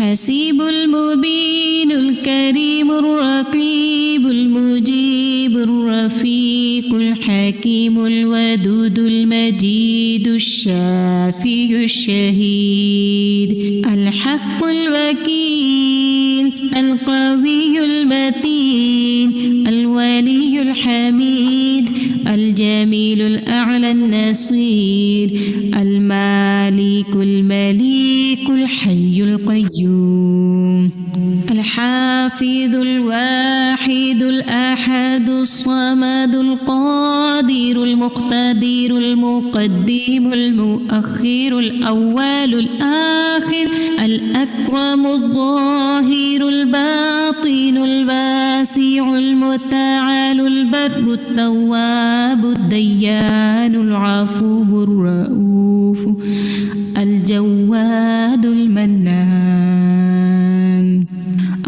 الحسيب المبين الكريم الرقيب المجيب الرفيق الحكيم الودود المجيد الشافي الشهيد الحق الوكيل القوي المتين الولي الحميد الجميل الأعلى النصير المالك المليك الحي القيوم الحافظ الواحد الأحد الصمد القادر المقتدر المقدم المؤخر الأول الآخر الأكرم الظاهر الباطن الواسع المتعال البر التواب الديان العفو الرؤوف الجواد المنان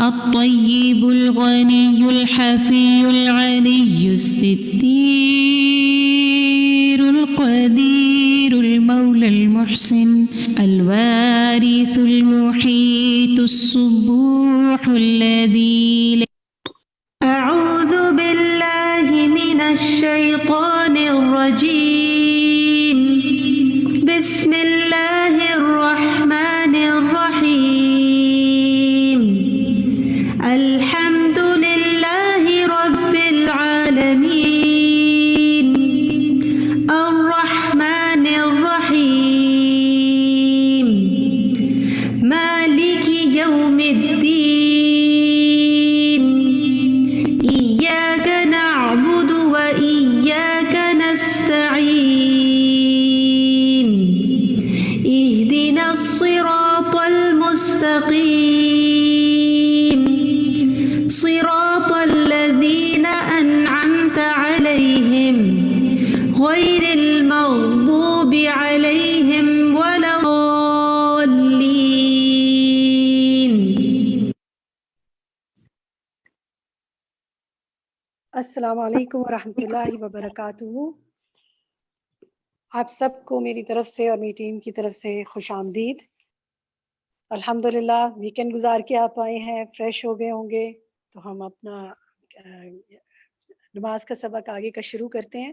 الطيب الغني الحفي العلي الستير القدير المولى المحسن الوارث المحيط السبوح الذي أعوذ بالله من الشيطان الرجيم بسم الله الرحمن الرحيم الحمد لله رب العالمين الرحمن الرحيم مالك يوم الدين إياك نعبد وإياك نستعين اهدنا الصراط المستقيم صراط الذين أنعمت عليهم غير المغضوب عليهم ولا الضالين. السلام علیکم ورحمۃ اللہ وبرکاتہ. آپ سب کو میری طرف سے اور میری ٹیم کی طرف سے خوش آمدید. الحمدللہ ویکینڈ گزار کے آپ آئے ہیں، فریش ہو گئے ہوں گے، تو ہم اپنا نماز کا سبق آگے کا شروع کرتے ہیں.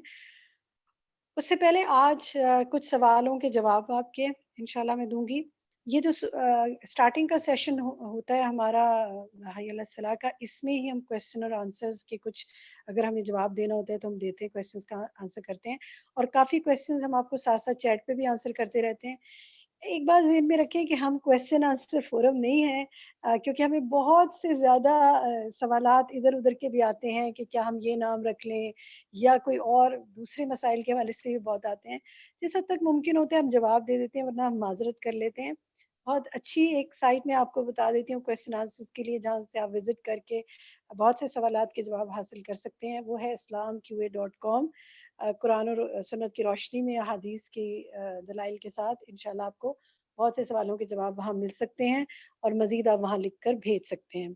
اس سے پہلے آج کچھ سوالوں کے جواب آپ کے انشاءاللہ میں دوں گی. یہ جو اسٹارٹنگ کا سیشن ہوتا ہے ہمارا حی علی الصلاح کا، اس میں ہی ہم کویسچن اور آنسرز کے کچھ اگر ہمیں جواب دینا ہوتا ہے تو ہم دیتے ہیں، کویسچنز کا آنسر کرتے ہیں، اور کافی کویسچنز ہم آپ کو ساتھ ساتھ چیٹ پہ بھی آنسر کرتے رہتے ہیں. ایک بات ذہن میں رکھیں کہ ہم کویسچن آنسر فورم نہیں ہیں، کیونکہ ہمیں بہت سے زیادہ سوالات ادھر ادھر کے بھی آتے ہیں کہ کیا ہم یہ نام رکھ لیں یا کوئی اور دوسرے مسائل کے حوالے سے بھی بہت آتے ہیں. جس حد تک ممکن ہوتا ہے ہم جواب دے دیتے ہیں، ورنہ ہم معذرت کر لیتے ہیں. بہت اچھی ایک سائٹ میں آپ کو بتا دیتی ہوں کویسچن آنسر کے لیے، جہاں سے آپ وزٹ کر کے بہت سے سوالات کے جواب حاصل کر سکتے ہیں. وہ ہے islamqa.com. قرآن اور سنت کی روشنی میں احادیث کی دلائل کے ساتھ انشاءاللہ آپ کو بہت سے سوالوں کے جواب وہاں مل سکتے ہیں، اور مزید آپ وہاں لکھ کر بھیج سکتے ہیں.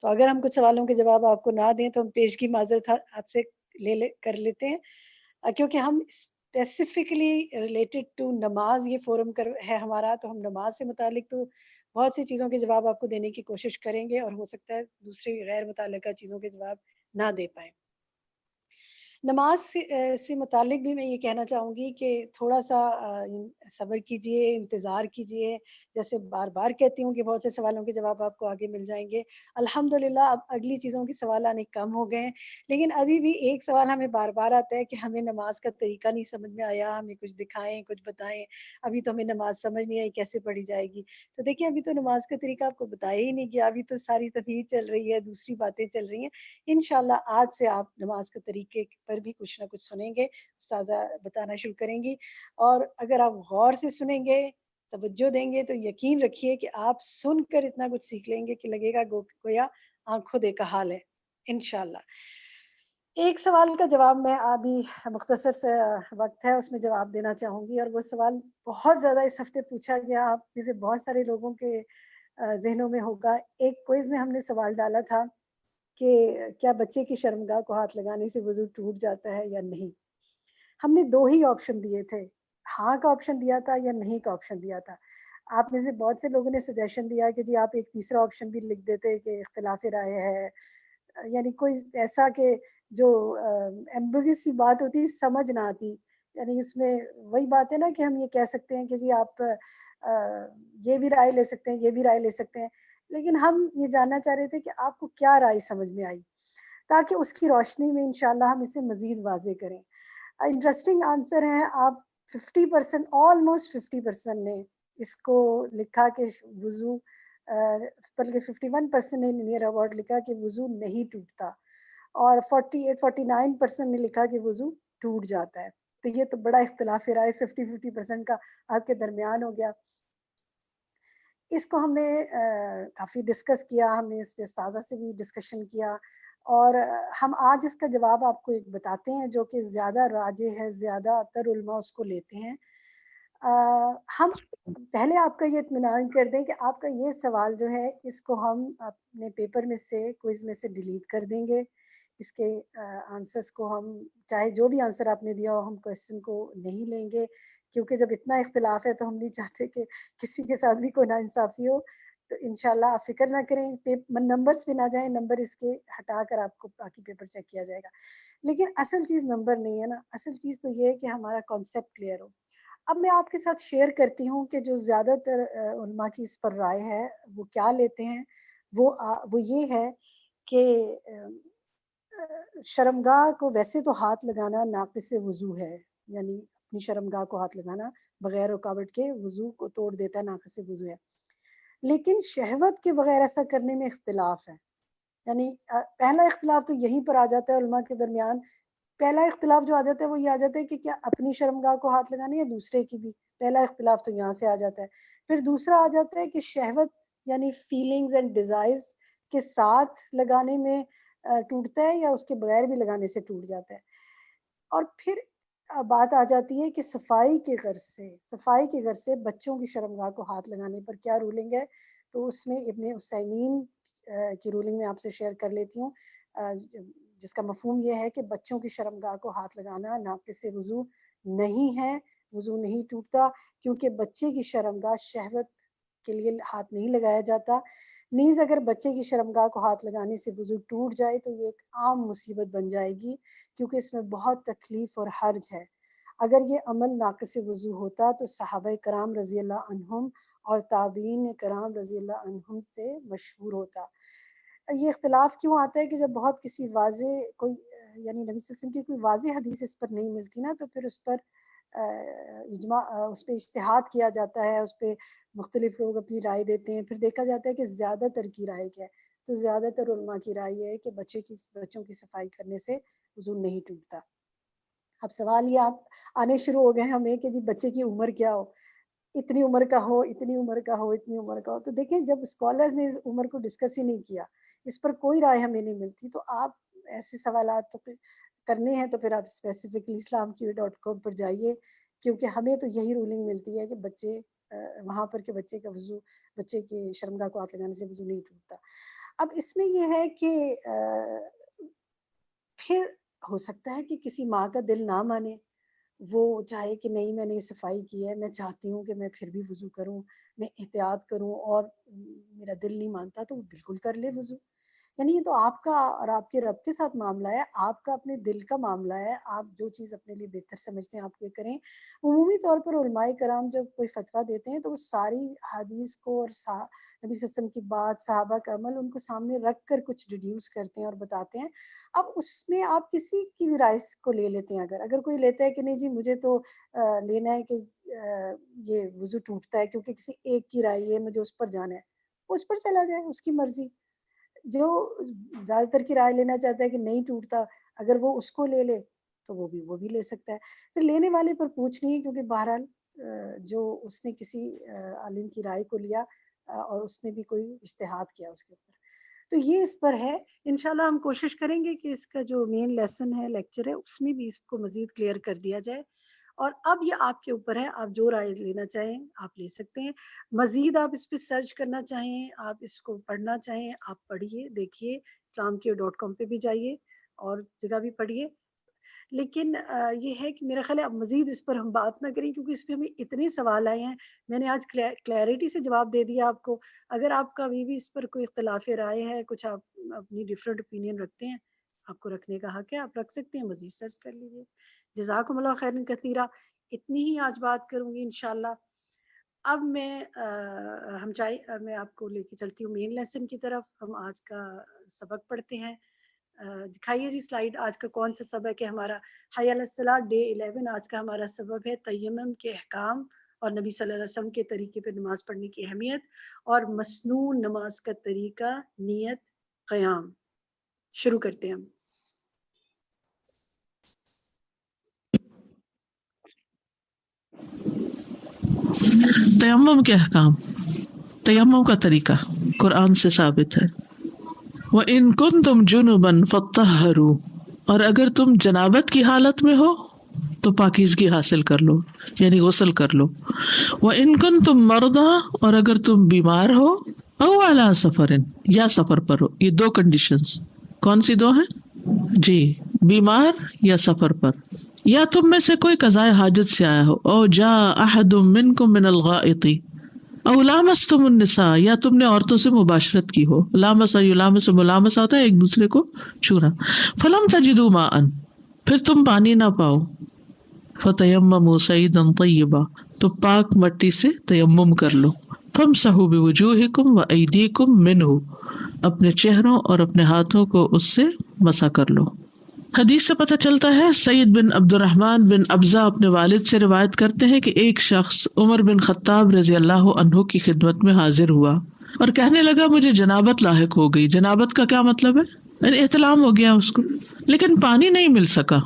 تو اگر ہم کچھ سوالوں کے جواب آپ کو نہ دیں تو ہم پیشگی معذرت آپ سے کر لیتے ہیں، کیونکہ ہم اسپیسیفکلی ریلیٹڈ ٹو نماز یہ فورم ہے ہمارا، تو ہم نماز سے متعلق تو بہت سی چیزوں کے جواب آپ کو دینے کی کوشش کریں گے، اور ہو سکتا ہے دوسری غیر متعلقہ چیزوں کے جواب نہ دے پائیں. نماز سے متعلق بھی میں یہ کہنا چاہوں گی کہ تھوڑا سا صبر کیجئے، انتظار کیجئے. جیسے بار بار کہتی ہوں کہ بہت سے سوالوں کے جواب آپ کو آگے مل جائیں گے. الحمدللہ اب اگلی چیزوں کے سوال آنے کم ہو گئے ہیں، لیکن ابھی بھی ایک سوال ہمیں بار بار آتا ہے کہ ہمیں نماز کا طریقہ نہیں سمجھ میں آیا، ہمیں کچھ دکھائیں، کچھ بتائیں. ابھی تو ہمیں نماز سمجھ نہیں آئی، کیسے پڑھی جائے گی؟ تو دیکھیں ابھی تو نماز کا طریقہ آپ کو بتایا ہی نہیں گیا، ابھی تو ساری تفہیم چل رہی ہے، دوسری باتیں چل رہی ہیں. انشاءاللہ آج سے آپ نماز کے طریقے پر بھی کچھ نہ کچھ سنیں گے، استاذہ بتانا شروع کریں گی. اور اگر آپ غور سے سنیں گے، توجہ دیں گے، تو یقین رکھیے کہ آپ سن کر اتنا کچھ سیکھ لیں گے کہ لگے گا گویا آنکھوں دیکھا حال ہے انشاءاللہ. ایک سوال کا جواب میں ابھی مختصر سے وقت ہے اس میں جواب دینا چاہوں گی، اور وہ سوال بہت زیادہ اس ہفتے پوچھا گیا، آپ میں سے بہت سارے لوگوں کے ذہنوں میں ہوگا. ایک کوئز میں ہم نے سوال ڈالا تھا کہ کیا بچے کی شرمگاہ کو ہاتھ لگانے سے وضو ٹوٹ جاتا ہے یا نہیں. ہم نے دو ہی آپشن دیے تھے، ہاں کا آپشن دیا تھا یا نہیں کا آپشن دیا تھا. آپ میں سے بہت سے لوگوں نے سجیشن دیا کہ جی آپ ایک تیسرا آپشن بھی لکھ دیتے کہ اختلاف رائے ہے، یعنی کوئی ایسا کہ جو ایمبیگس سی بات ہوتی سمجھ نہ آتی، یعنی اس میں وہی بات ہے نا کہ ہم یہ کہہ سکتے ہیں کہ جی آپ یہ بھی رائے لے سکتے ہیں، یہ بھی رائے لے سکتے ہیں، لیکن ہم یہ جاننا چاہ رہے تھے کہ آپ کو کیا رائے سمجھ میں آئی، تاکہ اس کی روشنی میں انشاءاللہ ہم اسے مزید واضح کریں۔ انٹرسٹنگ آنسر ہے، آپ 50% آلموسٹ 50% نے اس کو لکھا کہ وضو، بلکہ 51% نے نیئر اباؤٹ لکھا کہ وضو نہیں ٹوٹتا، اور 48-49% نے لکھا کہ وضو ٹوٹ جاتا ہے۔ تو یہ تو بڑا اختلاف رائے 50-50% کا آپ کے درمیان ہو گیا۔ اس کو ہم نے کافی ڈسکس کیا، ہم نے اس پہ استاذہ سے بھی ڈسکشن کیا، اور ہم آج اس کا جواب آپ کو ایک بتاتے ہیں جو کہ زیادہ راجح ہے، زیادہ تر علماء اس کو لیتے ہیں۔ ہم پہلے آپ کا یہ اطمینان کر دیں کہ آپ کا یہ سوال جو ہے اس کو ہم اپنے پیپر میں سے، کوئز میں سے ڈیلیٹ کر دیں گے۔ اس کے آنسرس کو ہم، چاہے جو بھی آنسر آپ نے دیا ہو، ہم کوشچن کو نہیں لیں گے، کیونکہ جب اتنا اختلاف ہے تو ہم نہیں چاہتے کہ کسی کے ساتھ بھی کوئی ناانصافی ہو۔ تو انشاءاللہ آپ فکر نہ کریں، نمبرز پہ نہ جائیں، نمبر اس کے ہٹا کر آپ کو باقی پیپر چیک کیا جائے گا۔ لیکن اصل چیز نمبر نہیں ہے نا، اصل چیز تو یہ ہے کہ ہمارا کانسیپٹ کلیئر ہو۔ اب میں آپ کے ساتھ شیئر کرتی ہوں کہ جو زیادہ تر علماء کی اس پر رائے ہے وہ کیا لیتے ہیں، وہ یہ ہے کہ شرمگاہ کو ویسے تو ہاتھ لگانا ناقص وضو ہے، یعنی اپنی شرمگاہ کو ہاتھ لگانا بغیر رکاوٹ کے وضو کو توڑ دیتا ہے، ناقص وضو ہے۔ لیکن شہوت کے بغیر ایسا کرنے میں اختلاف ہے، یعنی پہلا اختلاف تو یہیں پر آ جاتا ہے علماء کے درمیان۔ پہلا اختلاف جو آ جاتا ہے وہ یہ آ جاتا ہے کہ کیا اپنی شرمگاہ کو ہاتھ لگانا یا دوسرے کی بھی، پہلا اختلاف تو یہاں سے آ جاتا ہے۔ پھر دوسرا آ جاتا ہے کہ شہوت یعنی فیلنگز اینڈ ڈیزائرز کے ساتھ لگانے میں ٹوٹتا ہے یا اس کے بغیر بھی لگانے سے ٹوٹ جاتا ہے۔ اور پھر بات آ جاتی ہے کہ صفائی کے غرض سے بچوں کی شرمگاہ کو ہاتھ لگانے پر کیا رولنگ ہے۔ تو اس میں ابن عثیمین کی رولنگ میں آپ سے شیئر کر لیتی ہوں، جس کا مفہوم یہ ہے کہ بچوں کی شرمگاہ کو ہاتھ لگانا ناقص وضو نہیں ہے، وضو نہیں ٹوٹتا، کیونکہ بچے کی شرمگاہ شہوت کے لیے ہاتھ نہیں لگایا جاتا۔ نیز اگر بچے کی شرمگاہ کو ہاتھ لگانے سے وضو ٹوٹ جائے تو یہ ایک عام مصیبت بن جائے گی، کیونکہ اس میں بہت تکلیف اور حرج ہے۔ اگر یہ عمل ناقص وضو ہوتا تو صحابہ کرام رضی اللہ عنہم اور تابعین کرام رضی اللہ عنہم سے مشہور ہوتا۔ یہ اختلاف کیوں آتا ہے کہ جب بہت کسی واضح کوئی، یعنی نبی صلی اللہ علیہ وسلم کی کوئی واضح حدیث اس پر نہیں ملتی نا، تو پھر اس پر اجماع، اس پہ اجتہاد کیا جاتا ہے، اس پہ مختلف لوگ اپنی رائے دیتے ہیں، پھر دیکھا جاتا ہے کہ زیادہ تر کی رائے کیا ہے۔ تو زیادہ تر علماء کی رائے یہ ہے کہ بچوں کی صفائی کرنے سے وضو نہیں ٹوٹتا۔ اب سوال یہ آپ آنے شروع ہو گئے ہمیں کہ جی بچے کی عمر کیا ہو، اتنی عمر کا ہو، اتنی عمر کا ہو، اتنی عمر کا ہو۔ تو دیکھیں جب اسکالرز نے اس عمر کو ڈسکس ہی نہیں کیا، اس پر کوئی رائے ہمیں نہیں ملتی، تو آپ ایسے سوالات تو کرنے ہیں تو پھر آپ اسپیسیفکلی islamq.com پر جائیے، کیونکہ ہمیں تو یہی رولنگ ملتی ہے کہ بچے وہاں پر کہ بچے کا وضو، بچے کی شرمگاہ کو ہاتھ لگانے سے وضو نہیں ٹوٹتا۔ اب اس میں یہ ہے کہ پھر ہو سکتا ہے کہ کسی ماں کا دل نہ مانے، وہ چاہے کہ نہیں میں نے صفائی کی ہے، میں چاہتی ہوں کہ میں پھر بھی وضو کروں، میں احتیاط کروں، اور میرا دل نہیں مانتا تو وہ بالکل کر لے وضو۔ یعنی یہ تو آپ کا اور آپ کے رب کے ساتھ معاملہ ہے، آپ کا اپنے دل کا معاملہ ہے، آپ جو چیز اپنے لیے بہتر سمجھتے ہیں آپ یہ کریں۔ عمومی طور پر علماء کرام جب کوئی فتویٰ دیتے ہیں تو وہ ساری حدیث کو اور نبی صلی اللہ علیہ وسلم کی بات، صحابہ کا عمل، ان کو سامنے رکھ کر کچھ ڈیڈیوس کرتے ہیں اور بتاتے ہیں۔ اب اس میں آپ کسی کی بھی رائے کو لے لیتے ہیں، اگر کوئی لیتا ہے کہ نہیں جی مجھے تو لینا ہے کہ یہ وضو ٹوٹتا ہے کیونکہ کسی ایک کی رائے ہے، مجھے اس پر جانا ہے، وہ اس پر چلا جائے، اس کی مرضی۔ جو زیادہ تر کی رائے لینا چاہتا ہے کہ نہیں ٹوٹتا، اگر وہ اس کو لے لے تو وہ بھی لے سکتا ہے۔ پھر لینے والے پر پوچھ نہیں ہے، کیونکہ بہرحال جو اس نے کسی عالم کی رائے کو لیا اور اس نے بھی کوئی اجتہاد کیا اس کے اوپر، تو یہ اس پر ہے۔ انشاءاللہ ہم کوشش کریں گے کہ اس کا جو مین لیسن ہے، لیکچر ہے، اس میں بھی اس کو مزید کلیئر کر دیا جائے۔ اور اب یہ آپ کے اوپر ہے، آپ جو رائے لینا چاہیں آپ لے سکتے ہیں۔ مزید آپ اس پہ سرچ کرنا چاہیں، آپ اس کو پڑھنا چاہیں، آپ پڑھیے، دیکھیے، islamq.com پہ بھی جائیے اور جگہ بھی پڑھیے۔ لیکن یہ ہے کہ میرا خیال ہے اب مزید اس پر ہم بات نہ کریں، کیونکہ اس پہ ہمیں اتنے سوال آئے ہیں. میں نے آج کلیئرٹی سے جواب دے دیا آپ کو. اگر آپ کا ابھی بھی اس پر کوئی اختلاف رائے ہے، کچھ آپ اپنی ڈفرینٹ اوپینین رکھتے ہیں، آپ کو رکھنے کا حق ہے، آپ رکھ سکتے ہیں، مزید سرچ کر لیجیے. جزاکم اللہ خیرا کثیرا. اتنی ہی آج بات کروں گی انشاءاللہ. اب میں آپ کو لے کے چلتی ہوں مین لیسن کی طرف. ہم آج کا سبق پڑھتے ہیں. دکھائیے جی سلائیڈ. آج کا کون سا سبق ہے ہمارا؟ حی علی الصلاۃ ڈے 11. آج کا ہمارا سبق ہے تیمم کے احکام اور نبی صلی اللہ علیہ وسلم کے طریقے پہ نماز پڑھنے کی اہمیت اور مسنون نماز کا طریقہ، نیت، قیام. شروع کرتے ہیں ہم. تیمم کے احکام، تیمم کا طریقہ قرآن سے ثابت ہے. وَإِن كُنتُمْ جُنُبًا فَطَهَّرُوا، اور اگر تم جنابت کی حالت میں ہو تو پاکیزگی حاصل کر لو، یعنی غسل کر لو. وَإِن كُنتُمْ مَرْضَىٰ، اور اگر تم بیمار ہو، أَوْ عَلَىٰ سَفَرٍ، یا سفر پر ہو. یہ دو کنڈیشنز کون سی دو ہیں جی؟ بیمار یا سفر پر. یا تم میں سے کوئی قضاء حاجت سے آیا ہو. او جاء احد منکم من الغائط، او لامستم النساء، یا تم نے عورتوں سے مباشرت کی ہو. لامس یلامس ملامسہ ہوتا ہے ایک دوسرے کو چھونا. فلم تجدوا ماء، پھر تم پانی نہ پاؤ. فتیمموا صعیدا طیبا، تو پاک مٹی سے تیمم کر لو. فامسحوا بوجوہکم وایدیکم منہ، اپنے چہروں اور اپنے ہاتھوں کو اس سے مسح کر لو. حدیث سے پتہ چلتا ہے سعید بن عبد الرحمن بن ابزہ اپنے والد سے روایت کرتے ہیں کہ ایک شخص عمر بن خطاب رضی اللہ عنہ کی خدمت میں حاضر ہوا اور کہنے لگا مجھے جنابت لاحق ہو گئی. جنابت کا کیا مطلب ہے؟ یعنی احتلام ہو گیا اس کو، لیکن پانی نہیں مل سکا.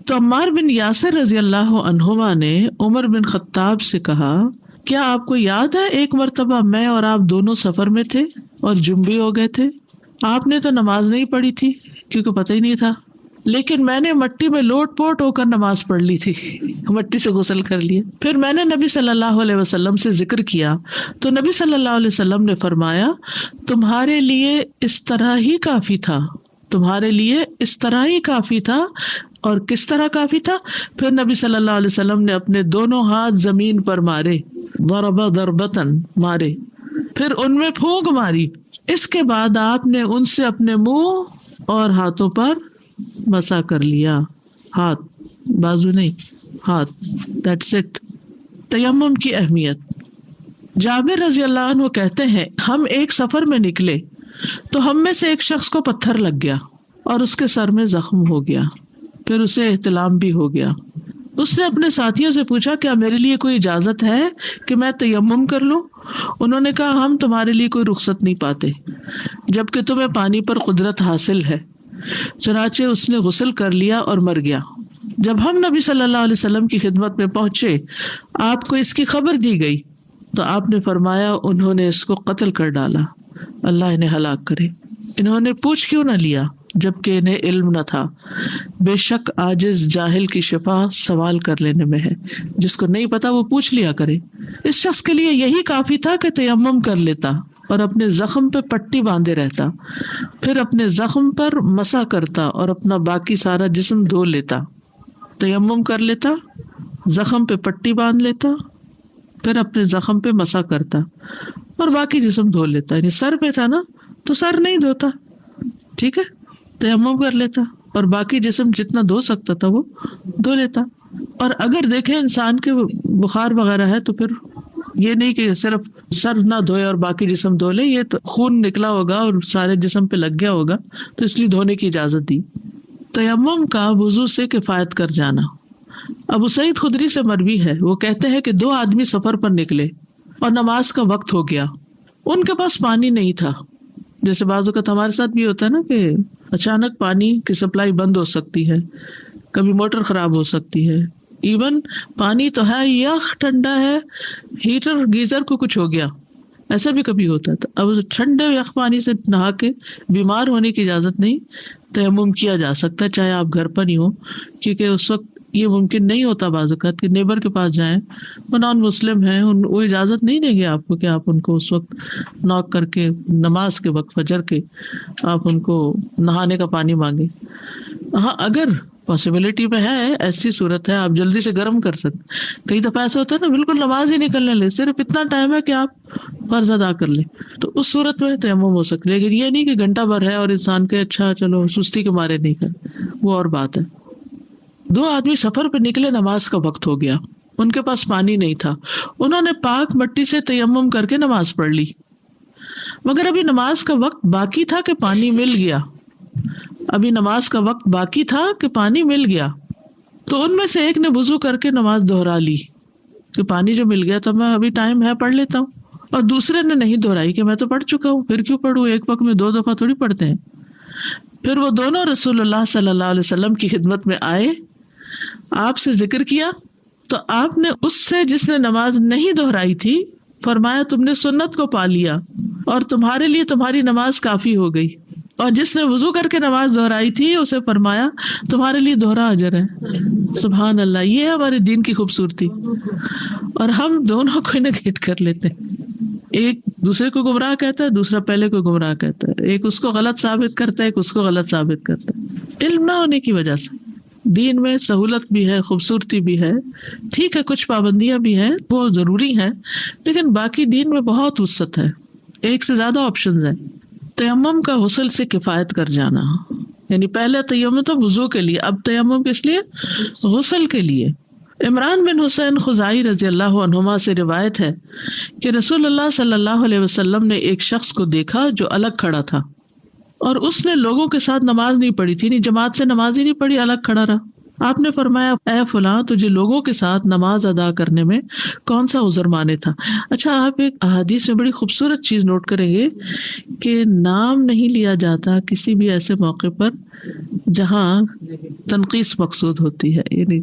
تو عمار بن یاسر رضی اللہ عنہما نے عمر بن خطاب سے کہا کیا آپ کو یاد ہے ایک مرتبہ میں اور آپ دونوں سفر میں تھے اور جنبی ہو گئے تھے. آپ نے تو نماز نہیں پڑھی تھی کیونکہ پتہ ہی نہیں تھا، لیکن میں نے مٹی میں لوٹ پوٹ ہو کر نماز پڑھ لی تھی، مٹی سے غسل کر لیا. پھر میں نے نبی صلی اللہ علیہ وسلم سے ذکر کیا تو نبی صلی اللہ علیہ وسلم نے فرمایا تمہارے لیے اس طرح ہی کافی تھا، تمہارے لیے اس طرح ہی کافی تھا. اور کس طرح کافی تھا؟ پھر نبی صلی اللہ علیہ وسلم نے اپنے دونوں ہاتھ زمین پر مارے، ضرب ضربتن، مارے، پھر ان میں پھونک ماری. اس کے بعد آپ نے ان سے اپنے منہ اور ہاتھوں پر مسح کر لیا. ہاتھ، بازو نہیں، ہاتھ. That's it. تیمم کی اہمیت. جابر رضی اللہ عنہ کہتے ہیں ہم ایک سفر میں نکلے تو ہم میں سے ایک شخص کو پتھر لگ گیا اور اس کے سر میں زخم ہو گیا، پھر اسے احتلام بھی ہو گیا. اس نے اپنے ساتھیوں سے پوچھا کیا میرے لیے کوئی اجازت ہے کہ میں تیمم کر لوں؟ انہوں نے کہا ہم تمہارے لیے کوئی رخصت نہیں پاتے جبکہ تمہیں پانی پر قدرت حاصل ہے. چنانچہ اس نے غسل کر لیا اور مر گیا. جب ہم نبی صلی اللہ علیہ وسلم کی خدمت میں پہنچے آپ کو اس کی خبر دی گئی تو آپ نے فرمایا انہوں نے اس کو قتل کر ڈالا، اللہ انہیں ہلاک کرے. انہوں نے پوچھ کیوں نہ لیا جبکہ انہیں علم نہ تھا. بے شک عاجز جاہل کی شفا سوال کر لینے میں ہے، جس کو نہیں پتا وہ پوچھ لیا کرے. اس شخص کے لیے یہی کافی تھا کہ تیمم کر لیتا اور اپنے زخم پہ پٹی باندھے رہتا، پھر اپنے زخم پر مسح کرتا اور اپنا باقی سارا جسم دھو لیتا. تیمم کر لیتا، زخم پہ پٹی باندھ لیتا، پھر اپنے زخم پہ مسح کرتا اور باقی جسم دھو لیتا. یعنی سر پہ تھا نا تو سر نہیں دھوتا، ٹھیک ہے، تیمم کر لیتا اور باقی جسم جتنا دھو سکتا تھا وہ دھو لیتا. اور اگر دیکھیں انسان کے بخار وغیرہ ہے تو پھر یہ نہیں کہ صرف سر نہ دھوئے اور باقی جسم دھو لے، یہ تو خون نکلا ہوگا اور سارے جسم پہ لگ گیا ہوگا تو اس لیے دھونے کی اجازت دی. تیمم کا وضو سے کفایت کر جانا. ابو سعید خدری سے مروی ہے، وہ کہتے ہیں کہ 2 آدمی سفر پر نکلے اور نماز کا وقت ہو گیا. ان کے پاس پانی نہیں تھا. جیسے بعض اوقات ہمارے ساتھ بھی ہوتا ہے نا کہ اچانک پانی کی سپلائی بند ہو سکتی ہے، کبھی موٹر خراب ہو سکتی ہے، ایون پانی تو ہے یخ ٹھنڈا ہے، ہیٹر گیزر کو کچھ ہو گیا، ایسا بھی کبھی ہوتا تھا. اب ٹھنڈے یخ پانی سے نہا کے بیمار ہونے کی اجازت نہیں، تیمم کیا جا سکتا ہے چاہے آپ گھر پر ہی ہو، کیونکہ اس وقت یہ ممکن نہیں ہوتا بعض اوقات کہ نیبر کے پاس جائیں، وہ نان مسلم ہیں، وہ اجازت نہیں دیں گے آپ کو کہ آپ ان کو اس وقت ناک کر کے نماز کے وقت فجر کے آپ ان کو نہانے کا پانی مانگے. ہاں اگر پاسبلٹی میں ہے، ایسی صورت ہے آپ جلدی سے گرم کر سکتے. کئی دفعہ ایسا ہوتا ہے نا بالکل نماز ہی نکلنے لے، صرف اتنا ٹائم ہے کہ آپ فرض ادا کر لیں، تو اس صورت میں تیمم ہو سکتا ہے. لیکن یہ نہیں کہ گھنٹہ بھر ہے اور انسان کے اچھا چلو سستی کے مارے نہیں کر، وہ اور بات ہے. 2 آدمی سفر پہ نکلے، نماز کا وقت ہو گیا، ان کے پاس پانی نہیں تھا، انہوں نے پاک مٹی سے تیمم کر کے نماز پڑھ لی، مگر ابھی نماز کا وقت باقی تھا کہ پانی مل گیا. ابھی نماز کا وقت باقی تھا کہ پانی مل گیا، تو ان میں سے ایک نے وضو کر کے نماز دہرا لی کہ پانی جو مل گیا تو میں ابھی ٹائم ہے پڑھ لیتا ہوں، اور دوسرے نے نہیں دہرائی کہ میں تو پڑھ چکا ہوں، پھر کیوں پڑھوں، ایک وقت میں 2 دفعہ تھوڑی پڑھتے ہیں. پھر وہ دونوں رسول اللہ صلی اللہ علیہ وسلم کی خدمت میں آئے، آپ سے ذکر کیا، تو آپ نے اس سے جس نے نماز نہیں دہرائی تھی فرمایا تم نے سنت کو پا لیا اور تمہارے لیے تمہاری نماز کافی ہو گئی، اور جس نے وضو کر کے نماز دہرائی تھی اسے فرمایا تمہارے لیے دوہرا اجر ہے. سبحان اللہ، یہ ہے ہمارے دین کی خوبصورتی. اور ہم دونوں کو نگیٹ کر لیتے ہیں، ایک دوسرے کو گمراہ کہتا ہے، دوسرا پہلے کو گمراہ کہتا ہے، ایک اس کو غلط ثابت کرتا ہے، ایک اس کو غلط ثابت کرتا ہے، علم نہ ہونے کی وجہ سے. دین میں سہولت بھی ہے، خوبصورتی بھی ہے، ٹھیک ہے کچھ پابندیاں بھی ہیں وہ ضروری ہیں، لیکن باقی دین میں بہت وسعت ہے، ایک سے زیادہ آپشنز ہیں. تیمم کا غسل سے کفایت کر جانا، یعنی پہلے تیمم تو وضو کے لیے، اب تیمم کس لیے؟ غسل کے لیے. عمران بن حسین خزائی رضی اللہ عنہما سے روایت ہے کہ رسول اللہ صلی اللہ علیہ وسلم نے ایک شخص کو دیکھا جو الگ کھڑا تھا، اور اس نے لوگوں کے ساتھ نماز نہیں پڑھی تھی، نہیں جماعت سے نماز ہی نہیں پڑھی، الگ کھڑا رہا. آپ نے فرمایا اے فلاں تجھے لوگوں کے ساتھ نماز ادا کرنے میں کون سا عذر مانے تھا؟ اچھا، آپ ایک احادیث میں بڑی خوبصورت چیز نوٹ کریں گے کہ نام نہیں لیا جاتا کسی بھی ایسے موقع پر جہاں تنقیص مقصود ہوتی ہے. یعنی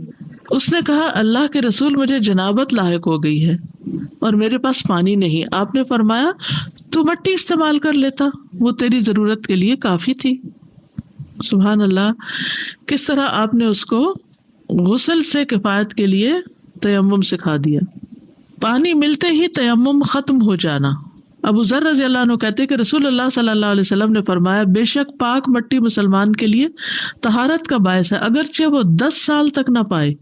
اس نے کہا اللہ کے رسول مجھے جنابت لاحق ہو گئی ہے اور میرے پاس پانی نہیں. آپ نے فرمایا تو مٹی استعمال کر لیتا، وہ تیری ضرورت کے لیے کافی تھی. سبحان اللہ، کس طرح آپ نے اس کو غسل سے کفایت کے لیے تیمم سکھا دیا. پانی ملتے ہی تیمم ختم ہو جانا. ابو ذر رضی اللہ عنہ کہتے کہ رسول اللہ صلی اللہ علیہ وسلم نے فرمایا بے شک پاک مٹی مسلمان کے لیے طہارت کا باعث ہے، اگرچہ وہ 10 سال تک نہ پائے.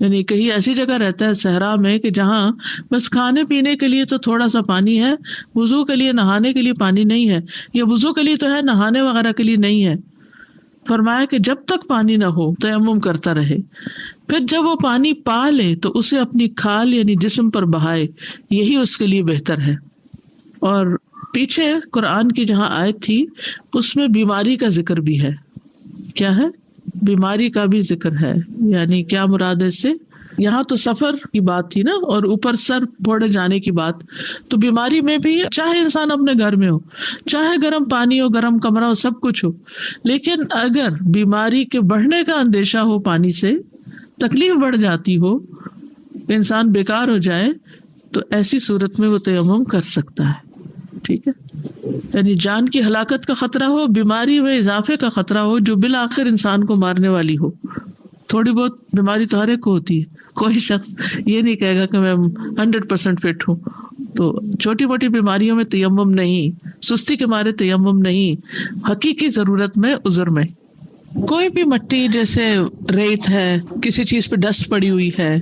یعنی کہیں ایسی جگہ رہتا ہے صحرا میں کہ جہاں بس کھانے پینے کے لیے تو تھوڑا سا پانی ہے، وضو کے لیے نہانے کے لیے پانی نہیں ہے، یا وضو کے لیے تو ہے نہانے وغیرہ کے لیے نہیں ہے. فرمایا کہ جب تک پانی نہ ہو تیمم کرتا رہے، پھر جب وہ پانی پا لے تو اسے اپنی کھال یعنی جسم پر بہائے، یہی اس کے لیے بہتر ہے. اور پیچھے قرآن کی جہاں آیت تھی اس میں بیماری کا ذکر بھی ہے. کیا ہے؟ بیماری کا بھی ذکر ہے. یعنی کیا مراد ہے اس سے؟ یہاں تو سفر کی بات تھی نا، اور اوپر سر پھوڑے جانے کی بات، تو بیماری میں بھی چاہے انسان اپنے گھر میں ہو، چاہے گرم پانی ہو، گرم کمرہ ہو، سب کچھ ہو، لیکن اگر بیماری کے بڑھنے کا اندیشہ ہو، پانی سے تکلیف بڑھ جاتی ہو، انسان بیکار ہو جائے، تو ایسی صورت میں وہ تیمم کر سکتا ہے. ٹھیک ہے، یعنی جان کی ہلاکت کا خطرہ ہو، بیماری میں اضافے کا خطرہ ہو جو بالآخر انسان کو مارنے والی ہو. تھوڑی بہت بیماری تو ہر ایک کو ہوتی ہے، کوئی شخص یہ نہیں کہے گا کہ میں 100% فٹ ہوں. تو چھوٹی موٹی بیماریوں میں تیمم نہیں، سستی کے مارے تیمم نہیں، حقیقی ضرورت میں عذر میں. کوئی بھی مٹی جیسے ریت ہے، کسی چیز پہ ڈسٹ پڑی ہوئی ہے،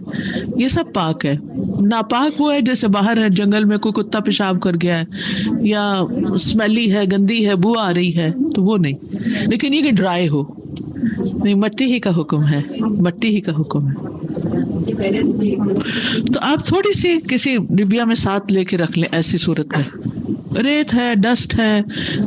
یہ سب پاک ہے. ناپاک وہ ہے جیسے باہر ہے جنگل میں کوئی کتا پیشاب کر گیا ہے یا اسمیلی ہے، گندی ہے، بو آ رہی ہے، تو وہ نہیں. لیکن یہ کہ ڈرائی ہو نہیں، مٹی ہی کا حکم ہے، مٹی ہی کا حکم ہے. تو آپ تھوڑی سی کسی ڈبیا میں ساتھ لے کے رکھ لیں. ایسی صورت میں ریت ہے، ڈسٹ ہے،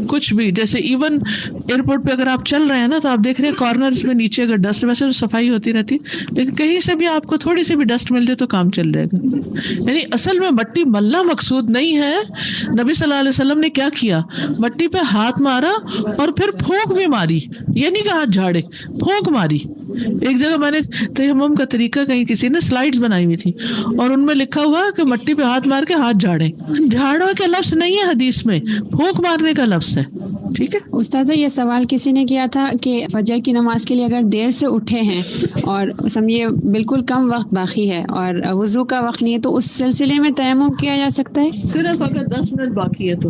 کچھ بھی، جیسے ایون ایئرپورٹ پہ اگر آپ چل رہے ہیں نا تو آپ دیکھ رہے ہیں کارنرز میں نیچے اگر ڈسٹ، ویسے تو صفائی ہوتی رہتی، لیکن کہیں سے بھی آپ کو تھوڑی سی بھی ڈسٹ مل جائے تو کام چل جائے گا. یعنی اصل میں مٹی ملنا مقصود نہیں ہے. نبی صلی اللہ علیہ وسلم نے کیا کیا؟ مٹی پہ ہاتھ مارا اور پھر پھونک بھی ماری. یہ نہیں کہ ہاتھ جھاڑے، پھونک ماری. ایک جگہ میں نے تیمم کا طریقہ کہیں کسی نے سلائیڈز بنائی ہوئی تھی اور ان میں لکھا ہوا کہ مٹی پہ ہاتھ مار کے ہاتھ جھاڑیں. جھاڑو کا لفظ نہیں ہے حدیث میں، پھونک مارنے کا لفظ ہے. ٹھیک ہے استاذہ، یہ سوال کسی نے کیا تھا کہ فجر کی نماز کے لیے اگر دیر سے اٹھے ہیں اور سمجھیے بالکل کم وقت باقی ہے اور وضو کا وقت نہیں ہے، تو اس سلسلے میں تیمم کیا جا سکتا ہے؟ صرف اگر 10 منٹ باقی ہے تو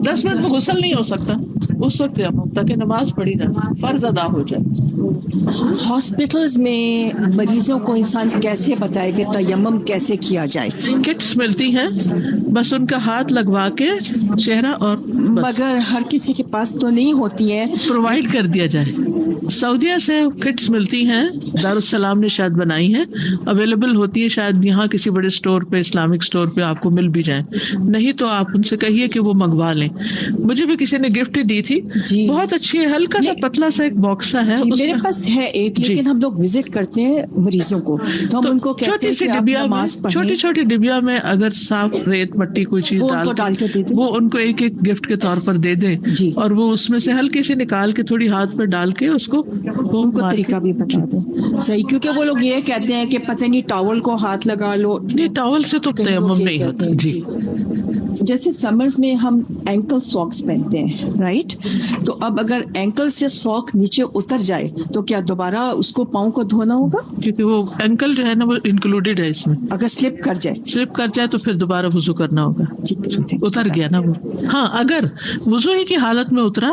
10 منٹ میں غسل نہیں ہو سکتا اس وقت تیمم، تاکہ نماز پڑھی جا سکے، فرض ادا ہو جائے۔ ہاسپٹلز میں مریضوں کو انسان کیسے بتائے کہ تیمم کیسے کیا جائے؟ کٹس ملتی ہیں، بس ان کا ہاتھ لگوا کے چہرہ اور مگر ہر کسی کے پاس تو نہیں ہوتی ہے، پرووائڈ کر دیا جائے۔ سعودیہ سے کٹس ملتی ہیں، دارالسلام نے شاید بنائی ہیں، اویلیبل ہوتی ہے، شاید یہاں کسی بڑے اسٹور پہ، اسلامک اسٹور پہ آپ کو مل بھی جائیں، نہیں تو آپ ان سے کہیے کہ وہ منگوا لیں۔ مجھے بھی کسی نے گفٹ دی تھی، جی بہت اچھی ہے، ہلکا سا پتلا سا ایک باکس سا ہے، جی اس میرے میں پاس ہے ایک، لیکن ہم لوگ وزٹ کرتے ہیں مریضوں کو تو ہم ان کو کہتے چھوٹی ہیں سی کہ آپ ڈبیا میں، نماز پڑھیں، چھوٹی چھوٹی ڈبیا میں اگر صاف ریت مٹی کوئی چیز وہ ان کو ڈال کے دے دیں، وہ ان کو ایک ایک گفٹ کے طور پر دے دیں، جی اور وہ اس میں سے ہلکی سی نکال کے تھوڑی ہاتھ پہ ڈال کے اس کو ان کو طریقہ بھی بتا دیں۔ صحیح، کیونکہ وہ لوگ یہ کہتے ہیں کہ پتہ نہیں ٹاول کو ہاتھ لگا لو، نہیں ٹاول سے تو کہیں لوگ تیمم یہ نہیں کہتے ہوتا۔ ہیں۔ جی جیسے سمرز میں ہم اینکل ساکس پہنتے ہیں، رائٹ، تو اب اگر اینکل سے ساک نیچے اتر جائے تو کیا دوبارہ اس کو پاؤں کو دھونا ہوگا؟ کیونکہ وہ اینکل جو ہے نا وہ انکلوڈیڈ ہے اس میں، اگر سلپ کر جائے، سلپ کر جائے تو پھر دوبارہ وضو کرنا ہوگا، ٹھیک ہے، اتر گیا نا وہ۔ ہاں اگر وضو ہی کی حالت میں اترا،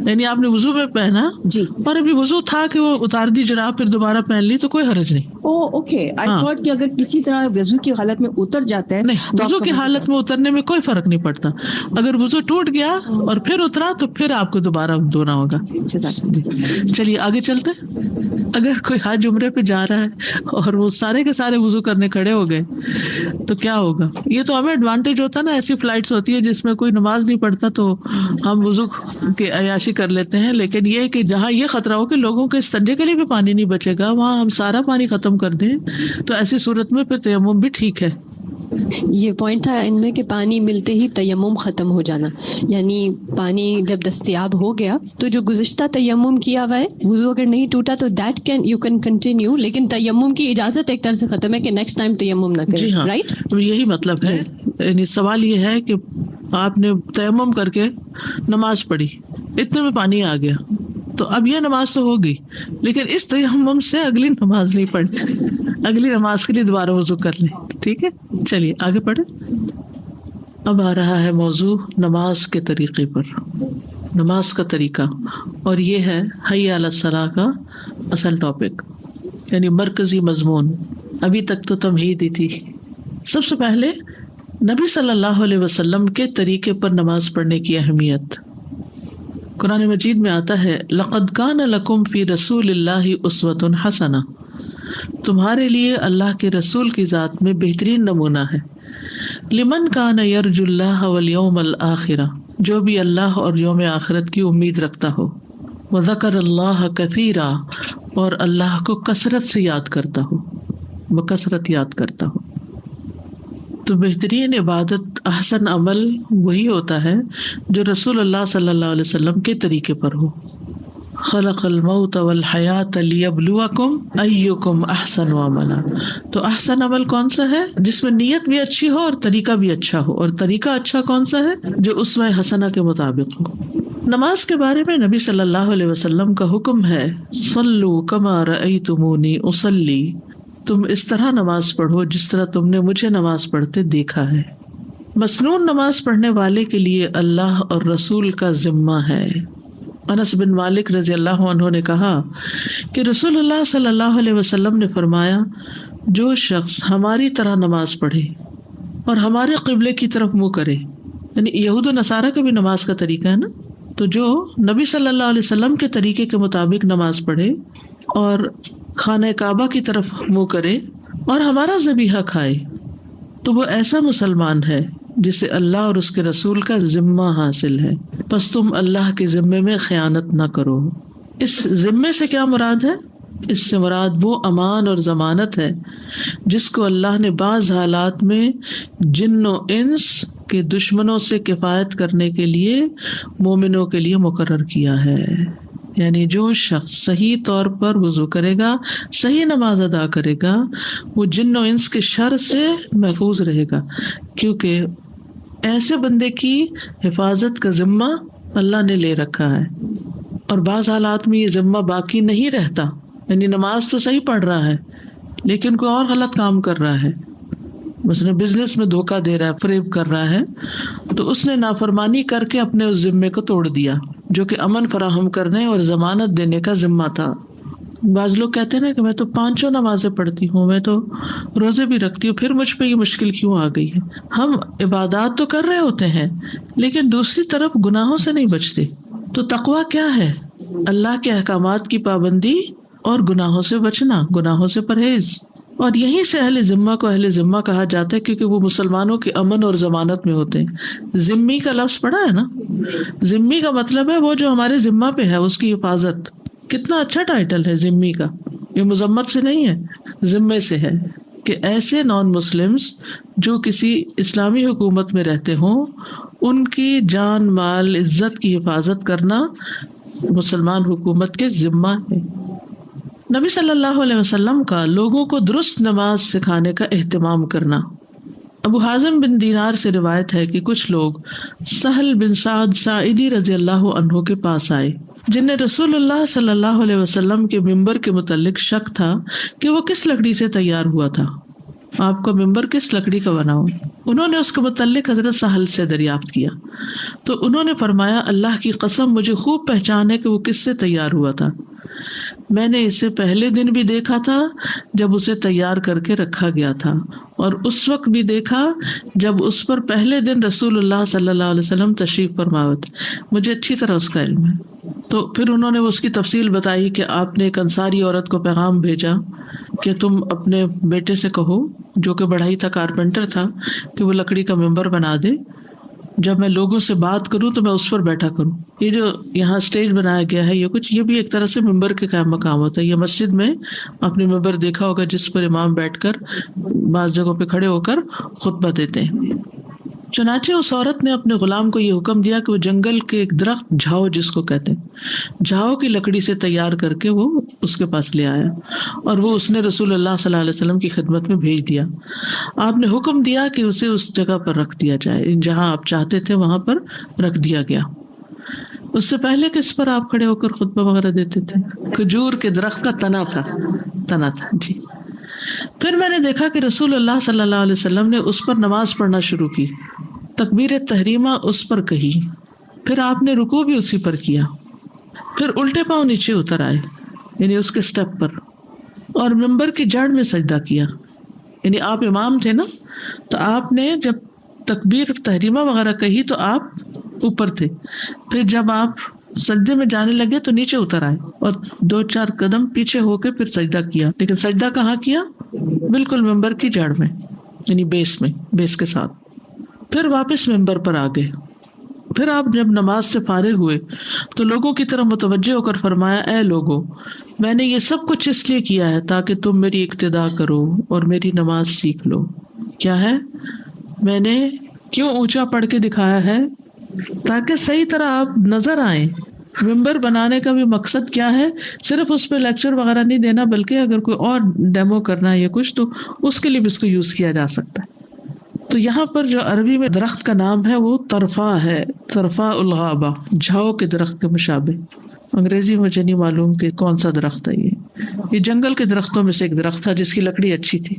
یعنی آپ نے وضو میں پہنا جی، اور ابھی وضو تھا کہ وہ اتار دی جراب پھر دوبارہ پہن لی تو کوئی حرج نہیں۔ اوکے، آئی تھاٹ کہ اگر کسی طرح وضو کی حالت میں اتر جاتا ہے نہیں، تو وضو کی حالت میں اترنے میں کوئی فرق نہیں پڑتا، اگر وضو ٹوٹ گیا اور پھر اترا تو پھر آپ کو دوبارہ دھونا ہوگا۔ چلیے آگے چلتے ہیں۔ اگر کوئی حج عمرے پہ جا رہا ہے اور وہ سارے کے سارے وضو کرنے کھڑے ہو گئے تو کیا ہوگا؟ یہ تو ہمیں ایڈوانٹیج ہوتا ہے نا، ایسی فلائٹس ہوتی ہے جس میں کوئی نماز نہیں پڑھتا تو ہم وضو کے عیاشی کر لیتے ہیں، لیکن یہ کہ جہاں یہ خطرہ ہو کہ لوگوں کے استنجے کے لیے بھی پانی نہیں بچے گا، وہاں ہم سارا پانی ختم کر دیں تو ایسی صورت میں پھر تیمم بھی ٹھیک ہے۔ یہ پوائنٹ تھا ان میں کہ پانی ملتے ہی تیمم ختم ہو جانا، یعنی پانی جب دستیاب ہو گیا تو جو گزشتہ تیمم کیا ہوا ہے، وضو اگر نہیں ٹوٹا تو that can you can continue, لیکن تیمم کی اجازت ایک طرح سے ختم ہے کہ نیکسٹ ٹائم تیمم نہ کریں۔ جی ہاں، رائٹ، یہی مطلب ہے۔ یعنی سوال یہ ہے کہ آپ نے تیمم کر کے نماز پڑھی، اتنے میں پانی آ گیا تو اب یہ نماز تو ہوگی، لیکن اس تیمم سے اگلی نماز نہیں پڑھنی، اگلی نماز کے لیے دوبارہ وضو کر لیں، ٹھیک ہے؟ چلیے آگے پڑھیں۔ اب آ رہا ہے موضوع نماز کے طریقے پر، نماز کا طریقہ، اور یہ ہے حی علی الصلاۃ کا اصل ٹاپک، یعنی مرکزی مضمون۔ ابھی تک تو تمہید ہی تھی۔ سب سے پہلے نبی صلی اللہ علیہ وسلم کے طریقے پر نماز پڑھنے کی اہمیت۔ قرآن مجید میں آتا ہے لقد کان لکم فی رسول اللہ اسوۃ حسنہ، تمہارے لیے اللہ کے رسول کی ذات میں بہترین نمونہ ہے۔ لمن کان یرجو اللہ والیوم الآخر، جو بھی اللہ اور یوم آخرت کی امید رکھتا ہو، وذکر اللہ کثیرا، اور اللہ کو کثرت سے یاد کرتا ہو، بکثرت یاد کرتا ہو۔ تو بہترین عبادت، احسن عمل وہی ہوتا ہے جو رسول اللہ صلی اللہ علیہ وسلم کے طریقے پر ہو۔ خلق الموت والحیات لیبلوکم ایکم احسن عملا، تو احسن عمل کون سا ہے؟ جس میں نیت بھی اچھی ہو اور طریقہ بھی اچھا ہو، اور طریقہ اچھا کون سا ہے؟ جو اسوہ حسنہ کے مطابق ہو۔ نماز کے بارے میں نبی صلی اللہ علیہ وسلم کا حکم ہے صلو کما رأیتمونی اصلی، تم اس طرح نماز پڑھو جس طرح تم نے مجھے نماز پڑھتے دیکھا ہے۔ مسنون نماز پڑھنے والے کے لیے اللہ اور رسول کا ذمہ ہے۔ انس بن مالک رضی اللہ عنہ نے کہا کہ رسول اللہ صلی اللہ علیہ وسلم نے فرمایا، جو شخص ہماری طرح نماز پڑھے اور ہمارے قبلے کی طرف منہ کرے، یعنی یہود و نصارہ کا بھی نماز کا طریقہ ہے نا، تو جو نبی صلی اللہ علیہ وسلم کے طریقے کے مطابق نماز پڑھے اور خانہ کعبہ کی طرف منہ کرے اور ہمارا ذبیحہ کھائے، تو وہ ایسا مسلمان ہے جسے اللہ اور اس کے رسول کا ذمہ حاصل ہے، پس تم اللہ کے ذمے میں خیانت نہ کرو۔ اس ذمے سے کیا مراد ہے؟ اس سے مراد وہ امان اور ضمانت ہے جس کو اللہ نے بعض حالات میں جن و انس کے دشمنوں سے کفایت کرنے کے لیے مومنوں کے لیے مقرر کیا ہے۔ یعنی جو شخص صحیح طور پر وضو کرے گا، صحیح نماز ادا کرے گا، وہ جن و انس کے شر سے محفوظ رہے گا، کیونکہ ایسے بندے کی حفاظت کا ذمہ اللہ نے لے رکھا ہے۔ اور بعض حالات میں یہ ذمہ باقی نہیں رہتا، یعنی نماز تو صحیح پڑھ رہا ہے لیکن کوئی اور غلط کام کر رہا ہے، مثلا بزنس میں دھوکہ دے رہا ہے، فریب کر رہا ہے، تو اس نے نافرمانی کر کے اپنے اس ذمے کو توڑ دیا جو کہ امن فراہم کرنے اور ضمانت دینے کا ذمہ تھا۔ بعض لوگ کہتے ہیں نا کہ میں تو 5 نمازیں پڑھتی ہوں، میں تو روزے بھی رکھتی ہوں، پھر مجھ پہ یہ مشکل کیوں آ گئی ہے؟ ہم عبادات تو کر رہے ہوتے ہیں لیکن دوسری طرف گناہوں سے نہیں بچتے۔ تو تقویٰ کیا ہے؟ اللہ کے احکامات کی پابندی اور گناہوں سے بچنا، گناہوں سے پرہیز۔ اور یہیں سے اہل ذمہ کو اہل ذمہ کہا جاتا ہے کیونکہ وہ مسلمانوں کے امن اور ضمانت میں ہوتے ہیں۔ ذمی کا لفظ پڑھا ہے نا، ذمی کا مطلب ہے وہ جو ہمارے ذمہ پہ ہے، اس کی حفاظت۔ کتنا اچھا ٹائٹل ہے ذمی کا، یہ مذمت سے نہیں ہے، ذمے سے ہے کہ ایسے نان مسلمز جو کسی اسلامی حکومت میں رہتے ہوں ان کی جان مال عزت کی حفاظت کرنا مسلمان حکومت کے ذمہ ہے۔ نبی صلی اللہ علیہ وسلم کا لوگوں کو درست نماز سکھانے کا اہتمام کرنا۔ ابو حازم بن دینار سے روایت ہے کہ کچھ لوگ سہل بن سعد ساعدی رضی اللہ عنہ کے پاس آئے جنہیں رسول اللہ صلی اللہ علیہ وسلم کے ممبر کے متعلق شک تھا کہ وہ کس لکڑی سے تیار ہوا تھا، آپ کا ممبر کس لکڑی کا بنا ہو۔ انہوں نے اس کے متعلق حضرت سہل سے دریافت کیا تو انہوں نے فرمایا، اللہ کی قسم مجھے خوب پہچان ہے کہ وہ کس سے تیار ہوا تھا، میں نے اسے پہلے دن بھی دیکھا تھا جب اسے تیار کر کے رکھا گیا تھا، اور اس وقت بھی دیکھا جب اس پر پہلے دن رسول اللہ صلی اللہ علیہ وسلم تشریف فرما تھے، مجھے اچھی طرح اس کا علم ہے۔ تو پھر انہوں نے اس کی تفصیل بتائی کہ آپ نے ایک انصاری عورت کو پیغام بھیجا کہ تم اپنے بیٹے سے کہو جو کہ بڑھئی تھا، کارپینٹر تھا، کہ وہ لکڑی کا ممبر بنا دے، جب میں لوگوں سے بات کروں تو میں اس پر بیٹھا کروں۔ یہ جو یہاں اسٹیج بنایا گیا ہے یہ بھی ایک طرح سے ممبر کے قائم مقام ہوتا ہے۔ یہ مسجد میں اپنے ممبر دیکھا ہوگا جس پر امام بیٹھ کر بعض جگہوں پہ کھڑے ہو کر خطبہ دیتے ہیں۔ چنانچہ اس عورت نے اپنے غلام کو یہ حکم دیا کہ وہ جنگل کے ایک درخت جھاؤ جس کو کہتے ہیں، جھاؤ کی لکڑی سے تیار کر کے وہ اس کے پاس لے آیا، اور وہ اس نے رسول اللہ صلی اللہ علیہ وسلم کی خدمت میں بھیج دیا۔ آپ نے حکم دیا کہ اسے اس جگہ پر رکھ دیا جائے جہاں آپ چاہتے تھے، وہاں پر رکھ دیا گیا۔ اس سے پہلے کس پر آپ کھڑے ہو کر خطبہ وغیرہ دیتے تھے؟ کھجور کے درخت کا تنا تھا جی۔ پھر میں نے دیکھا کہ رسول اللہ صلی اللہ علیہ وسلم نے اس پر نماز پڑھنا شروع کی، تکبیر تحریمہ اس پر کہی، پھر آپ نے رکوع بھی اسی پر کیا، پھر الٹے پاؤں نیچے اتر آئے یعنی اس کے سٹیپ پر، اور ممبر کی جڑ میں سجدہ کیا۔ یعنی آپ امام تھے نا، تو آپ نے جب تکبیر تحریمہ وغیرہ کہی تو آپ اوپر تھے، پھر جب آپ سجدے میں جانے لگے تو نیچے اتر آئے اور 2-4 قدم پیچھے ہو کے پھر سجدہ کیا، لیکن سجدہ کہاں کیا؟ بالکل ممبر کی جڑ میں، یعنی بیس کے ساتھ۔ پھر واپس ممبر پر آ گئے۔ پھر آپ جب نماز سے فارغ ہوئے تو لوگوں کی طرف متوجہ ہو کر فرمایا، اے لوگوں، میں نے یہ سب کچھ اس لیے کیا ہے تاکہ تم میری اقتداء کرو اور میری نماز سیکھ لو۔ کیا ہے؟ میں نے کیوں اونچا پڑھ کے دکھایا ہے؟ تاکہ صحیح طرح آپ نظر آئیں۔ ممبر بنانے کا بھی مقصد کیا ہے؟ صرف اس پہ لیکچر وغیرہ نہیں دینا، بلکہ اگر کوئی اور ڈیمو کرنا ہے یا کچھ تو اس کے لیے بھی اس کو یوز کیا جا سکتا ہے۔ تو یہاں پر جو عربی میں درخت کا نام ہے وہ طرفا ہے، طرفا الغابہ، جھاؤ کے درخت کے مشابہ۔ انگریزی مجھے نہیں معلوم کہ کون سا درخت ہے یہ جنگل کے درختوں میں سے ایک درخت تھا جس کی لکڑی اچھی تھی۔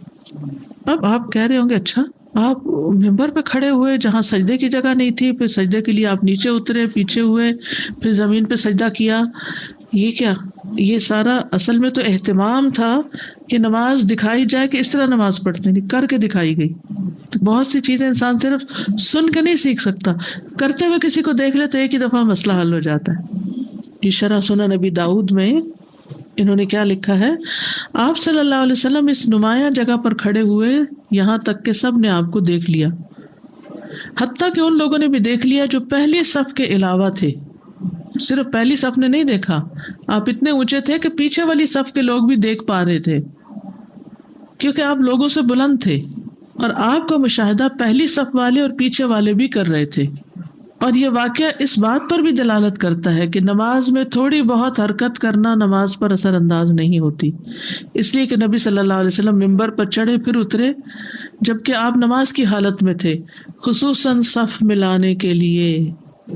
اب آپ کہہ رہے ہوں گے اچھا آپ ممبر پہ کھڑے ہوئے جہاں سجدے کی جگہ نہیں تھی، پھر سجدے کے لیے آپ نیچے اترے، پیچھے ہوئے، پھر زمین پہ سجدہ کیا، یہ کیا؟ یہ سارا اصل میں تو اہتمام تھا کہ نماز دکھائی جائے کہ اس طرح نماز پڑھتے نہیں، کر کے دکھائی گئی۔ تو بہت سی چیزیں انسان صرف سن کے نہیں سیکھ سکتا، کرتے ہوئے کسی کو دیکھ لے تو ایک ہی دفعہ مسئلہ حل ہو جاتا ہے۔ یہ شرح سنن نبی داؤد میں انہوں نے کیا لکھا ہے، آپ صلی اللہ علیہ وسلم اس نمایاں جگہ پر کھڑے ہوئے یہاں تک کہ سب نے آپ کو دیکھ لیا، حتیٰ کہ ان لوگوں نے بھی دیکھ لیا جو پہلی صف کے علاوہ تھے۔ صرف پہلی صف نے نہیں دیکھا، آپ اتنے اونچے تھے کہ پیچھے والی صف کے لوگ بھی دیکھ پا رہے تھے، کیونکہ آپ لوگوں سے بلند تھے اور آپ کا مشاہدہ پہلی صف والے اور پیچھے والے بھی کر رہے تھے۔ اور یہ واقعہ اس بات پر بھی دلالت کرتا ہے کہ نماز میں تھوڑی بہت حرکت کرنا نماز پر اثر انداز نہیں ہوتی، اس لیے کہ نبی صلی اللہ علیہ وسلم ممبر پر چڑھے پھر اترے جبکہ آپ نماز کی حالت میں تھے، خصوصاً صف ملانے کے لیے،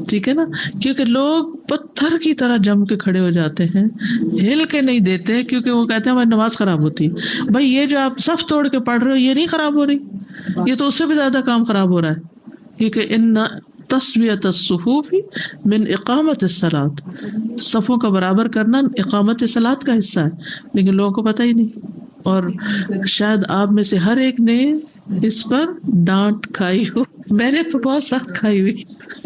ٹھیک ہے نا، کیونکہ لوگ پتھر کی طرح جم کے کھڑے ہو جاتے ہیں، ہل کے نہیں دیتے، کیونکہ وہ کہتے ہیں ہماری نماز خراب ہوتی ہے۔ بھائی یہ جو آپ صف توڑ کے پڑھ رہے ہو یہ نہیں خراب ہو رہی، یہ تو اس سے بھی زیادہ کام خراب ہو رہا ہے، کیونکہ ان تسویۃ الصفوف من اقامت الصلاۃ، صفوں کا برابر کرنا اقامت صلاۃ کا حصہ ہے، لیکن لوگوں کو پتہ ہی نہیں، اور شاید آپ میں سے ہر ایک نے اس پر ڈانٹ کھائی ہو، میں نے تو بہت سخت کھائی ہوئی،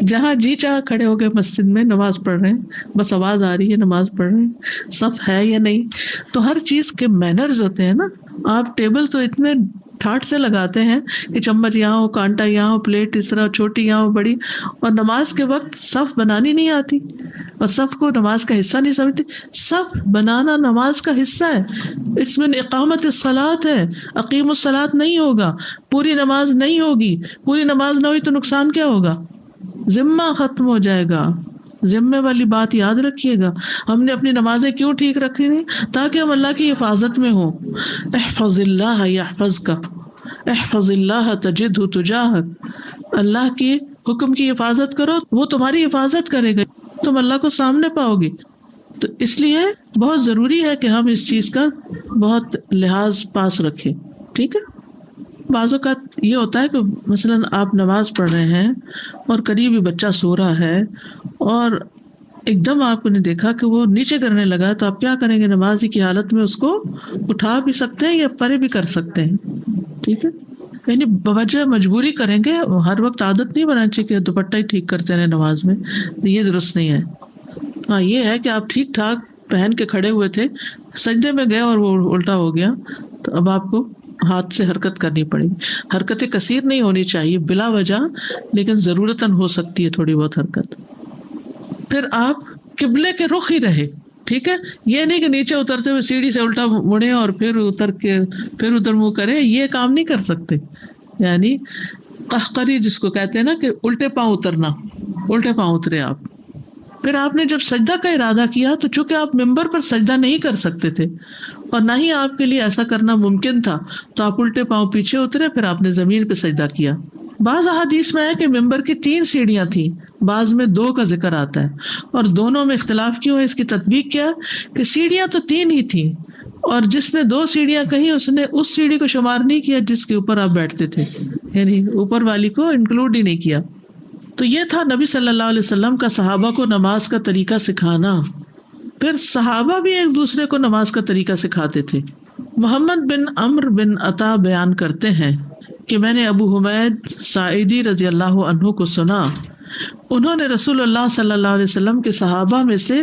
جہاں جی چاہ کھڑے ہو گئے مسجد میں نماز پڑھ رہے ہیں، بس آواز آ رہی ہے نماز پڑھ رہے ہیں، صف ہے یا نہیں، تو ہر چیز کے مینرز ہوتے ہیں نا، آپ ٹیبل تو اتنے ٹھاٹ سے لگاتے ہیں کہ چمچ یہاں ہو، کانٹا یہاں ہو، پلیٹ اس طرح چھوٹی یہاں ہو بڑی، اور نماز کے وقت صف بنانی نہیں آتی اور صف کو نماز کا حصہ نہیں سمجھتے. صف بنانا نماز کا حصہ ہے، اٹس من اقامت الصلاۃ ہے، اقیم الصلاۃ نہیں ہوگا پوری نماز نہیں ہوگی، پوری نماز نہ ہوئی تو نقصان کیا ہوگا؟ ذمہ ختم ہو جائے گا. ذمے والی بات یاد رکھیے گا، ہم نے اپنی نمازیں کیوں ٹھیک رکھی نہیں؟ تاکہ ہم اللہ کی حفاظت میں ہوں. احفظ اللہ یحفظک، احفظ اللہ تجدہ تجاہک، اللہ کی حکم کی حفاظت کرو وہ تمہاری حفاظت کرے گا، تم اللہ کو سامنے پاؤ گے. تو اس لیے بہت ضروری ہے کہ ہم اس چیز کا بہت لحاظ پاس رکھیں. ٹھیک ہے، بعض اوقات یہ ہوتا ہے کہ مثلاً آپ نماز پڑھ رہے ہیں اور قریب ہی بچہ سو رہا ہے اور ایک دم آپ نے دیکھا کہ وہ نیچے کرنے لگا، تو آپ کیا کریں گے؟ نماز کی حالت میں اس کو اٹھا بھی سکتے ہیں یا پرے بھی کر سکتے ہیں. ٹھیک ہے، یعنی بوجہ مجبوری کریں گے، ہر وقت عادت نہیں بنانی چاہیے کہ دوپٹہ ہی ٹھیک کرتے رہے نماز میں، یہ درست نہیں ہے. ہاں یہ ہے کہ آپ ٹھیک ٹھاک پہن کے کھڑے ہوئے تھے، سجدے میں گئے اور وہ الٹا ہو گیا، تو اب آپ کو ہاتھ سے حرکت کرنی پڑے گی. حرکتیں کثیر نہیں ہونی چاہیے بلا وجہ، لیکن ضرورتاً ہو سکتی ہے تھوڑی بہت حرکت. پھر آپ قبلے کے رخ ہی رہے. ٹھیک ہے، یہ نہیں کہ نیچے اترتے ہوئے سیڑھی سے الٹا مڑے اور پھر اتر کے پھر ادھر منہ کرے، یہ کام نہیں کر سکتے. یعنی قہقری جس کو کہتے ہیں نا کہ الٹے پاؤں اترنا، الٹے پاؤں اترے آپ. پھر آپ نے جب سجدہ کا ارادہ کیا تو چونکہ آپ ممبر پر سجدہ نہیں کر سکتے تھے اور نہ ہی آپ کے لیے ایسا کرنا ممکن تھا، تو آپ الٹے پاؤں پیچھے اترے، پھر آپ نے زمین پہ سجدہ کیا. بعض احادیث میں ہے کہ ممبر کی 3 سیڑھیاں تھیں، بعض میں 2 کا ذکر آتا ہے، اور دونوں میں اختلاف کیوں ہے؟ اس کی تطبیق کیا کہ سیڑھیاں تو 3 ہی تھیں، اور جس نے 2 سیڑھیاں کہیں اس نے اس سیڑھی کو شمار نہیں کیا جس کے اوپر آپ بیٹھتے تھے، یعنی اوپر والی کو انکلوڈ ہی نہیں کیا. تو یہ تھا نبی صلی اللہ علیہ وسلم کا صحابہ کو نماز کا طریقہ سکھانا. پھر صحابہ بھی ایک دوسرے کو نماز کا طریقہ سکھاتے تھے. محمد بن عمرو بن عطا بیان کرتے ہیں کہ میں نے ابو حمید ساعدی رضی اللہ عنہ کو سنا، انہوں نے رسول اللہ صلی اللہ علیہ وسلم کے صحابہ میں سے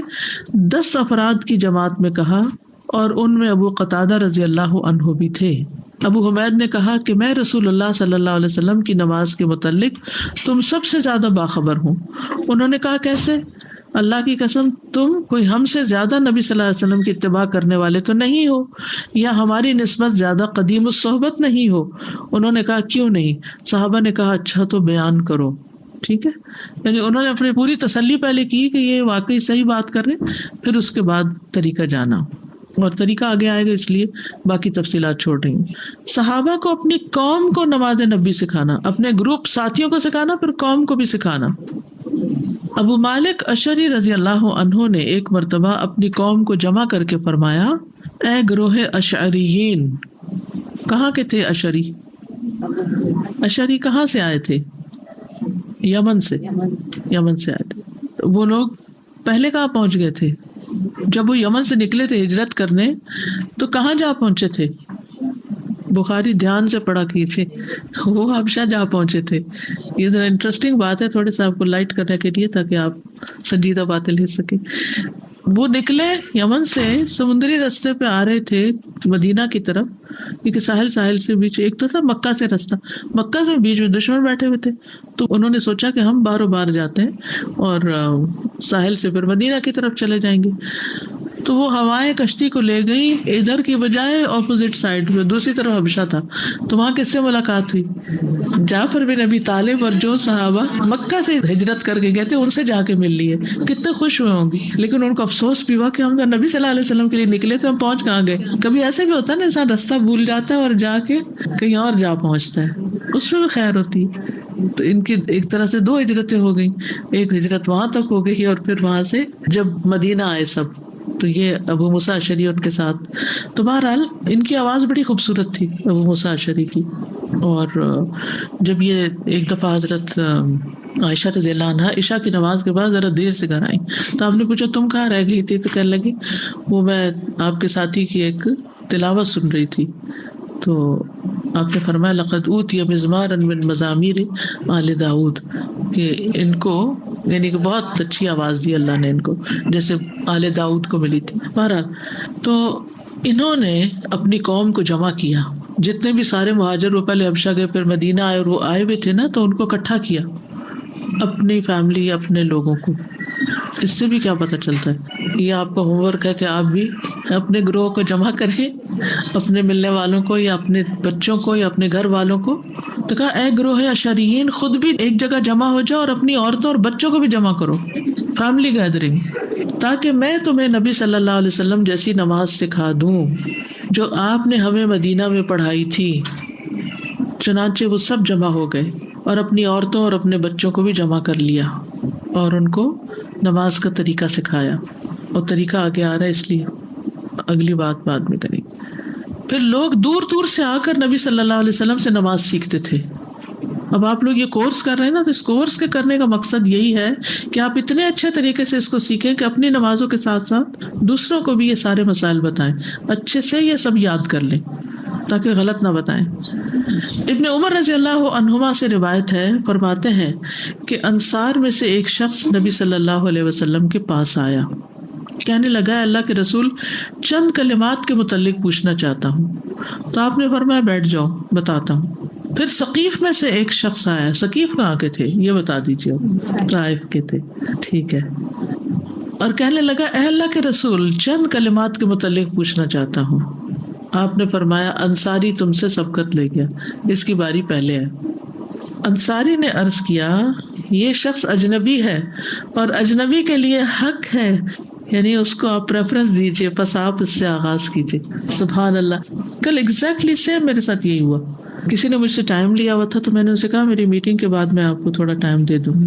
10 افراد کی جماعت میں کہا، اور ان میں ابو قتادہ رضی اللہ عنہ بھی تھے. ابو حمید نے کہا کہ میں رسول اللہ صلی اللہ علیہ وسلم کی نماز کے متعلق تم سب سے زیادہ باخبر ہوں. انہوں نے کہا کیسے؟ اللہ کی قسم تم کوئی ہم سے زیادہ نبی صلی اللہ علیہ وسلم کی اتباع کرنے والے تو نہیں ہو، یا ہماری نسبت زیادہ قدیم الصحبت نہیں ہو. انہوں نے کہا کیوں نہیں؟ صحابہ نے کہا اچھا تو بیان کرو. ٹھیک ہے، یعنی انہوں نے اپنی پوری تسلی پہلے کی کہ یہ واقعی صحیح بات کر رہے، پھر اس کے بعد طریقہ جانا، اور طریقہ آگے آئے گا اس لیے باقی تفصیلات چھوڑ رہی ہوں. صحابہ کو اپنی قوم کو نماز نبی سکھانا، اپنے گروپ ساتھیوں کو سکھانا، پھر قوم کو بھی سکھانا. ابو مالک اشعری رضی اللہ عنہ نے ایک مرتبہ اپنی قوم کو جمع کر کے فرمایا، اے گروہ اشعریین. کہاں کے تھے اشعری؟ اشعری کہاں سے آئے تھے؟ یمن سے آئے تھے. وہ لوگ پہلے کہاں پہنچ گئے تھے؟ جب وہ یمن سے نکلے تھے ہجرت کرنے تو کہاں جا پہنچے تھے؟ بخاری دھیان سے پڑھا کیجیے، وہ حبشہ جا پہنچے تھے. یہ ذرا انٹرسٹنگ بات ہے تھوڑے سا آپ کو لائٹ کرنے کے لیے تاکہ آپ سنجیدہ باتیں لے سکیں. وہ نکلے یمن سے، سمندری راستے پہ آ رہے تھے مدینہ کی طرف، کیونکہ ساحل سے بیچ ایک تو تھا مکہ سے رستہ، مکہ سے بیچ میں دشمن بیٹھے ہوئے تھے، تو انہوں نے سوچا کہ ہم باہر و باہر جاتے ہیں اور ساحل سے پھر مدینہ کی طرف چلے جائیں گے. تو وہ ہوائیں کشتی کو لے گئی ادھر کی بجائے اپوزٹ سائڈ میں، دوسری طرف حبشہ تھا. تو وہاں کس سے ملاقات ہوئی؟ جعفر بن ابی طالب اور جو صحابہ مکہ سے ہجرت کر کے گئے تھے ان سے جا کے مل لیے. کتنے خوش ہوئے ہوں گے، لیکن ان کو افسوس بھی ہوا کہ ہم نبی صلی اللہ علیہ وسلم کے لیے نکلے تو ہم پہنچ کہاں گئے. کبھی ایسے بھی ہوتا ہے نا، انسان رستہ بھول جاتا ہے اور جا کے کہیں اور جا پہنچتا ہے، اس میں بھی خیر ہوتی ہے. تو ان کی ایک طرح سے 2 ہجرتیں ہو گئیں، ایک ہجرت وہاں تک ہو گئی اور پھر وہاں سے جب مدینہ آئے سب، تو یہ ابو موسیٰ اشعری ان کے ساتھ. تو بہرحال ان کی آواز بڑی خوبصورت تھی ابو موسیٰ اشعری کی. اور جب یہ ایک دفعہ حضرت عائشہ رضی اللہ عنہا عشاء کی نماز کے بعد ذرا دیر سے گھر آئیں تو آپ نے پوچھا تم کہاں رہ گئی تھی؟ تو کہنے لگی وہ میں آپ کے ساتھی کی ایک تلاوت سن رہی تھی. تو آپ نے فرمایا لقد اوتی مزمارا من مزامیر آل داؤد، کہ ان کو یعنی کہ بہت اچھی آواز دی اللہ نے ان کو جیسے آل داؤد کو ملی تھی. بہرحال تو انہوں نے اپنی قوم کو جمع کیا، جتنے بھی سارے مہاجر وہ پہلے حبشہ گئے پھر مدینہ آئے اور وہ آئے ہوئے تھے نا تو ان کو اکٹھا کیا، اپنی فیملی اپنے لوگوں کو. اس سے بھی کیا پتہ چلتا ہے، یہ آپ کا ہوم ورک ہے کہ آپ بھی اپنے گروہ کو جمع کریں، اپنے ملنے والوں کو یا اپنے بچوں کو یا اپنے گھر والوں کو. تو کہا اے گروہ اشعریین خود بھی ایک جگہ جمع ہو جاؤ اور اپنی عورتوں اور بچوں کو بھی جمع کرو، فیملی گیدرنگ، تاکہ میں تمہیں نبی صلی اللہ علیہ وسلم جیسی نماز سکھا دوں جو آپ نے ہمیں مدینہ میں پڑھائی تھی. چنانچہ وہ سب جمع ہو گئے اور اپنی عورتوں اور اپنے بچوں کو بھی جمع کر لیا اور ان کو نماز کا طریقہ سکھایا. اور طریقہ آگے آ رہا ہے اس لیے اگلی بات بعد میں کریں. پھر لوگ دور دور سے آ کر نبی صلی اللہ علیہ وسلم سے نماز سیکھتے تھے. اب آپ لوگ یہ کورس کر رہے ہیں نا تو اس کورس کے کرنے کا مقصد یہی ہے کہ آپ اتنے اچھے طریقے سے اس کو سیکھیں کہ اپنی نمازوں کے ساتھ ساتھ دوسروں کو بھی یہ سارے مسائل بتائیں، اچھے سے یہ سب یاد کر لیں تاکہ غلط نہ بتائیں. ابن عمر رضی اللہ عنہما سے روایت ہے، فرماتے ہیں کہ انصار میں سے ایک شخص نبی صلی اللہ علیہ وسلم کے پاس آیا، کہنے لگا اللہ کے رسول چند کلمات کے متعلق پوچھنا چاہتا ہوں. تو آپ نے فرمایا بیٹھ جاؤ بتاتا ہوں. پھر ثقیف میں سے ایک شخص آیا. ثقیف کہاں کے تھے یہ بتا دیجیے؟ طائف کے تھے، ٹھیک ہے. اور کہنے لگا اے اللہ کے رسول چند کلمات کے متعلق پوچھنا چاہتا ہوں. آپ نے فرمایا انصاری تم سے سبقت لے گیا، اس کی باری پہلے ہے. انصاری نے عرض کیا یہ شخص اجنبی ہے اور اجنبی کے لیے حق ہے، یعنی اس کو آپ پریفرنس دیجئے، پس آپ اس سے آغاز کیجئے. سبحان اللہ. کل ایگزیکٹلی سیم میرے ساتھ یہی ہوا. کسی نے مجھ سے ٹائم لیا ہوا تھا تو میں نے اسے کہا میری میٹنگ کے بعد میں آپ کو تھوڑا ٹائم دے دوں گی.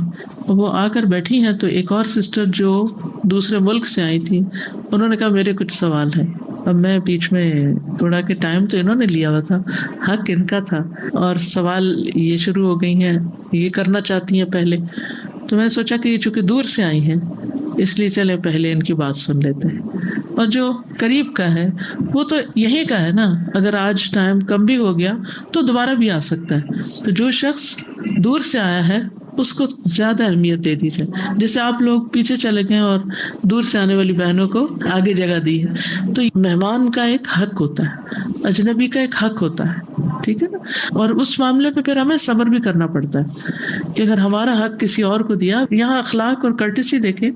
وہ آ کر بیٹھی ہیں تو ایک اور سسٹر جو دوسرے ملک سے آئی تھی انہوں نے کہا میرے کچھ سوال ہیں. اب میں بیچ میں تھوڑا کہ ٹائم تو انہوں نے لیا ہوا تھا، حق ان کا تھا، اور سوال یہ شروع ہو گئی ہیں، یہ کرنا چاہتی ہیں پہلے. تو میں نے سوچا کہ یہ چونکہ دور سے آئی ہیں اس لیے چلے پہلے ان کی بات سن لیتے ہیں. اور جو قریب کا ہے وہ تو یہی کا ہے نا، اگر آج ٹائم کم بھی ہو گیا تو دوبارہ بھی آ سکتا ہے. تو جو شخص دور سے آیا ہے اس کو زیادہ اہمیت دے دی جائے. جیسے آپ لوگ پیچھے چلے گئے اور دور سے آنے والی بہنوں کو آگے جگہ دی ہے، تو مہمان کا ایک حق ہوتا ہے، اجنبی کا ایک حق ہوتا ہے، ٹھیک ہے نا. اور اس معاملے پہ پھر ہمیں صبر بھی کرنا پڑتا ہے کہ اگر ہمارا حق کسی اور کو دیا. یہاں اخلاق اور کرٹسی دیکھیں،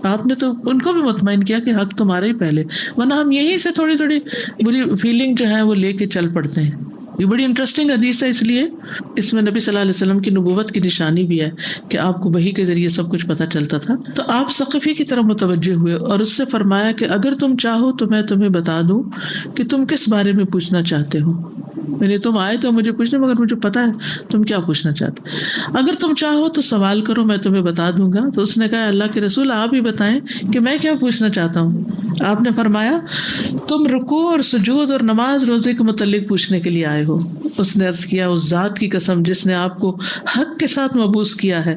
آپ نے تو ان کو بھی مطمئن کیا کہ حق تمہارا ہی پہلے، ورنہ ہم یہیں سے تھوڑی تھوڑی بری فیلنگ جو ہے وہ لے کے چل پڑتے ہیں. یہ بڑی انٹرسٹنگ حدیث ہے، اس لیے اس میں نبی صلی اللہ علیہ وسلم کی نبوت کی نشانی بھی ہے کہ آپ کو وحی کے ذریعے سب کچھ پتہ چلتا تھا. تو آپ ثقفی کی طرف متوجہ ہوئے اور اس سے فرمایا کہ اگر تم چاہو تو میں تمہیں بتا دوں کہ تم کس بارے میں پوچھنا چاہتے ہو. یعنی تم آئے تو مجھے پوچھنا، مگر مجھے پتا ہے تم کیا پوچھنا چاہتے. اگر تم چاہو تو سوال کرو، میں تمہیں بتا دوں گا. تو اس نے کہا اللہ کے رسول آپ ہی بتائیں کہ میں کیا پوچھنا چاہتا ہوں. آپ نے فرمایا تم رکوع اور سجود اور نماز روزے کے متعلق پوچھنے کے لیے آئے ہو. اس نے عرض کیا اس ذات کی قسم جس نے آپ کو حق کے ساتھ مبعوث کیا ہے،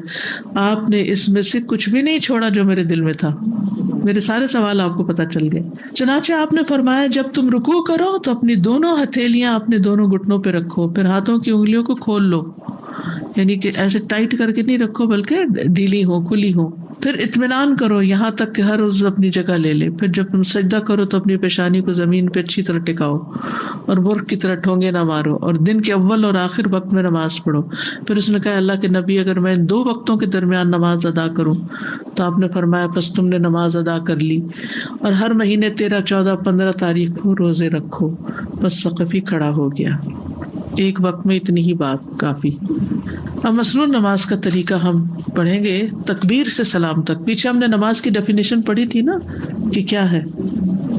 آپ نے اس میں سے کچھ بھی نہیں چھوڑا جو میرے دل میں تھا. میرے سارے سوال آپ کو پتہ چل گئے. چنانچہ آپ نے فرمایا جب تم رکوع کرو تو اپنی دونوں ہتھیلیاں اپنے دونوں گھٹنوں پہ رکھو، پھر ہاتھوں کی انگلیوں کو کھول لو، یعنی کہ ایسے ٹائٹ کر کے نہیں رکھو بلکہ ڈھیلی ہو، کھلی ہو. پھر اطمینان کرو یہاں تک کہ ہر عضو اپنی جگہ لے لے. پھر جب تم سجدہ کرو تو اپنی پیشانی کو زمین پہ اچھی طرح ٹکاؤ اور مرغ کی طرح ٹھونگے نہ مارو، اور دن کے اول اور آخر وقت میں نماز پڑھو. پھر اس نے کہا اللہ کے نبی اگر میں ان 2 وقتوں کے درمیان نماز ادا کروں؟ تو آپ نے فرمایا پس تم نے نماز ادا کر لی، اور ہر مہینے 13، 14، 15 تاریخ کو روزے رکھو. بس ثقفی کھڑا ہو گیا. ایک وقت میں اتنی ہی بات کافی. اب مسنون نماز کا طریقہ ہم پڑھیں گے تکبیر سے سلام تک. پیچھے ہم نے نماز کی ڈیفینیشن پڑھی تھی نا کہ کیا ہے،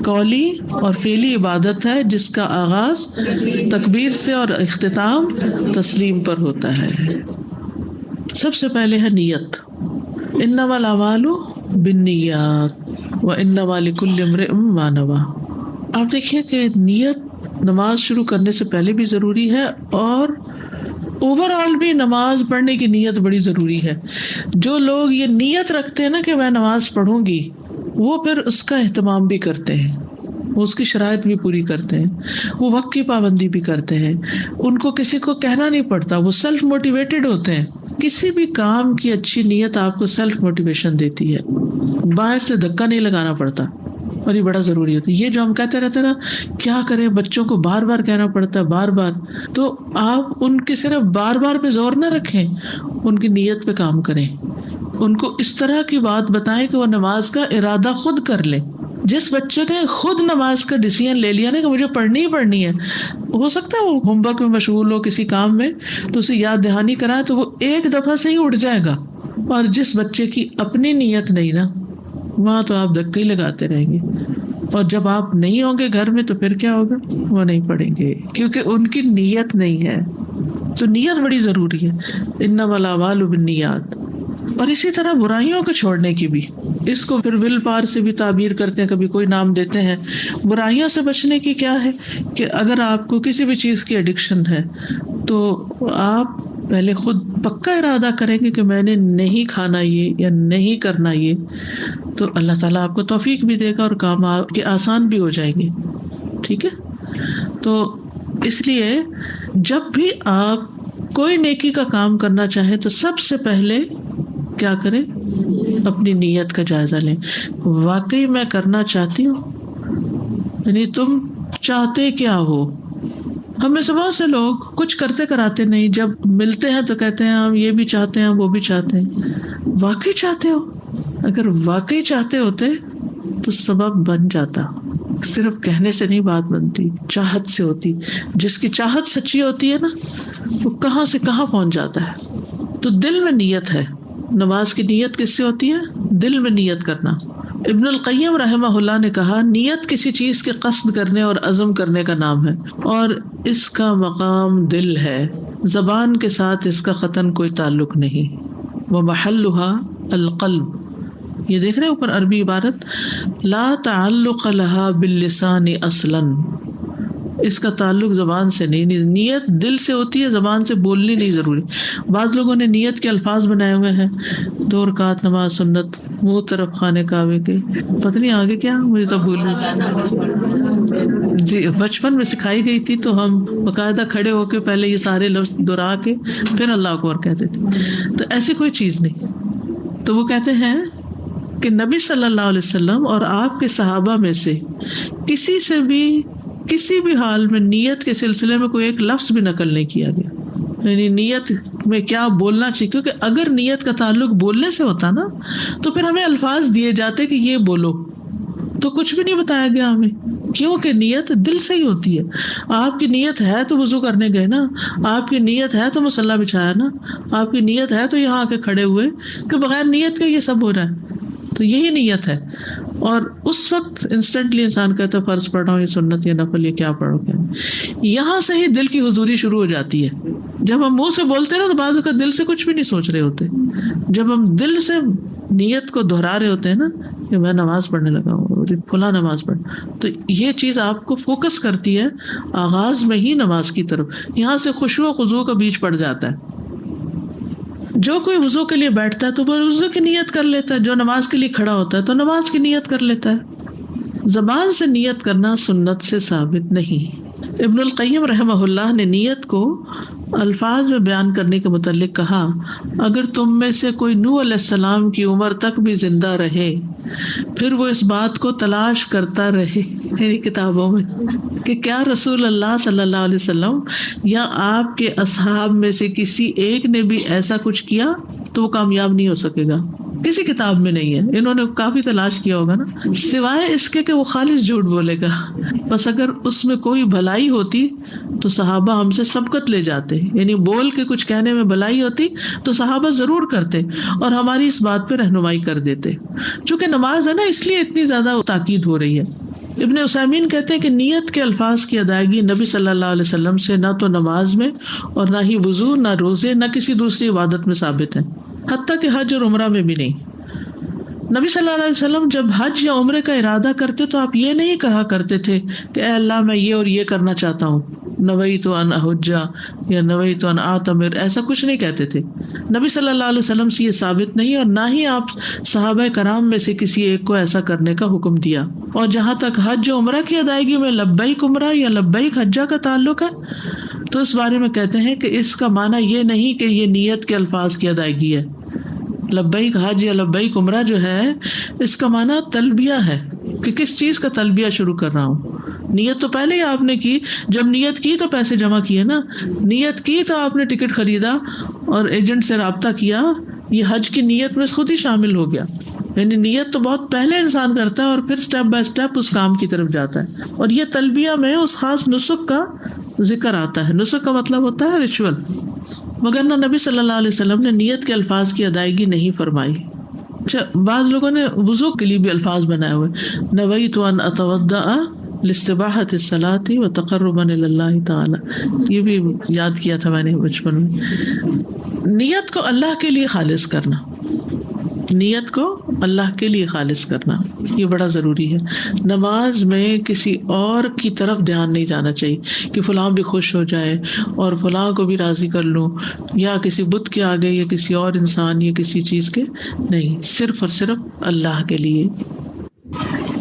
قولی اور فعلی عبادت ہے جس کا آغاز تکبیر سے اور اختتام تسلیم پر ہوتا ہے. سب سے پہلے ہے نیت. انما الاعمال بالنیات وانما لکل امرئ ما نوى. آپ دیکھیے کہ نیت نماز شروع کرنے سے پہلے بھی ضروری ہے اور اوور آل بھی نماز پڑھنے کی نیت بڑی ضروری ہے. جو لوگ یہ نیت رکھتے ہیں نا کہ میں نماز پڑھوں گی، وہ پھر اس کا اہتمام بھی کرتے ہیں، وہ اس کی شرائط بھی پوری کرتے ہیں، وہ وقت کی پابندی بھی کرتے ہیں، ان کو کسی کو کہنا نہیں پڑتا، وہ سیلف موٹیویٹڈ ہوتے ہیں. کسی بھی کام کی اچھی نیت آپ کو سیلف موٹیویشن دیتی ہے، باہر سے دھکا نہیں لگانا پڑتا، اور یہ بڑا ضروری ہوتا ہے. یہ جو ہم کہتے رہتے ہیں نا کیا کریں، بچوں کو بار بار کہنا پڑتا ہے، بار بار، تو آپ ان کے صرف بار بار پہ زور نہ رکھیں، ان کی نیت پہ کام کریں، ان کو اس طرح کی بات بتائیں کہ وہ نماز کا ارادہ خود کر لیں. جس بچے نے خود نماز کا ڈیسیژن لے لیا نا کہ مجھے پڑھنی ہی پڑھنی ہے، ہو سکتا ہے وہ ہوم ورک میں مشغول ہو کسی کام میں، تو اسے یاد دہانی کرائے تو وہ ایک دفعہ سے ہی اٹھ جائے گا. اور جس بچے کی اپنی نیت نہیں نا، وہاں تو آپ دھکے ہی لگاتے رہیں گے، اور جب آپ نہیں ہوں گے گھر میں تو پھر کیا ہوگا، وہ نہیں پڑھیں گے کیونکہ ان کی نیت نہیں ہے. تو نیت بڑی ضروری ہے، انما الاعمال بالنیات. اور اسی طرح برائیوں کو چھوڑنے کی بھی، اس کو پھر ول پاور سے بھی تعبیر کرتے ہیں، کبھی کوئی نام دیتے ہیں. برائیوں سے بچنے کی کیا ہے کہ اگر آپ کو کسی بھی چیز کی ایڈکشن ہے تو آپ پہلے خود پکا ارادہ کریں گے کہ میں نے نہیں کھانا یہ یا نہیں کرنا یہ، تو اللہ تعالیٰ آپ کو توفیق بھی دے گا اور کام آپ کے آسان بھی ہو جائیں گے. ٹھیک ہے، تو اس لیے جب بھی آپ کوئی نیکی کا کام کرنا چاہیں تو سب سے پہلے کیا کریں، اپنی نیت کا جائزہ لیں. واقعی میں کرنا چاہتی ہوں، یعنی تم چاہتے کیا ہو. ہم میں سے بہت سے لوگ کچھ کرتے کراتے نہیں، جب ملتے ہیں تو کہتے ہیں ہم یہ بھی چاہتے ہیں وہ بھی چاہتے ہیں. واقعی چاہتے ہو؟ اگر واقعی چاہتے ہوتے تو سبب بن جاتا. صرف کہنے سے نہیں بات بنتی، چاہت سے ہوتی. جس کی چاہت سچی ہوتی ہے نا، وہ کہاں سے کہاں پہنچ جاتا ہے. تو دل میں نیت ہے. نماز کی نیت کس سے ہوتی ہے؟ دل میں نیت کرنا. ابن القیم رحمہ اللہ نے کہا نیت کسی چیز کے قصد کرنے اور عزم کرنے کا نام ہے، اور اس کا مقام دل ہے، زبان کے ساتھ اس کا قطعاً کوئی تعلق نہیں. ومحلها القلب. یہ دیکھ رہے اوپر عربی عبارت، لا تعلق لها باللسان اصلا، اس کا تعلق زبان سے نہیں. نیت دل سے ہوتی ہے، زبان سے بولنی نہیں ضروری. بعض لوگوں نے نیت کے الفاظ بنائے ہوئے ہیں، 2 رکعت نماز سنت، منہ طرف خانہ کعبے کے، پتہ نہیں آگے کیا، مجھے تو بھول جی بچپن میں سکھائی گئی تھی تو ہم باقاعدہ کھڑے ہو کے پہلے یہ سارے لفظ دہرا کے پھر اللہ اکبر کہتے تھے. تو ایسی کوئی چیز نہیں. تو وہ کہتے ہیں کہ نبی صلی اللہ علیہ وسلم اور آپ کے صحابہ میں سے کسی سے بھی کسی بھی حال میں نیت کے سلسلے میں کوئی ایک لفظ بھی نقل نہیں کیا گیا. یعنی نیت میں کیا بولنا چاہیے، کیونکہ اگر نیت کا تعلق بولنے سے ہوتا نا تو پھر ہمیں الفاظ دیے جاتے کہ یہ بولو، تو کچھ بھی نہیں بتایا گیا ہمیں، کیونکہ نیت دل سے ہی ہوتی ہے. آپ کی نیت ہے تو وضو کرنے گئے نا، آپ کی نیت ہے تو مصلی بچھایا نا، آپ کی نیت ہے تو یہاں آ کے کھڑے ہوئے، کہ بغیر نیت کے یہ سب ہو رہا ہے. تو یہی نیت ہے. اور اس وقت انسٹنٹلی انسان کہتا ہے فرض پڑھ رہا ہوں، یہ سنت یا نفل، یہ کیا پڑھو کیا. یہاں سے ہی دل کی حضوری شروع ہو جاتی ہے. جب ہم منہ سے بولتے ہیں نا تو بعض اوقات دل سے کچھ بھی نہیں سوچ رہے ہوتے. جب ہم دل سے نیت کو دہرا رہے ہوتے ہیں نا کہ میں نماز پڑھنے لگا ہوں، فلاں نماز پڑھ، تو یہ چیز آپ کو فوکس کرتی ہے آغاز میں ہی نماز کی طرف. یہاں سے خشوع و خضوع کا بیچ پڑ جاتا ہے. جو کوئی وضو کے لیے بیٹھتا ہے تو وہ وضو کی نیت کر لیتا ہے، جو نماز کے لیے کھڑا ہوتا ہے تو نماز کی نیت کر لیتا ہے. زبان سے نیت کرنا سنت سے ثابت نہیں. ابن القیم رحمہ اللہ نے نیت کو الفاظ میں بیان کرنے کے متعلق کہا، اگر تم میں سے کوئی نوح علیہ السلام کی عمر تک بھی زندہ رہے پھر وہ اس بات کو تلاش کرتا رہے، میری کتابوں میں، کہ کیا رسول اللہ صلی اللہ علیہ وسلم یا آپ کے اصحاب میں سے کسی ایک نے بھی ایسا کچھ کیا، تو وہ کامیاب نہیں ہو سکے گا. کسی کتاب میں نہیں ہے. انہوں نے کافی تلاش کیا ہوگا نا، سوائے اس کے کہ وہ خالص جھوٹ بولے گا. بس اگر اس میں کوئی بھلائی ہوتی تو صحابہ ہم سے سبقت لے جاتے، یعنی بول کے کچھ کہنے میں بھلائی ہوتی تو صحابہ ضرور کرتے اور ہماری اس بات پہ رہنمائی کر دیتے. چونکہ نماز ہے نا، اس لیے اتنی زیادہ تاکید ہو رہی ہے. ابن عثیمین کہتے ہیں کہ نیت کے الفاظ کی ادائیگی نبی صلی اللہ علیہ وسلم سے نہ تو نماز میں اور نہ ہی وضو، نہ روزے، نہ کسی دوسری عبادت میں ثابت ہے، حتیٰ کہ حج اور عمرہ میں بھی نہیں. نبی صلی اللہ علیہ وسلم جب حج یا عمرے کا ارادہ کرتے تو آپ یہ نہیں کہا کرتے تھے کہ اے اللہ میں یہ اور یہ کرنا چاہتا ہوں، نویت ان احجا یا نویت ان اعتمر، ایسا کچھ نہیں کہتے تھے. نبی صلی اللہ علیہ وسلم سے یہ ثابت نہیں، اور نہ ہی آپ صحابہ کرام میں سے کسی ایک کو ایسا کرنے کا حکم دیا. اور جہاں تک حج و عمرہ کی ادائیگی میں لبیک عمرہ یا لبیک حجہ کا تعلق ہے تو اس بارے میں کہتے ہیں کہ اس کا معنی یہ نہیں کہ یہ نیت کے الفاظ کی ادائیگی ہے. لبیک حج یا لبیک عمرہ جو ہے اس کا معنی تلبیہ ہے کہ کس چیز کا تلبیہ شروع کر رہا ہوں. نیت تو پہلے ہی آپ نے کی، جب نیت کی تو پیسے جمع کیے نا، نیت کی تو آپ نے ٹکٹ خریدا اور ایجنٹ سے رابطہ کیا، یہ حج کی نیت میں خود ہی شامل ہو گیا. یعنی نیت تو بہت پہلے انسان کرتا ہے اور پھر سٹیپ بائی سٹیپ اس کام کی طرف جاتا ہے. اور یہ تلبیہ میں اس خاص نسک کا ذکر آتا ہے. نسک کا مطلب ہوتا ہے ریچول. مگر نہ نبی صلی اللہ علیہ وسلم نے نیت کے الفاظ کی ادائیگی نہیں فرمائی. اچھا، بعض لوگوں نے وضو کے لیے بھی الفاظ بنائے ہوئے، نویت ان اتوضأ لاستباحۃ الصلاۃ وتقربا الی اللہ تعالی، یہ بھی یاد کیا تھا میں نے بچپن میں. نیت کو اللہ کے لیے خالص کرنا، نیت کو اللہ کے لیے خالص کرنا یہ بڑا ضروری ہے. نماز میں کسی اور کی طرف دھیان نہیں جانا چاہیے کہ فلاں بھی خوش ہو جائے اور فلاں کو بھی راضی کر لوں، یا کسی بت کے آگے یا کسی اور انسان یا کسی چیز کے نہیں، صرف اور صرف اللہ کے لیے.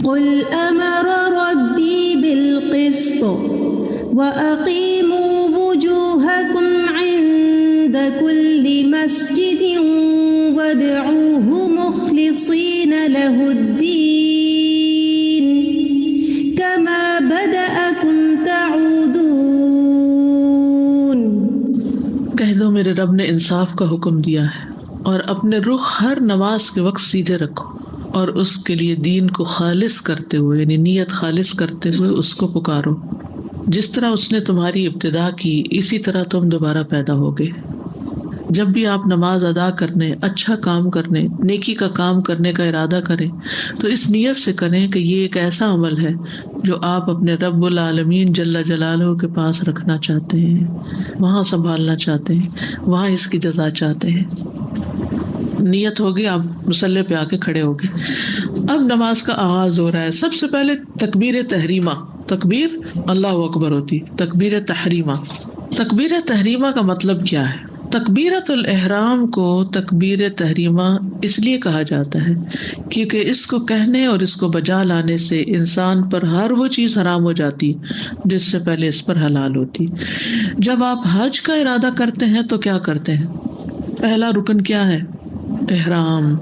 قل امر ربی بالقسط واقیموا وجوہکم عند کل مسجد وادعوه مخلصین له الدین کما بدأکم تعودون. کہہ دو میرے رب نے انصاف کا حکم دیا ہے، اور اپنے رخ ہر نماز کے وقت سیدھے رکھو، اور اس کے لیے دین کو خالص کرتے ہوئے، یعنی نیت خالص کرتے ہوئے اس کو پکارو. جس طرح اس نے تمہاری ابتدا کی اسی طرح تم دوبارہ پیدا ہوگے. جب بھی آپ نماز ادا کرنے، اچھا کام کرنے، نیکی کا کام کرنے کا ارادہ کریں تو اس نیت سے کریں کہ یہ ایک ایسا عمل ہے جو آپ اپنے رب العالمین جل جلالہ کے پاس رکھنا چاہتے ہیں، وہاں سنبھالنا چاہتے ہیں، وہاں اس کی جزا چاہتے ہیں. نیت ہوگی، آپ مصلی پہ آ کے کھڑے ہوگے. اب نماز کا آغاز ہو رہا ہے. سب سے پہلے تکبیر تحریمہ، تکبیر اللہ اکبر ہوتی، تکبیر تحریمہ. تکبیر تحریمہ کا مطلب کیا ہے؟ تکبیرۃ الاحرام کو تکبیر تحریمہ اس لیے کہا جاتا ہے کیونکہ اس کو کہنے اور اس کو بجا لانے سے انسان پر ہر وہ چیز حرام ہو جاتی جس سے پہلے اس پر حلال ہوتی. جب آپ حج کا ارادہ کرتے ہیں تو کیا کرتے ہیں؟ پہلا رکن کیا ہے؟ احرام.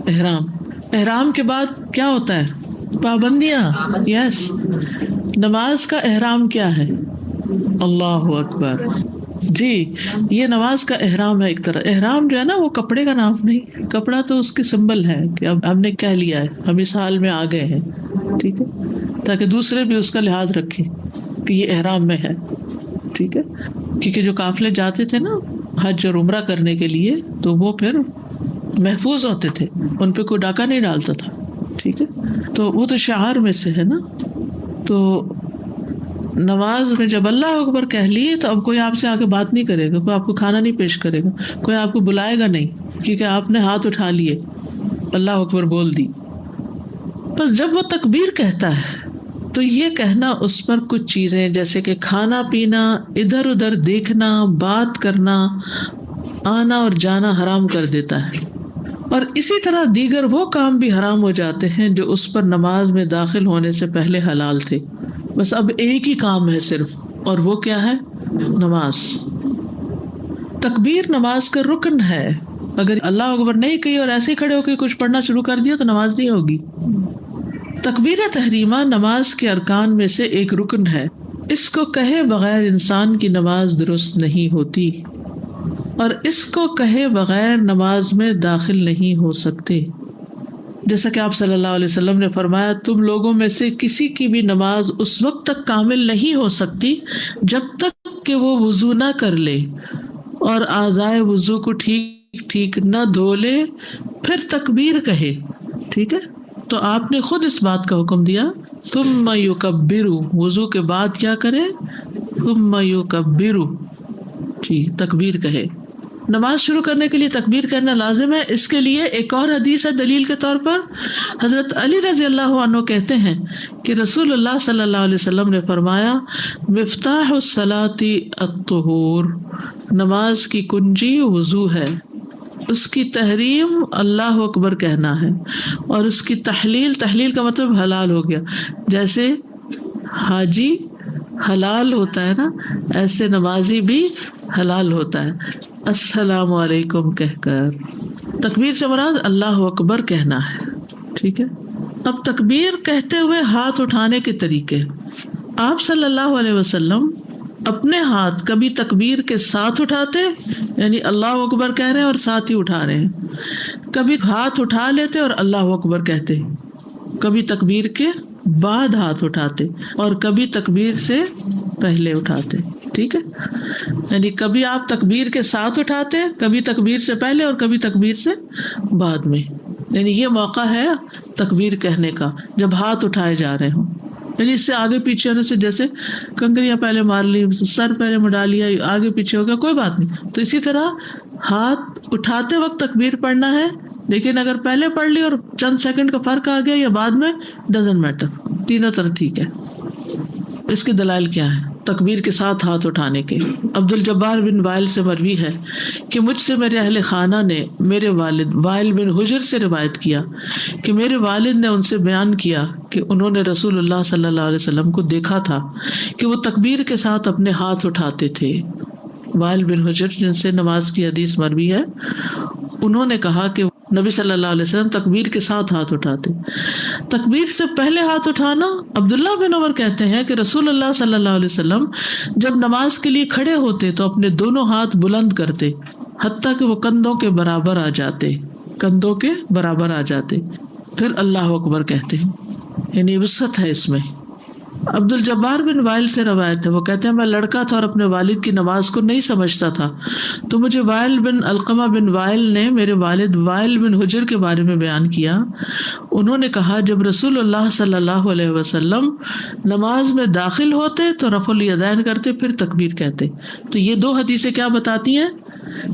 احرام، احرام کے بعد کیا ہوتا ہے؟ پابندیاں. یس، نماز کا احرام کیا ہے؟ اللہ اکبر. جی، یہ نماز کا احرام ہے. ایک طرح احرام جو ہے نا وہ کپڑے کا نام نہیں، کپڑا تو اس کی سمبل ہے کہ اب ہم نے کہہ لیا ہے، ہم اس حال میں آ گئے ہیں، ٹھیک ہے، تاکہ دوسرے بھی اس کا لحاظ رکھیں کہ یہ احرام میں ہے. ٹھیک ہے، کیونکہ جو قافلے جاتے تھے نا حج اور عمرہ کرنے کے لیے تو وہ پھر محفوظ ہوتے تھے، ان پہ کوئی ڈاکہ نہیں ڈالتا تھا. ٹھیک ہے، تو وہ تو شعار میں سے ہے نا. تو نماز میں جب اللہ اکبر کہہ لیے تو اب کوئی آپ سے آگے بات نہیں کرے گا، کوئی آپ کو کھانا نہیں پیش کرے گا، کوئی آپ کو بلائے گا نہیں، کیونکہ آپ نے ہاتھ اٹھا لیے، اللہ اکبر بول دی. بس جب وہ تکبیر کہتا ہے تو یہ کہنا اس پر کچھ چیزیں جیسے کہ کھانا پینا، ادھر ادھر دیکھنا، بات کرنا، آنا اور جانا حرام کر دیتا ہے. اور اسی طرح دیگر وہ کام بھی حرام ہو جاتے ہیں جو اس پر نماز میں داخل ہونے سے پہلے حلال تھے. بس اب ایک ہی کام ہے صرف، اور وہ کیا ہے؟ نماز. تکبیر نماز کا رکن ہے. اگر اللہ اکبر نہیں کہی اور ایسے ہی کھڑے ہو کے کچھ پڑھنا شروع کر دیا تو نماز نہیں ہوگی. تکبیر تحریمہ نماز کے ارکان میں سے ایک رکن ہے. اس کو کہے بغیر انسان کی نماز درست نہیں ہوتی، اور اس کو کہے بغیر نماز میں داخل نہیں ہو سکتے. جیسا کہ آپ صلی اللہ علیہ وسلم نے فرمایا، تم لوگوں میں سے کسی کی بھی نماز اس وقت تک کامل نہیں ہو سکتی جب تک کہ وہ وضو نہ کر لے اور اعضائے وضو کو ٹھیک نہ دھو لے، پھر تکبیر کہے. ٹھیک ہے، تو آپ نے خود اس بات کا حکم دیا، ثم یکبر، وضو کے بعد کیا کرے؟ ثم یکبر، جی تکبیر کہے. نماز شروع کرنے کے لیے تکبیر کرنا لازم ہے. اس کے لیے ایک اور حدیث ہے دلیل کے طور پر. حضرت علی رضی اللہ عنہ کہتے ہیں کہ رسول اللہ صلی اللہ علیہ وسلم نے فرمایا مفتاح الصلاۃ الطہور، نماز کی کنجی وضو ہے، اس کی تحریم اللہ اکبر کہنا ہے، اور اس کی تحلیل کا مطلب حلال ہو گیا. جیسے حاجی حلال ہوتا ہے نا، ایسے نمازی بھی حلال ہوتا ہے السلام علیکم کہہ کر. تکبیر سے مراد اللہ اکبر کہنا ہے. ٹھیک ہے. اب تکبیر کہتے ہوئے ہاتھ اٹھانے کے طریقے. آپ صلی اللہ علیہ وسلم اپنے ہاتھ کبھی تکبیر کے ساتھ اٹھاتے، یعنی اللہ اکبر کہہ رہے ہیں اور ساتھ ہی اٹھا رہے ہیں، کبھی ہاتھ اٹھا لیتے اور اللہ اکبر کہتے، کبھی تکبیر کے بعد ہاتھ اٹھاتے اور کبھی تکبیر سے پہلے اٹھاتے. ٹھیک ہے. یعنی کبھی آپ تکبیر کے ساتھ اٹھاتے، کبھی تکبیر سے پہلے اور کبھی تکبیر سے بعد میں. یعنی یہ موقع ہے تکبیر کہنے کا جب ہاتھ اٹھائے جا رہے ہوں. یعنی اس سے آگے پیچھے ہونے سے، جیسے کنکریاں پہلے مار لی، سر پہلے مڈا لیا، آگے پیچھے ہو گیا، کوئی بات نہیں. تو اسی طرح ہاتھ اٹھاتے وقت تکبیر پڑھنا ہے، لیکن اگر پہلے پڑھ لی اور چند سیکنڈ کا فرق آ گیا یا بعد میں، ڈزنٹ میٹر، تینوں طرح ٹھیک ہے. اس کے دلائل کیا ہے تکبیر کے ساتھ ہاتھ اٹھانے کے؟ عبد الجبار بن وائل سے مروی ہے کہ مجھ سے میرے اہل خانہ نے میرے والد وائل بن حجر سے روایت کیا کہ میرے والد نے ان سے بیان کیا کہ انہوں نے رسول اللہ صلی اللہ علیہ وسلم کو دیکھا تھا کہ وہ تکبیر کے ساتھ اپنے ہاتھ اٹھاتے تھے. وائل بن حجر جن سے نماز کی حدیث مروی ہے، انہوں نے کہا کہ نبی صلی اللہ علیہ وسلم تکبیر کے ساتھ ہاتھ اٹھاتے. تکبیر سے پہلے ہاتھ اٹھانا، عبداللہ بن عمر کہتے ہیں کہ رسول اللہ صلی اللہ علیہ وسلم جب نماز کے لیے کھڑے ہوتے تو اپنے دونوں ہاتھ بلند کرتے حتیٰ کہ وہ کندھوں کے برابر آ جاتے، پھر اللہ اکبر کہتے. یعنی وسعت ہے اس میں. عبد الجبار بن وائل سے روایت ہے، وہ کہتے ہیں میں لڑکا تھا اور اپنے والد کی نماز کو نہیں سمجھتا تھا، تو مجھے وائل بن علقمہ بن وائل نے میرے والد وائل بن حجر کے بارے میں بیان کیا. انہوں نے کہا جب رسول اللہ صلی اللہ علیہ وسلم نماز میں داخل ہوتے تو رفع الیدین کرتے، پھر تکبیر کہتے. تو یہ دو حدیثیں کیا بتاتی ہیں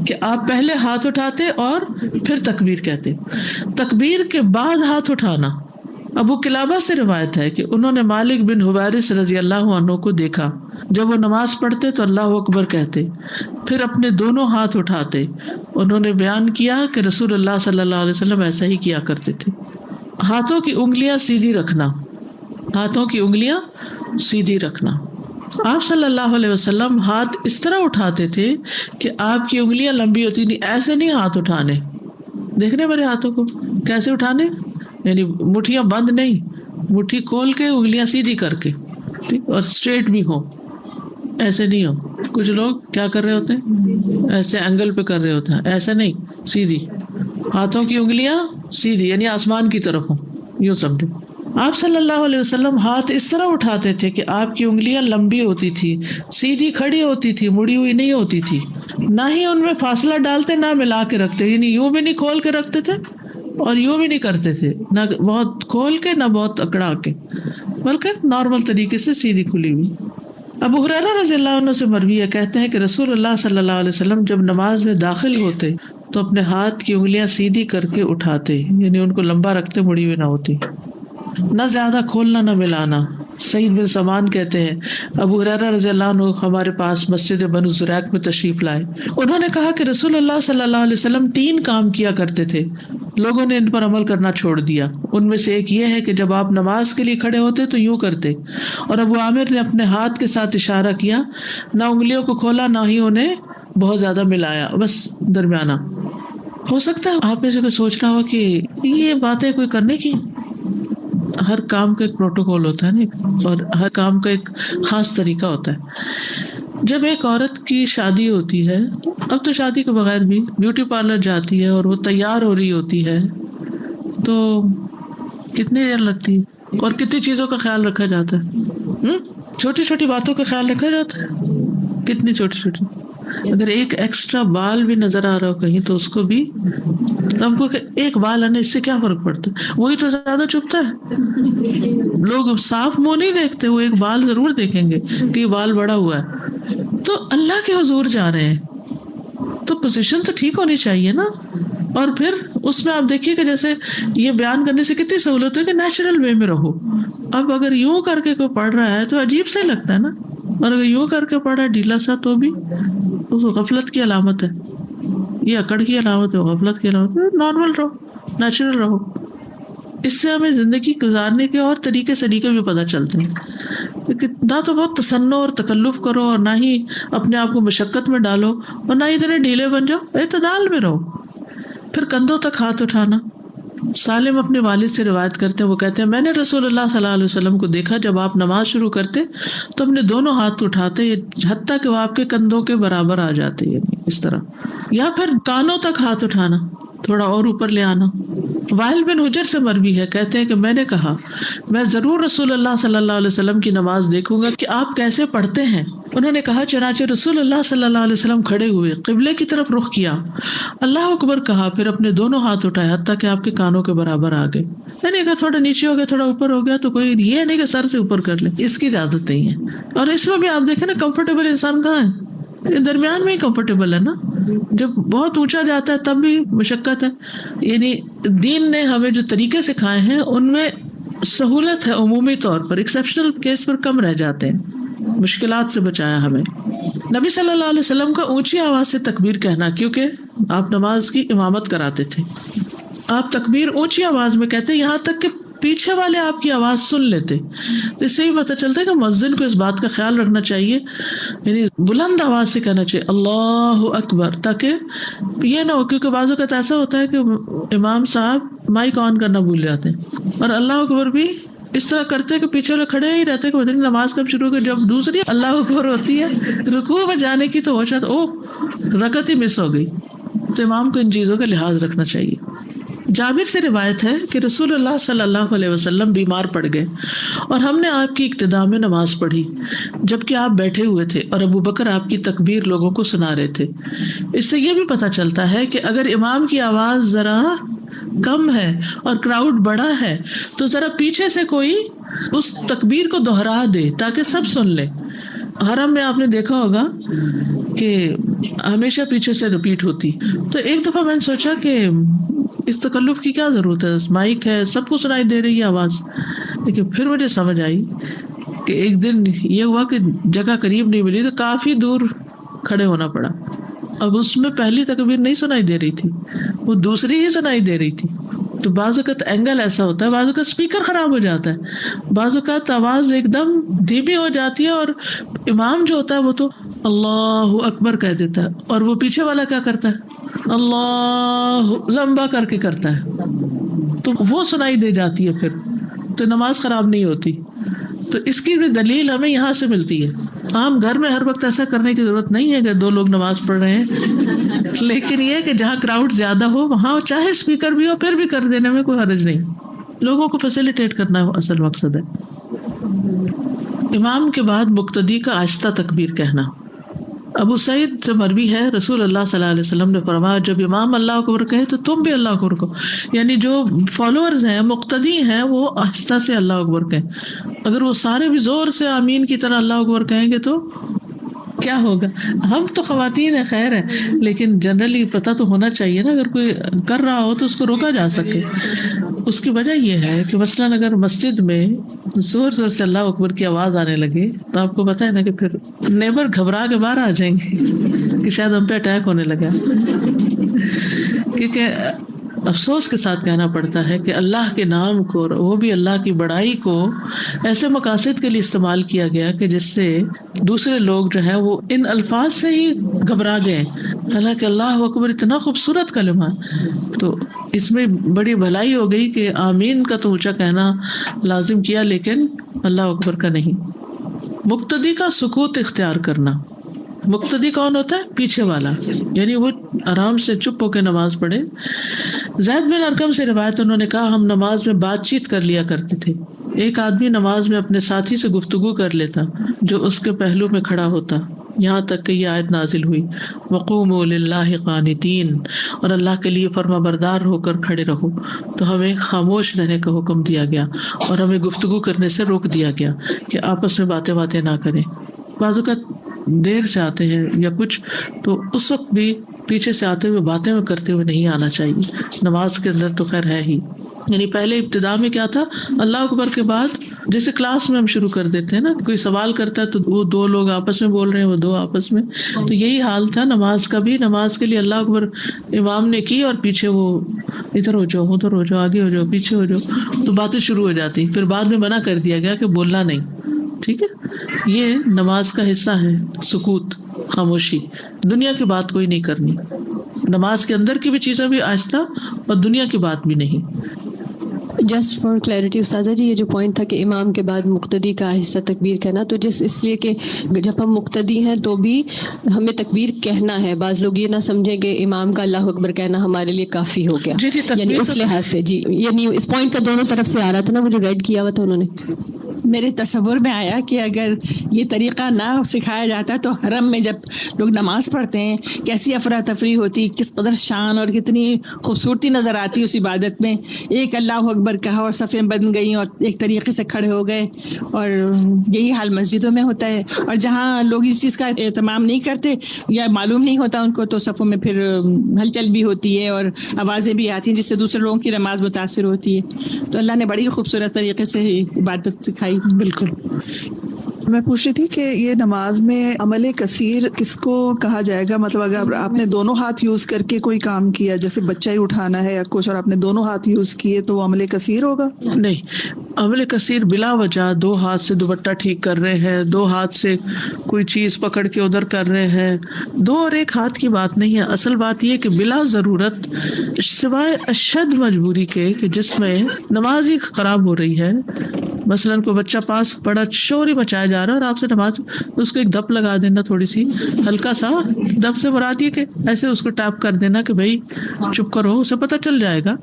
کہ آپ پہلے ہاتھ اٹھاتے اور پھر تکبیر کہتے. تکبیر کے بعد ہاتھ اٹھانا، ابو قلابہ سے روایت ہے کہ انہوں نے مالک بن حویرث رضی اللہ عنہ کو دیکھا جب وہ نماز پڑھتے تو اللہ اکبر کہتے، پھر اپنے دونوں ہاتھ اٹھاتے. انہوں نے بیان کیا کہ رسول اللہ صلی اللہ علیہ وسلم ایسا ہی کیا کرتے تھے. ہاتھوں کی انگلیاں سیدھی رکھنا. آپ صلی اللہ علیہ وسلم ہاتھ اس طرح اٹھاتے تھے کہ آپ کی انگلیاں لمبی ہوتی تھی. ایسے نہیں ہاتھ اٹھانے، دیکھنے میرے ہاتھوں کو کیسے اٹھانے، یعنی مٹھیاں بند نہیں، مٹھی کھول کے انگلیاں سیدھی کر کے، اور اسٹریٹ بھی ہو، ایسے نہیں ہو. کچھ لوگ کیا کر رہے ہوتے ہیں، ایسے اینگل پہ کر رہے ہوتے ہیں، ایسا نہیں، سیدھی. ہاتھوں کی انگلیاں سیدھی یعنی آسمان کی طرف ہوں، یوں سمجھو. آپ صلی اللہ علیہ وسلم ہاتھ اس طرح اٹھاتے تھے کہ آپ کی انگلیاں لمبی ہوتی تھی، سیدھی کھڑی ہوتی تھی، مڑی ہوئی نہیں ہوتی تھی. نہ ہی ان میں فاصلہ ڈالتے، نہ ملا کے رکھتے، یعنی یوں بھی نہیں کھول کے رکھتے تھے اور یوں بھی نہیں کرتے تھے، نہ بہت کھول کے نہ بہت اکڑا کے، بلکہ نارمل طریقے سے سیدھی کھلی ہوئی. ابو ہریرہ رضی اللہ عنہ سے مروی ہے، کہتے ہیں کہ رسول اللہ صلی اللہ علیہ وسلم جب نماز میں داخل ہوتے تو اپنے ہاتھ کی انگلیاں سیدھی کر کے اٹھاتے، یعنی ان کو لمبا رکھتے، مڑی ہوئی نہ ہوتی، نہ زیادہ کھولنا نہ ملانا. سعید بن سمان کہتے ہیں ابو ہریرہ رضی اللہ عنہ ہمارے پاس مسجد بنو زریق میں تشریف لائے. انہوں نے کہا کہ رسول اللہ صلی اللہ علیہ وسلم 3 کام کیا کرتے تھے، لوگوں نے ان پر عمل کرنا چھوڑ دیا. ان میں سے ایک یہ ہے کہ جب آپ نماز کے لیے کھڑے ہوتے تو یوں کرتے، اور ابو عامر نے اپنے ہاتھ کے ساتھ اشارہ کیا، نہ انگلیوں کو کھولا نہ ہی انہیں بہت زیادہ ملایا، بس درمیانہ. ہو سکتا ہے آپ میں سے کوئی سوچ رہا ہو کہ یہ باتیں کوئی کرنے کی، ہر کام کا ایک پروٹوکول ہوتا ہے نا، اور ہر کام کا ایک خاص طریقہ ہوتا ہے. جب ایک عورت کی شادی ہوتی ہے، اب تو شادی کے بغیر بھی بیوٹی پارلر جاتی ہے اور وہ تیار ہو رہی ہوتی ہے، تو کتنی دیر لگتی ہے اور کتنی چیزوں کا خیال رکھا جاتا ہے. چھوٹی چھوٹی باتوں کا خیال رکھا جاتا ہے، کتنی چھوٹی چھوٹی. اگر ایک ایکسٹرا بال بھی نظر آ رہا ہو کہیں تو اس کو بھی، تب کو کہ ایک بال ہے نا، اس سے کیا فرق پڑتا ہے، وہی تو زیادہ چبھتا ہے. لوگ صاف منہ نہیں دیکھتے، وہ ایک بال ضرور دیکھیں گے کہ یہ بال بڑا ہوا ہے. تو اللہ کے حضور جا رہے ہیں تو پوزیشن تو ٹھیک ہونی چاہیے نا. اور پھر اس میں آپ دیکھیے کہ جیسے یہ بیان کرنے سے کتنی سہولت ہے کہ نیچرل وے میں رہو. اب اگر یوں کر کے کوئی پڑھ رہا ہے تو عجیب سے لگتا ہے نا, اور اگر یوں کر کے پڑھ رہا ہے ڈھیلا سا تو بھی غفلت کی علامت ہے, یہ اکڑ کی علامت ہے, غفلت کی علامت ہے. نارمل رہو, نیچرل رہو. اس سے ہمیں زندگی گزارنے کے اور طریقے سلیقے بھی پتہ چلتے ہیں. نہ تو بہت تصنع اور تکلف کرو, اور نہ ہی اپنے آپ کو مشقت میں ڈالو, اور نہ ہی اتنے ڈھیلے بن جاؤ, اعتدال میں رہو. پھر کندھوں تک ہاتھ اٹھانا. سالم اپنے والد سے روایت کرتے ہیں, وہ کہتے ہیں میں نے رسول اللہ صلی اللہ علیہ وسلم کو دیکھا جب آپ نماز شروع کرتے تو اپنے دونوں ہاتھ اٹھاتے حتیٰ کہ وہ آپ کے کندھوں کے برابر آ جاتے, یعنی اس طرح. یا پھر کانوں تک ہاتھ اٹھانا, تھوڑا اور اوپر لے آنا. وائل بن حجر سے مروی ہے, کہتے ہیں کہ میں نے کہا میں ضرور رسول اللہ صلی اللہ علیہ وسلم کی نماز دیکھوں گا کہ آپ کیسے پڑھتے ہیں. انہوں نے کہا چنانچہ رسول اللہ صلی اللہ علیہ وسلم کھڑے ہوئے, قبلے کی طرف رخ کیا, اللہ اکبر کہا, پھر اپنے دونوں ہاتھ اٹھائے حتیٰ کہ آپ کے کانوں کے برابر آ گئے. یعنی اگر تھوڑا نیچے ہو گیا, تھوڑا اوپر ہو گیا تو کوئی یہ نہیں کہ سر سے اوپر کر لے, اس کی اجازت نہیں ہے. اور اس میں بھی آپ دیکھیں نا, کمفرٹیبل انسان کہاں ہے, درمیان میں ہی کمفرٹیبل ہے نا. جب بہت اونچا جاتا ہے تب بھی مشقت ہے. یعنی دین نے ہمیں جو طریقے سکھائے ہیں ان میں سہولت ہے عمومی طور پر, ایکسیپشنل کیس پر کم رہ جاتے ہیں. مشکلات سے بچایا ہمیں. نبی صلی اللہ علیہ وسلم کا اونچی آواز سے تکبیر کہنا, کیونکہ آپ نماز کی امامت کراتے تھے. آپ تکبیر اونچی آواز میں کہتے یہاں تک کہ پیچھے والے آپ کی آواز سن لیتے. اس سے ہی پتہ چلتا ہے کہ مؤذن کو اس بات کا خیال رکھنا چاہیے, یعنی بلند آواز سے کہنا چاہیے اللہ اکبر, تاکہ یہ نہ ہو, کیونکہ بعض اوقات ایسا ہوتا ہے کہ امام صاحب مائک آن کرنا بھول جاتے ہیں, اور اللہ اکبر بھی اس طرح کرتے کہ پیچھے والے کھڑے ہی رہتے کہ پتہ نہیں نماز کب شروع ہو. جب دوسری اللہ اکبر ہوتی ہے رکوع میں جانے کی تو وہ شاید رکعت ہی مس ہو گئی. تو امام کو ان چیزوں کا لحاظ رکھنا چاہیے. جابر سے روایت ہے کہ رسول اللہ صلی اللہ علیہ وسلم بیمار پڑ گئے اور ہم نے آپ کی اقتداء میں نماز پڑھی جبکہ آپ بیٹھے ہوئے تھے اور ابو بکر آپ کی تکبیر لوگوں کو سنا رہے تھے. اس سے یہ بھی پتہ چلتا ہے کہ اگر امام کی آواز ذرا کم ہے اور کراؤڈ بڑا ہے تو ذرا پیچھے سے کوئی اس تکبیر کو دہرا دے تاکہ سب سن لیں. حرم میں آپ نے دیکھا ہوگا کہ ہمیشہ پیچھے سے رپیٹ ہوتی. تو ایک دفعہ میں نے سوچا کہ اس تکلف کی کیا ضرورت ہے, مائک ہے, سب کو سنائی دے رہی ہے آواز. لیکن پھر مجھے سمجھ آئی کہ ایک دن یہ ہوا کہ جگہ قریب نہیں ملی تو کافی دور کھڑے ہونا پڑا. اب اس میں پہلی تکبیر نہیں سنائی دے رہی تھی, وہ دوسری ہی سنائی دے رہی تھی. تو بعض اوقات اینگل ایسا ہوتا ہے, بعض اوقات اسپیکر خراب ہو جاتا ہے, بعض اوقات آواز ایک دم دھیمی ہو جاتی ہے اور امام جو ہوتا ہے وہ تو اللہ اکبر کہہ دیتا ہے اور وہ پیچھے والا کیا کرتا ہے اللہ لمبا کر کے کرتا ہے, تو وہ سنائی دے جاتی ہے, پھر تو نماز خراب نہیں ہوتی. تو اس کی بھی دلیل ہمیں یہاں سے ملتی ہے. عام گھر میں ہر وقت ایسا کرنے کی ضرورت نہیں ہے کہ دو لوگ نماز پڑھ رہے ہیں, لیکن یہ کہ جہاں کراؤڈ زیادہ ہو وہاں چاہے اسپیکر بھی ہو پھر بھی کر دینے میں کوئی حرج نہیں. لوگوں کو فیسیلیٹیٹ کرنا اصل مقصد ہے. امام کے بعد مقتدی کا آہستہ تکبیر کہنا. ابو سعید سے مروی ہے رسول اللہ صلی اللہ علیہ وسلم نے فرمایا جب امام اللہ اکبر کہے تو تم بھی اللہ اکبر کہو. یعنی جو فالوورز ہیں, مقتدی ہیں, وہ آہستہ سے اللہ اکبر کہیں. اگر وہ سارے بھی زور سے آمین کی طرح اللہ اکبر کہیں گے تو کیا ہوگا. ہم تو خواتین ہیں خیر ہے, لیکن جنرلی پتہ تو ہونا چاہیے نا, اگر کوئی کر رہا ہو تو اس کو روکا جا سکے. اس کی وجہ یہ ہے کہ مثلاً اگر مسجد میں زور زور سے اللہ اکبر کی آواز آنے لگے تو آپ کو پتہ ہے نا کہ پھر نیبر گھبرا کے باہر آ جائیں گے کہ شاید ہم پہ اٹیک ہونے لگا. کیونکہ افسوس کے ساتھ کہنا پڑتا ہے کہ اللہ کے نام کو, وہ بھی اللہ کی بڑائی کو, ایسے مقاصد کے لیے استعمال کیا گیا کہ جس سے دوسرے لوگ جو ہیں وہ ان الفاظ سے ہی گھبرا گئے. حالانکہ اللہ اکبر اتنا خوبصورت کلمہ, تو اس میں بڑی بھلائی ہو گئی کہ آمین کا تو اونچا کہنا لازم کیا لیکن اللہ اکبر کا نہیں. مقتدی کا سکوت اختیار کرنا. مقتدی کون ہوتا ہے؟ پیچھے والا, یعنی وہ آرام سے چپ ہو کے نماز پڑھے. زید بن ارقم سے روایت, انہوں نے کہا ہم نماز میں بات چیت کر لیا کرتے تھے. ایک آدمی نماز میں اپنے ساتھی سے گفتگو کر لیتا جو اس کے پہلو میں کھڑا ہوتا, یہاں تک کہ یہ آیت نازل ہوئی وقوموا للہ قانتین, اور اللہ کے لیے فرما بردار ہو کر کھڑے رہو. تو ہمیں خاموش رہنے کا حکم دیا گیا اور ہمیں گفتگو کرنے سے روک دیا گیا کہ آپس میں باتیں نہ کریں. بعض اوقات دیر سے آتے ہیں یا کچھ, تو اس وقت بھی پیچھے سے آتے ہوئے باتیں کرتے ہوئے نہیں آنا چاہیے. نماز کے اندر تو خیر ہے ہی. یعنی پہلے ابتدا میں کیا تھا, اللہ اکبر کے بعد جیسے کلاس میں ہم شروع کر دیتے ہیں نا, کوئی سوال کرتا ہے تو وہ دو لوگ آپس میں بول رہے ہیں, وہ دو آپس میں, تو یہی حال تھا نماز کا بھی. نماز کے لیے اللہ اکبر امام نے کی اور پیچھے وہ ادھر ہو جاؤ, ادھر ہو جاؤ, آگے ہو جاؤ, پیچھے ہو جاؤ, تو باتیں شروع ہو جاتی. پھر بعد میں منع کر دیا گیا کہ بولنا نہیں. ٹھیک ہے, یہ نماز کا حصہ ہے سکوت, خاموشی, دنیا کی بات کوئی نہیں کرنی. نماز کے اندر کی بھی چیزیں بھی آہستہ, اور دنیا کی بات بھی نہیں. جسٹ فار کلیئرٹی استاذہ جی, یہ جو پوائنٹ تھا کہ امام کے بعد مقتدی کا آہستہ تکبیر کہنا, تو اس لیے کہ جب ہم مقتدی ہیں تو بھی ہمیں تکبیر کہنا ہے. بعض لوگ یہ نہ سمجھیں کہ امام کا اللہ اکبر کہنا ہمارے لیے کافی ہو گیا, یعنی اس لحاظ سے. جی, یعنی اس پوائنٹ کا دونوں طرف سے آ رہا تھا نا, وہ جو ریڈ کیا ہوا تھا انہوں نے. میرے تصور میں آیا کہ اگر یہ طریقہ نہ سکھایا جاتا تو حرم میں جب لوگ نماز پڑھتے ہیں کیسی افراتفری ہوتی, کس قدر شان اور کتنی خوبصورتی نظر آتی اس عبادت میں. ایک اللہ اکبر کہا اور صفیں بن گئیں اور ایک طریقے سے کھڑے ہو گئے, اور یہی حال مسجدوں میں ہوتا ہے. اور جہاں لوگ اس چیز کا اہتمام نہیں کرتے یا معلوم نہیں ہوتا ان کو, تو صفوں میں پھر ہلچل بھی ہوتی ہے اور آوازیں بھی آتی ہیں جس سے دوسرے لوگوں کی نماز متاثر ہوتی ہے. تو اللہ نے بڑی خوبصورت طریقے سے عبادت سکھائی. بالکل. میں پوچھ رہی تھی کہ یہ نماز میں عمل کثیر کس کو کہا جائے گا؟ مطلب اگر آپ نے دونوں ہاتھ یوز کر کے کوئی کام کیا, جیسے بچہ ہی اٹھانا ہے یا کچھ, اور آپ نے دونوں ہاتھ یوز کیے, تو وہ عمل کثیر ہوگا؟ نہیں, عمل کثیر بلا وجہ دو ہاتھ سے دوپٹہ ٹھیک کر رہے ہیں, دو ہاتھ سے کوئی چیز پکڑ کے ادھر کر رہے ہیں, دو اور ایک ہاتھ کی بات نہیں ہے. اصل بات یہ کہ بلا ضرورت, سوائے اشد مجبوری کے کہ جس میں نماز ہی خراب ہو رہی ہے, مثلاً کوئی بچہ پاس بڑا شور ہی مچایا جا رہا ہے اور آپ سے نماز, تو اس کو ایک دپ لگا دینا, تھوڑی سی ہلکا سا دپ سے مراد یہ کہ ایسے اس کو ٹیپ کر دینا کہ بھائی چپ کرو, اسے پتہ چل جائے گا.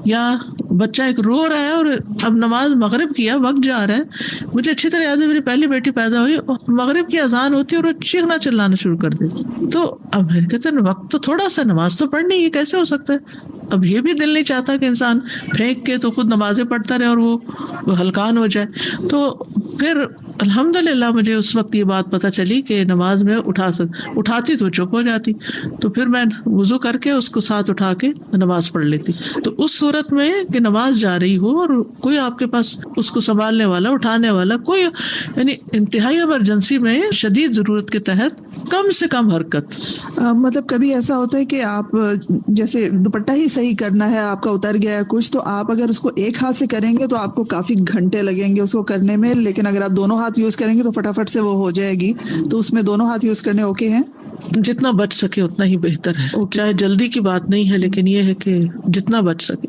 یا بچہ ایک رو رہا ہے اور اب نماز مغرب کی ہے, وقت جا رہا ہے. مجھے اچھی طرح یاد ہے, میری پہلی بیٹی پیدا ہوئی, مغرب کی اذان ہوتی ہے اور وہ چیخنا چلانا شروع کر دیتی. تو اب کہتے ہیں وقت تو تھوڑا سا, نماز تو پڑھنی, یہ کیسے ہو سکتا ہے؟ اب یہ بھی دل نہیں چاہتا کہ انسان پھینک کے تو خود نمازیں پڑھتا رہے اور وہ ہلکان ہو جائے. تو پھر الحمدللہ مجھے اس وقت یہ بات پتہ چلی کہ نماز میں اٹھاتی تو چپ ہو جاتی, تو پھر میں وضو کر کے اس کو ساتھ اٹھا کے نماز پڑھ لیتی. تو اس صورت میں کہ نماز جا رہی ہو اور کوئی آپ کے پاس اس کو سنبھالنے والا, اٹھانے والا کوئی, یعنی انتہائی ایمرجنسی میں شدید ضرورت کے تحت کم سے کم حرکت. مطلب کبھی ایسا ہوتا ہے کہ آپ جیسے دوپٹہ ہی صحیح کرنا ہے, آپ کا اتر گیا ہے کچھ, تو آپ اگر اس کو ایک ہاتھ سے کریں گے تو آپ کو کافی گھنٹے لگیں گے اس کو کرنے میں, لیکن اگر آپ دونوں ہاتھ یوز کریں گے تو فٹافٹ سے وہ ہو جائے گی. تو اس میں دونوں ہاتھ یوز کرنے اوکے ہیں؟ جتنا بچ سکے اتنا ہی بہتر ہے. چاہے جلدی کی بات نہیں ہے, لیکن یہ ہے کہ جتنا بچ سکے.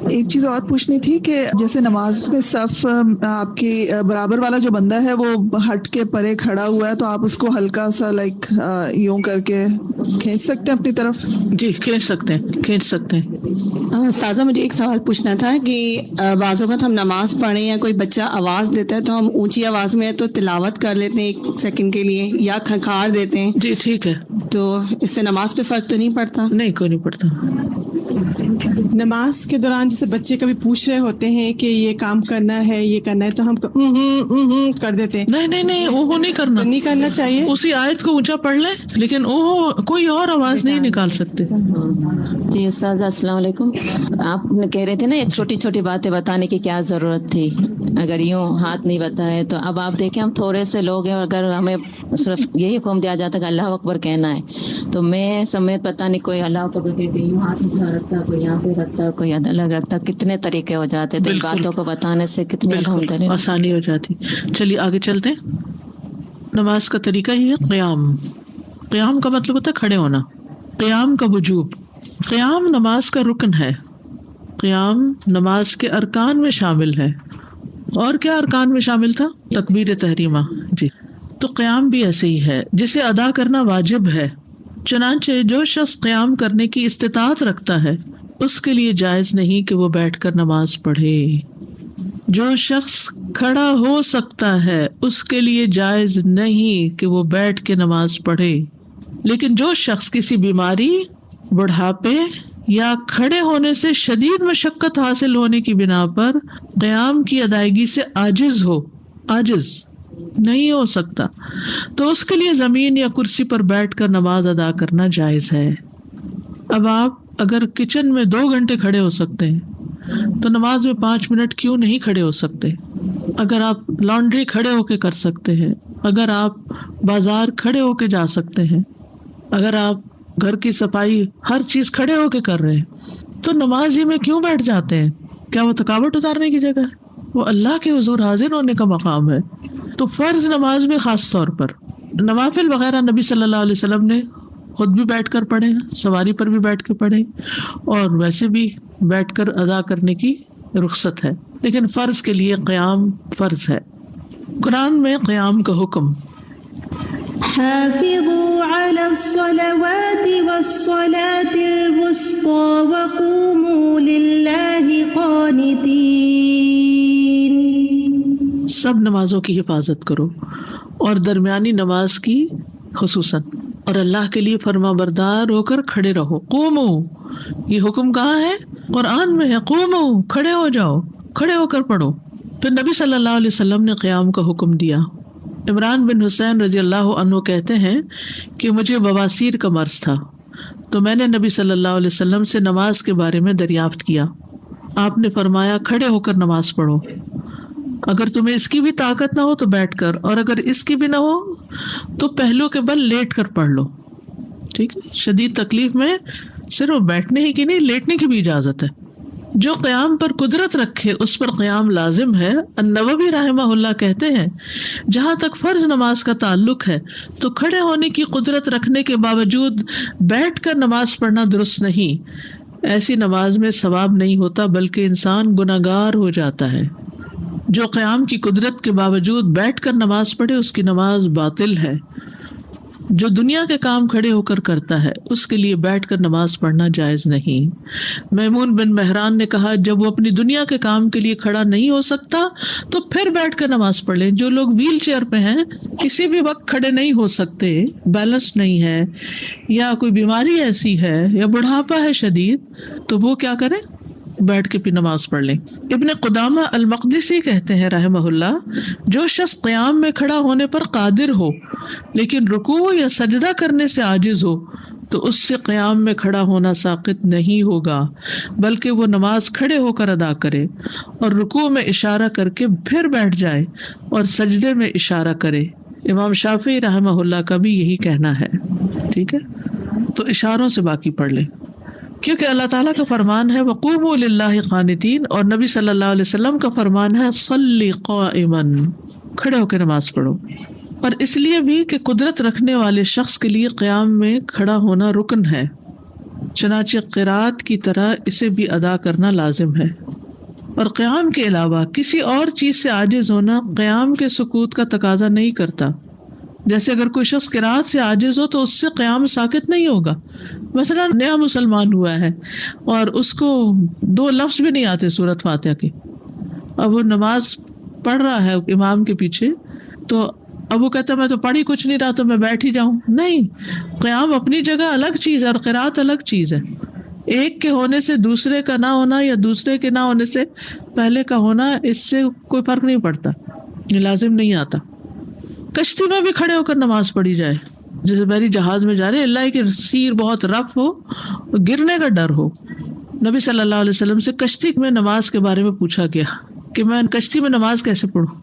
ایک چیز اور پوچھنی تھی کہ جیسے نماز میں صف آپ کی برابر والا جو بندہ ہے وہ ہٹ کے پرے کھڑا ہوا ہے, تو آپ اس کو ہلکا سا لائک یوں کر کے کھینچ سکتے ہیں اپنی طرف؟ جی کھینچ سکتے ہیں. استاذہ مجھے ایک سوال پوچھنا تھا کہ بعض اوقات ہم نماز پڑھیں یا کوئی بچہ آواز دیتا ہے تو ہم اونچی آواز میں تو تلاوت کر لیتے ہیں 1 سیکنڈ کے لیے یا کھنکھار دیتے ہیں. جی ٹھیک ہے, تو اس سے نماز پہ فرق تو نہیں پڑتا؟ نہیں, کوئی نہیں پڑتا. نماز کے دوران جیسے بچے کبھی پوچھ رہے ہوتے ہیں کہ یہ کام کرنا ہے, یہ کرنا ہے, تو ہم کر دیتے ہیں. نہیں, وہ نہیں کرنا, نہیں کرنا چاہیے. اسی آیت کو اونچا پڑھ لیں, لیکن وہ کوئی اور آواز نہیں نکال سکتے. جی استاذ السلام علیکم. آپ کہہ رہے تھے نا یہ چھوٹی چھوٹی باتیں بتانے کی کیا ضرورت تھی, اگر یوں ہاتھ نہیں بتائے تو. اب آپ دیکھیں ہم تھوڑے سے لوگ ہیں, اور اگر ہمیں صرف یہی حکم دیا جاتا کہ اللہ اکبر کہنا ہے, تو میں سمیت پتہ نہیں کوئی اللہ اکبر کہتے یوں ہاتھ اٹھا رکھتا, کوئی یہاں پہ رکھتا, کوئی الگ رکھتا, کتنے طریقے ہو جاتے. تو ان باتوں کو بتانے سے کتنی الحمدللہ آسانی ہو جاتی. چلیے آگے چلتے ہیں. نماز کا طریقہ ہی ہے قیام. قیام کا مطلب ہوتا ہے کھڑے ہونا. قیام کا وجوب. قیام نماز کا رکن ہے. قیام نماز کے ارکان میں شامل ہے. اور کیا ارکان میں شامل تھا؟ تکبیر تحریمہ. جی, تو قیام بھی ایسے ہی ہے جسے ادا کرنا واجب ہے. چنانچہ جو شخص قیام کرنے کی استطاعت رکھتا ہے اس کے لیے جائز نہیں کہ وہ بیٹھ کر نماز پڑھے. جو شخص کھڑا ہو سکتا ہے اس کے لیے جائز نہیں کہ وہ بیٹھ کے نماز پڑھے. لیکن جو شخص کسی بیماری, بڑھاپے یا کھڑے ہونے سے شدید مشقت حاصل ہونے کی بنا پر قیام کی ادائیگی سے عاجز ہو, عاجز نہیں ہو سکتا، تو اس کے لیے زمین یا کرسی پر بیٹھ کر نماز ادا کرنا جائز ہے۔ اب آپ اگر کچن میں 2 گھنٹے کھڑے ہو سکتے ہیں تو نماز میں 5 منٹ کیوں نہیں کھڑے ہو سکتے؟ اگر آپ لانڈری کھڑے ہو کے کر سکتے ہیں، اگر آپ بازار کھڑے ہو کے جا سکتے ہیں، اگر آپ گھر کی صفائی ہر چیز کھڑے ہو کے کر رہے ہیں، تو نماز ہی میں کیوں بیٹھ جاتے ہیں؟ کیا وہ تھکاوٹ اتارنے کی جگہ ہے؟ وہ اللہ کے حضور حاضر ہونے کا مقام ہے۔ تو فرض نماز میں خاص طور پر، نوافل وغیرہ نبی صلی اللہ علیہ وسلم نے خود بھی بیٹھ کر پڑھے، سواری پر بھی بیٹھ کے پڑھے، اور ویسے بھی بیٹھ کر ادا کرنے کی رخصت ہے، لیکن فرض کے لیے قیام فرض ہے۔ قرآن میں قیام کا حکم، حافظوا على الصلوات والصلاة الوسطى وقوموا لله قانتين، سب نمازوں کی حفاظت کرو اور درمیانی نماز کی خصوصاً، اور اللہ کے لیے فرما بردار ہو کر کھڑے رہو۔ قومو، یہ حکم کہاں ہے؟ قرآن میں ہے، قومو، کھڑے ہو جاؤ، کھڑے ہو کر پڑھو۔ پھر نبی صلی اللہ علیہ وسلم نے قیام کا حکم دیا۔ عمران بن حسین رضی اللہ عنہ کہتے ہیں کہ مجھے بواسیر کا مرض تھا، تو میں نے نبی صلی اللہ علیہ وسلم سے نماز کے بارے میں دریافت کیا۔ آپ نے فرمایا کھڑے ہو کر نماز پڑھو، اگر تمہیں اس کی بھی طاقت نہ ہو تو بیٹھ کر، اور اگر اس کی بھی نہ ہو تو پہلو کے بل لیٹ کر پڑھ لو۔ ٹھیک ہے، شدید تکلیف میں صرف بیٹھنے ہی کی نہیں، لیٹنے کی بھی اجازت ہے۔ جو قیام پر قدرت رکھے اس پر قیام لازم ہے۔ النووی رحمہ اللہ کہتے ہیں جہاں تک فرض نماز کا تعلق ہے تو کھڑے ہونے کی قدرت رکھنے کے باوجود بیٹھ کر نماز پڑھنا درست نہیں۔ ایسی نماز میں ثواب نہیں ہوتا بلکہ انسان گناہگار ہو جاتا ہے۔ جو قیام کی قدرت کے باوجود بیٹھ کر نماز پڑھے اس کی نماز باطل ہے۔ جو دنیا کے کام کھڑے ہو کر کرتا ہے اس کے لیے بیٹھ کر نماز پڑھنا جائز نہیں۔ میمون بن مہران نے کہا جب وہ اپنی دنیا کے کام کے لیے کھڑا نہیں ہو سکتا تو پھر بیٹھ کر نماز پڑھ لیں۔ جو لوگ ویل چیئر پہ ہیں، کسی بھی وقت کھڑے نہیں ہو سکتے، بیلنس نہیں ہے، یا کوئی بیماری ایسی ہے یا بڑھاپا ہے شدید، تو وہ کیا کریں؟ بیٹھ کے بھی نماز پڑھ لیں۔ ابن قدامہ المقدسی کہتے ہیں رحمہ اللہ، جو شخص قیام میں کھڑا ہونے پر قادر ہو لیکن رکوع یا سجدہ کرنے سے عاجز ہو تو اس سے قیام میں کھڑا ہونا ساقط نہیں ہوگا، بلکہ وہ نماز کھڑے ہو کر ادا کرے اور رکوع میں اشارہ کر کے پھر بیٹھ جائے اور سجدے میں اشارہ کرے۔ امام شافعی رحمہ اللہ کا بھی یہی کہنا ہے۔ ٹھیک ہے، تو اشاروں سے باقی پڑھ لیں، کیونکہ اللہ تعالیٰ کا فرمان ہے وَقُومُوا لِلَّهِ قَانِتِينَ، اور نبی صلی اللہ علیہ وسلم کا فرمان ہے صلی قائماً، کھڑے ہو کے نماز پڑھو۔ اور اس لیے بھی کہ قدرت رکھنے والے شخص کے لیے قیام میں کھڑا ہونا رکن ہے، چنانچہ قرات کی طرح اسے بھی ادا کرنا لازم ہے۔ اور قیام کے علاوہ کسی اور چیز سے عاجز ہونا قیام کے سکوت کا تقاضا نہیں کرتا۔ جیسے اگر کوئی شخص قرات سے عاجز ہو تو اس سے قیام ساقط نہیں ہوگا۔ مثلا نیا مسلمان ہوا ہے اور اس کو 2 لفظ بھی نہیں آتے سورۃ فاتحہ کے، اب وہ نماز پڑھ رہا ہے امام کے پیچھے، تو اب وہ کہتا ہے میں تو پڑھ ہی کچھ نہیں رہا تو میں بیٹھ ہی جاؤں۔ نہیں، قیام اپنی جگہ الگ چیز ہے اور قرات الگ چیز ہے۔ ایک کے ہونے سے دوسرے کا نہ ہونا یا دوسرے کے نہ ہونے سے پہلے کا ہونا، اس سے کوئی فرق نہیں پڑتا، یہ لازم نہیں آتا۔ کشتی میں بھی کھڑے ہو کر نماز پڑھی جائے، جیسے بحری جہاز میں جا رہے، اللہ کی سیر بہت رف ہو، گرنے کا ڈر ہو۔ نبی صلی اللہ علیہ وسلم سے کشتی میں نماز کے بارے میں پوچھا گیا کہ میں کشتی میں نماز کیسے پڑھوں؟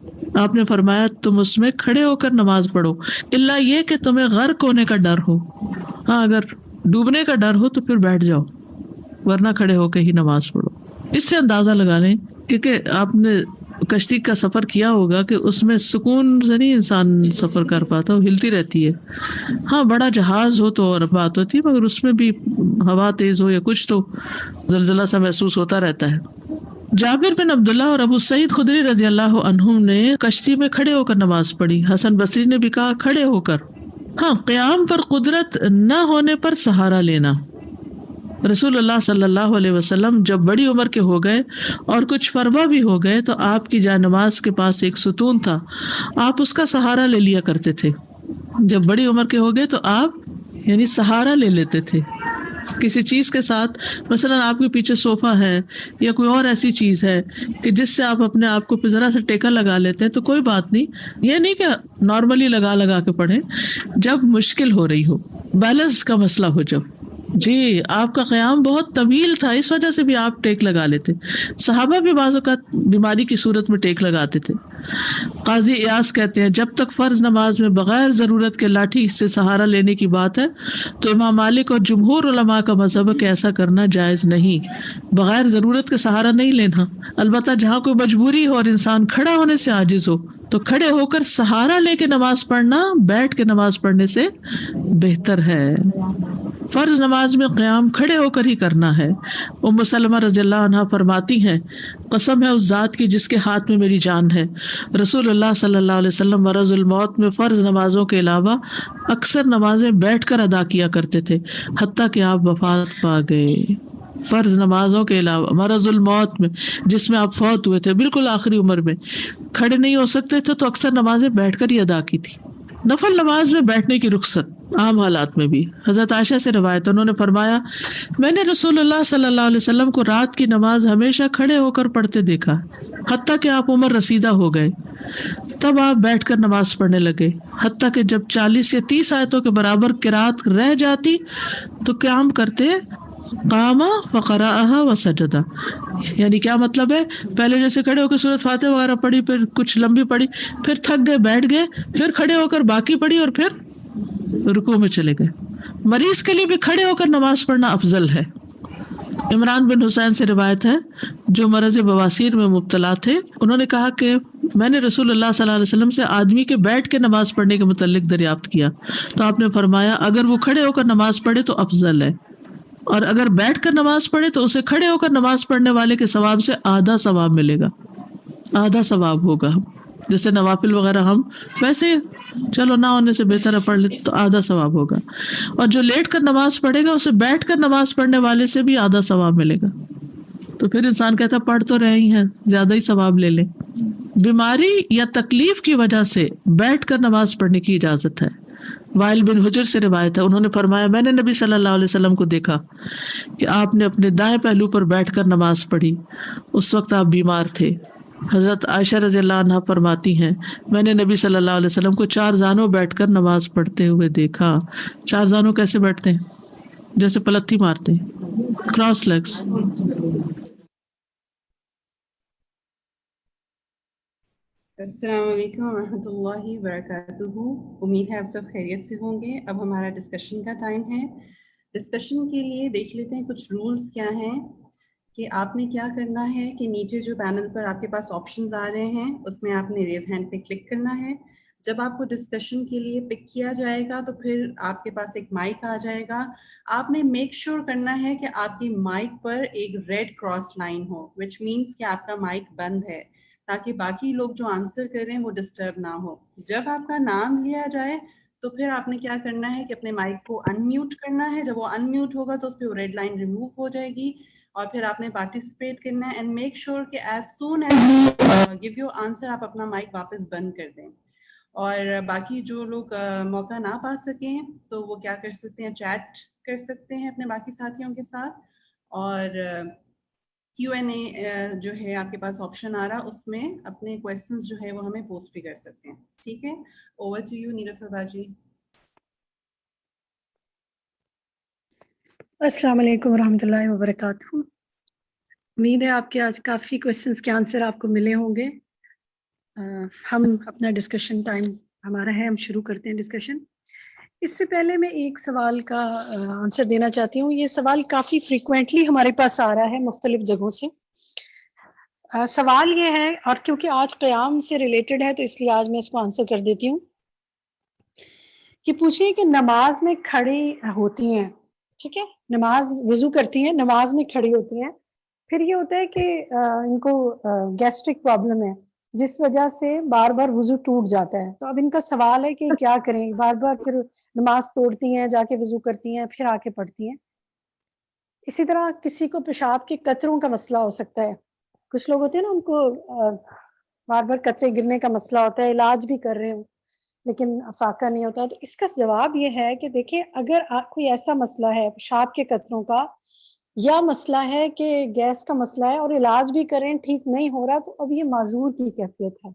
آپ نے فرمایا تم اس میں کھڑے ہو کر نماز پڑھو، اللہ یہ کہ تمہیں غرق ہونے کا ڈر ہو۔ ہاں، اگر ڈوبنے کا ڈر ہو تو پھر بیٹھ جاؤ، ورنہ کھڑے ہو کے ہی نماز پڑھو۔ اس سے اندازہ لگا لیں، کیونکہ آپ نے کشتی کا سفر کیا ہوگا کہ اس میں سکون سے نہیں انسان سفر کر پاتا، وہ ہلتی رہتی ہے۔ ہاں، بڑا جہاز ہو تو اور بات ہوتی ہے، مگر اس میں بھی ہوا تیز ہو یا کچھ تو زلزلہ سا محسوس ہوتا رہتا ہے۔ جابر بن عبداللہ اور ابو سعید خدری رضی اللہ عنہم نے کشتی میں کھڑے ہو کر نماز پڑھی۔ حسن بصری نے بھی کہا کھڑے ہو کر۔ ہاں، قیام پر قدرت نہ ہونے پر سہارا لینا۔ رسول اللہ صلی اللہ علیہ وسلم جب بڑی عمر کے ہو گئے اور کچھ فربا بھی ہو گئے تو آپ کی جانماز کے پاس ایک ستون تھا، آپ اس کا سہارا لے لیا کرتے تھے۔ جب بڑی عمر کے ہو گئے تو آپ یعنی سہارا لے لیتے تھے، کسی چیز کے ساتھ، مثلا آپ کے پیچھے صوفہ ہے یا کوئی اور ایسی چیز ہے کہ جس سے آپ اپنے آپ کو ذرا سا ٹیکا لگا لیتے ہیں تو کوئی بات نہیں، یہ نہیں کہ نارملی لگا کے پڑھیں، جب مشکل ہو رہی ہو، بیلنس کا مسئلہ ہو، جب جی آپ کا قیام بہت طویل تھا اس وجہ سے بھی آپ ٹیک لگا لیتے. صحابہ بھی بعض اوقات بیماری کی صورت میں ٹیک لگاتے تھے. قاضی ایاز کہتے ہیں جب تک فرض نماز میں بغیر ضرورت کے لاٹھی سے سہارا لینے کی بات ہے تو امام مالک اور جمہور علماء کا مذہب ہے کہ ایسا کرنا جائز نہیں، بغیر ضرورت کے سہارا نہیں لینا. البتہ جہاں کوئی مجبوری ہو اور انسان کھڑا ہونے سے عاجز ہو تو کھڑے ہو کر سہارا لے کے نماز پڑھنا بیٹھ کے نماز پڑھنے سے بہتر ہے. فرض نماز میں قیام کھڑے ہو کر ہی کرنا ہے. ام سلمہ رضی اللہ عنہا فرماتی ہیں قسم ہے اس ذات کی جس کے ہاتھ میں میری جان ہے، رسول اللہ صلی اللہ علیہ وسلم مرض الموت میں فرض نمازوں کے علاوہ اکثر نمازیں بیٹھ کر ادا کیا کرتے تھے حتیٰ کہ آپ وفات پا گئے. فرض نمازوں کے علاوہ مرض الموت میں جس میں آپ فوت ہوئے تھے بالکل آخری عمر میں، کھڑے نہیں ہو سکتے تھے تو اکثر نمازیں بیٹھ کر ہی ادا کی تھی. نفل نماز میں بیٹھنے کی رخصت عام حالات میں بھی. حضرت عائشہ سے روایت، انہوں نے فرمایا میں نے رسول اللہ صلی اللہ علیہ وسلم کو رات کی نماز ہمیشہ کھڑے ہو کر پڑھتے دیکھا حتیٰ کہ آپ عمر رسیدہ ہو گئے، تب آپ بیٹھ کر نماز پڑھنے لگے حتیٰ کہ جب 40 یا 30 آیتوں کے برابر قرات رہ جاتی تو قیام کرتے قام فقرأها وسجد. یعنی کیا مطلب ہے، پہلے جیسے کھڑے ہو کے سورۃ فاتحہ وغیرہ پڑھی، پھر کچھ لمبی پڑھی، پھر تھک گئے بیٹھ گئے، پھر کھڑے ہو کر باقی پڑھی اور پھر رکوع میں چلے گئے. مریض کے لیے بھی کھڑے ہو کر نماز پڑھنا افضل ہے. عمران بن حسین سے روایت ہے جو مرض بواسیر میں مبتلا تھے، انہوں نے کہا کہ میں نے رسول اللہ صلی اللہ علیہ وسلم سے آدمی کے بیٹھ کے نماز پڑھنے کے متعلق دریافت کیا تو آپ نے فرمایا اگر وہ کھڑے ہو کر نماز پڑھے تو افضل ہے، اور اگر بیٹھ کر نماز پڑھے تو اسے کھڑے ہو کر نماز پڑھنے والے کے ثواب سے آدھا ثواب ملے گا، آدھا ثواب ہوگا. جیسے نوافل وغیرہ ہم ویسے چلو نہ ہونے سے بہتر ہے پڑھ لیں تو آدھا ثواب ہوگا، اور جو لیٹ کر نماز پڑھے گا اسے بیٹھ کر نماز پڑھنے والے سے بھی آدھا ثواب ملے گا. تو پھر انسان کہتا پڑھ تو رہے ہی ہیں، زیادہ ہی ثواب لے لیں. بیماری یا تکلیف کی وجہ سے بیٹھ کر نماز پڑھنے کی اجازت ہے. وائل بن حجر سے روایت ہے، انہوں نے فرمایا میں نے نبی صلی اللہ علیہ وسلم کو دیکھا کہ آپ نے اپنے دائیں پہلو پر بیٹھ کر نماز پڑھی، اس وقت آپ بیمار تھے. حضرت عائشہ رضی اللہ عنہا فرماتی ہیں میں نے نبی صلی اللہ علیہ وسلم کو 4 زانوں بیٹھ کر نماز پڑھتے ہوئے دیکھا. 4 زانوں کیسے بیٹھتے ہیں؟ جیسے پلتھی مارتے ہیں، کراس لیگز. السلام علیکم ورحمۃ اللہ وبرکاتہ. امید ہے آپ سب خیریت سے ہوں گے. اب ہمارا ڈسکشن کا ٹائم ہے. ڈسکشن کے لیے دیکھ لیتے ہیں کچھ رولز کیا ہیں کہ آپ نے کیا کرنا ہے کہ نیچے جو پینل پر آپ کے پاس آپشنز آ رہے ہیں اس میں آپ نے ریز ہینڈ پہ کلک کرنا ہے. جب آپ کو ڈسکشن کے لیے پک کیا جائے گا تو پھر آپ کے پاس ایک مائک آ جائے گا. آپ نے میک شیور کرنا ہے کہ آپ کی مائک پر ایک ریڈ کراس لائن ہو وچ مینس کہ آپ کا مائک بند ہے تاکہ باقی لوگ جو آنسر کر رہے ہیں وہ ڈسٹرب نہ ہو. جب آپ کا نام لیا جائے تو پھر آپ نے کیا کرنا ہے کہ اپنے مائک کو ان میوٹ کرنا ہے. جب وہ ان میوٹ ہوگا تو اس پہ وہ ریڈ لائن ریموو ہو جائے گی اور پھر آپ نے پارٹیسپیٹ کرنا ہے. اینڈ میک شیور کہ as soon as give your answer آپ اپنا مائک واپس بند کر دیں. اور باقی جو لوگ موقع نہ پا سکیں تو وہ کیا کر سکتے ہیں، چیٹ کر سکتے ہیں اپنے باقی ساتھیوں کے ساتھ. اور Q&A جو ہے آپ کے پاس آپشن آ رہا اس میں اپنے کویسچنز جو ہے وہ ہمیں پوسٹ بھی کر سکتے ہیں. ٹھیک ہے، اوور ٹو یو نیلوفر باجی. السلام علیکم ورحمۃ اللہ وبرکاتہ. امید ہے آپ کے آج کافی کویسچنز کے آنسر آپ کو ملے ہوں گے. ہم اپنا ڈسکشن ٹائم ہمارا ہے، ہم شروع کرتے ہیں ڈسکشن. اس سے پہلے میں ایک سوال کا آنسر دینا چاہتی ہوں. یہ سوال کافی فریکوینٹلی ہمارے پاس آ رہا ہے مختلف جگہوں سے. سوال یہ ہے، اور کیونکہ آج قیام سے ریلیٹڈ ہے تو اس لیے آج میں اس کو آنسر کر دیتی ہوں کہ پوچھیں کہ نماز میں کھڑی ہوتی ہیں، ٹھیک ہے، نماز وضو کرتی ہیں، نماز میں کھڑی ہوتی ہیں، پھر یہ ہوتا ہے کہ ان کو گیسٹرک پرابلم ہے جس وجہ سے بار بار وضو ٹوٹ جاتا ہے. تو اب ان کا سوال ہے کہ کیا کریں، بار بار پھر نماز توڑتی ہیں، جا کے وضو کرتی ہیں، پھر آ کے پڑھتی ہیں. اسی طرح کسی کو پیشاب کے قطروں کا مسئلہ ہو سکتا ہے. کچھ لوگ ہوتے ہیں نا ان کو بار بار قطرے گرنے کا مسئلہ ہوتا ہے، علاج بھی کر رہے ہوں لیکن فاقہ نہیں ہوتا. تو اس کا جواب یہ ہے کہ دیکھیں اگر کوئی ایسا مسئلہ ہے پیشاب کے قطروں کا یا مسئلہ ہے کہ گیس کا مسئلہ ہے اور علاج بھی کریں ٹھیک نہیں ہو رہا، تو اب یہ معذور کی کیفیت ہے.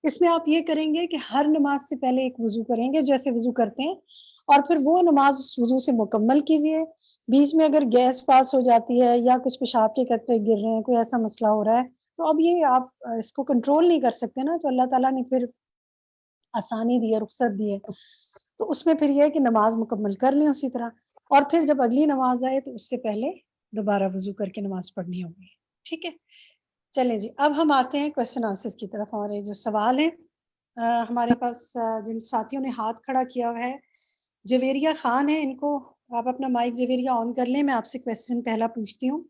اس میں آپ یہ کریں گے کہ ہر نماز سے پہلے ایک وضو کریں گے جیسے وضو کرتے ہیں، اور پھر وہ نماز اس وضو سے مکمل کیجئے. بیچ میں اگر گیس پاس ہو جاتی ہے یا کچھ پیشاب کے قطرے گر رہے ہیں، کوئی ایسا مسئلہ ہو رہا ہے، تو اب یہ آپ اس کو کنٹرول نہیں کر سکتے نا، تو اللہ تعالیٰ نے پھر آسانی دی ہے، رخصت دی ہے. تو اس میں پھر یہ ہے کہ نماز مکمل کر لیں اسی طرح، اور پھر جب اگلی نماز آئے تو اس سے پہلے دوبارہ وضو کر کے نماز پڑھنی ہوگی. ٹھیک ہے، چلیں جی اب ہم آتے ہیں کوشچن آنسرز کی طرف. ہمارے جو سوال ہیں ہمارے پاس جن ساتھیوں نے ہاتھ کھڑا کیا ہوا ہے، جویریہ خان ہے، ان کو آپ اپنا مائک جویریہ آن کر لیں. میں آپ سے کوشچن پہلا پوچھتی ہوں.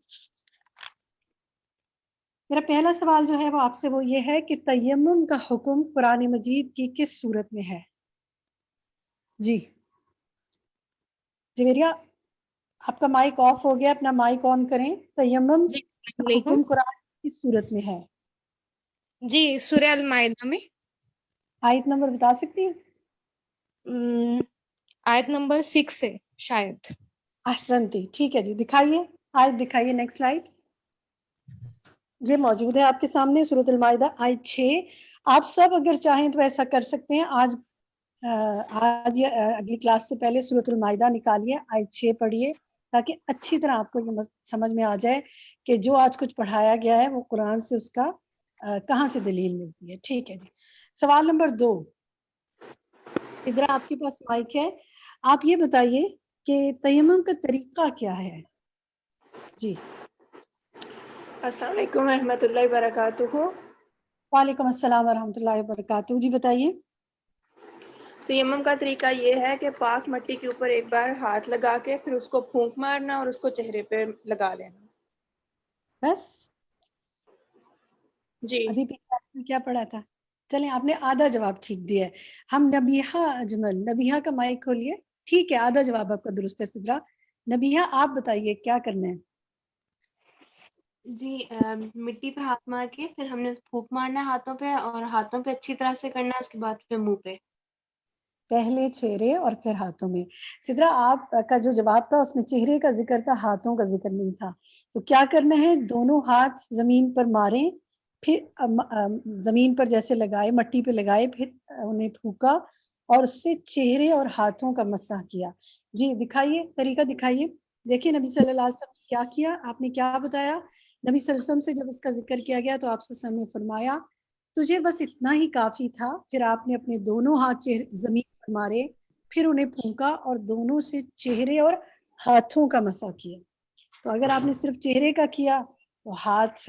میرا پہلا سوال جو ہے وہ آپ سے وہ یہ ہے کہ تیمم کا حکم قرآن مجید کی کس صورت میں ہے؟ جی جویریہ آپ کا مائک آف ہو گیا، اپنا مائک آن کریں. تیمم کا حکم قرآن کی کس صورت میں ہے؟ جی سورہ المائدہ میں. آیت نمبر بتا سکتی ہیں؟ آیت نمبر 6 ہے شاید. احسنتی، ٹھیک ہے جی، دکھائیے آیت، دکھائیے نیکسٹ سلائیڈ. یہ موجود ہے آپ کے سامنے سورۃ المائدہ آیت 6. آپ سب اگر چاہیں تو ایسا کر سکتے ہیں، آج یا اگلی کلاس سے پہلے سورۃ المائدہ نکالیے، آیت 6 پڑھیے، تاکہ اچھی طرح آپ کو یہ سمجھ میں آ جائے کہ جو آج کچھ پڑھایا گیا ہے وہ قرآن سے اس کا کہاں سے دلیل ملتی ہے. ٹھیک ہے جی. سوال نمبر 2، ادھر آپ کے پاس مائک ہے، آپ یہ بتائیے کہ تیمم کا طریقہ کیا ہے؟ جی السلام علیکم ورحمۃ اللہ وبرکاتہ. وعلیکم السلام ورحمۃ اللہ وبرکاتہ. جی بتائیے. تیمم کا طریقہ یہ ہے کہ پاک مٹی کے اوپر ایک بار ہاتھ لگا کے پھر اس کو پھونک مارنا اور اس کو چہرے پہ لگا لینا. بس جی ابھی نے کیا پڑھا تھا؟ چلیں آپ نے آدھا جواب ٹھیک دیا ہے. ہم نبیہہ اجمل، نبیہہ کا مائک کھولیے. ٹھیک ہے، آدھا جواب آپ کا درست ہے. سدرا، نبیہہ آپ بتائیے کیا کرنا ہے؟ جی مٹی پہ ہاتھ مار کے پھر ہم نے پھونک مارنا ہے ہاتھوں پہ، اور ہاتھوں پہ اچھی طرح سے کرنا ہے، اس کے بعد پھر منہ پہ. پہلے چہرے اور پھر ہاتھوں میں. سدرا آپ کا جو جواب تھا اس میں چہرے کا ذکر تھا، ہاتھوں کا ذکر نہیں تھا. تو کیا کرنا ہے، دونوں ہاتھ زمین پر ماریں، پھر زمین پر جیسے لگائے، مٹی پہ لگائے، پھر انہیں تھوکا اور اس سے چہرے اور ہاتھوں کا مسح کیا. جی دکھائیے طریقہ، دکھائیے. دیکھیے نبی صلی اللہ علیہ وسلم نے کیا کیا، آپ نے کیا بتایا. نبی صلی اللہ علیہ وسلم سے جب اس کا ذکر کیا گیا تو آپ صلی اللہ علیہ وسلم نے فرمایا تجھے بس اتنا ہی کافی تھا. پھر آپ نے اپنے دونوں ہاتھ زمین پر مارے، پھر انہیں پھونکا اور دونوں سے چہرے اور ہاتھوں کا مسح کیا. تو اگر آپ نے صرف چہرے کا کیا تو ہاتھ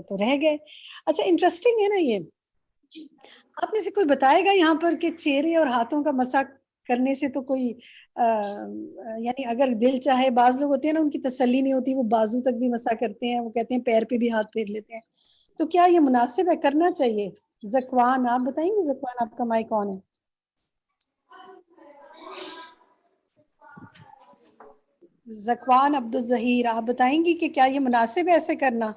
تو رہ گئے. اچھا انٹرسٹنگ ہے نا یہ. آپ میں سے کوئی بتائے گا یہاں پر کہ چہرے اور ہاتھوں کا مسح کرنے سے تو کوئی یعنی اگر دل چاہے، بعض لوگ ہوتے ہیں نا ان کی تسلی نہیں ہوتی، وہ بازو تک بھی مسح کرتے ہیں، وہ کہتے ہیں پیر پہ بھی ہاتھ پھیر لیتے ہیں. تو کیا یہ مناسب ہے، کرنا چاہیے؟ زکوان آپ بتائیں گے. زکوان آپ کا مائک آن ہے. زکوان عبدالظہیر آپ بتائیں گی کہ کیا یہ مناسب ہے ایسے کرنا؟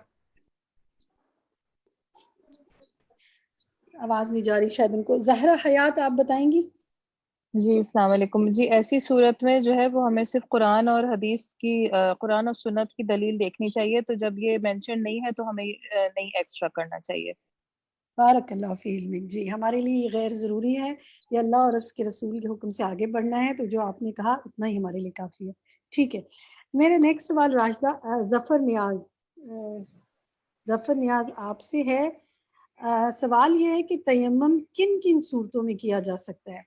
آواز نہیں جا رہی شاید ان کو. زہرا حیات آپ بتائیں گی. جی السلام علیکم. جی ایسی صورت میں جو ہے وہ ہمیں صرف قرآن اور حدیث کی قرآن اور سنت کی دلیل دیکھنی چاہیے. تو جب یہ مینشن نہیں ہے تو ہمیں نہیں ایکسٹرا کرنا چاہیے. بارک اللہ فی علمک. جی ہمارے لیے یہ غیر ضروری ہے، یہ اللہ اور اس کے رسول کے حکم سے آگے بڑھنا ہے، تو جو آپ نے کہا اتنا ہی ہمارے لیے کافی ہے. ٹھیک ہے. میرے نیکسٹ سوال راشدہ ظفر نیاز آپ سے ہے. سوال یہ ہے کہ تیمم کن کن صورتوں میں کیا جا سکتا ہے؟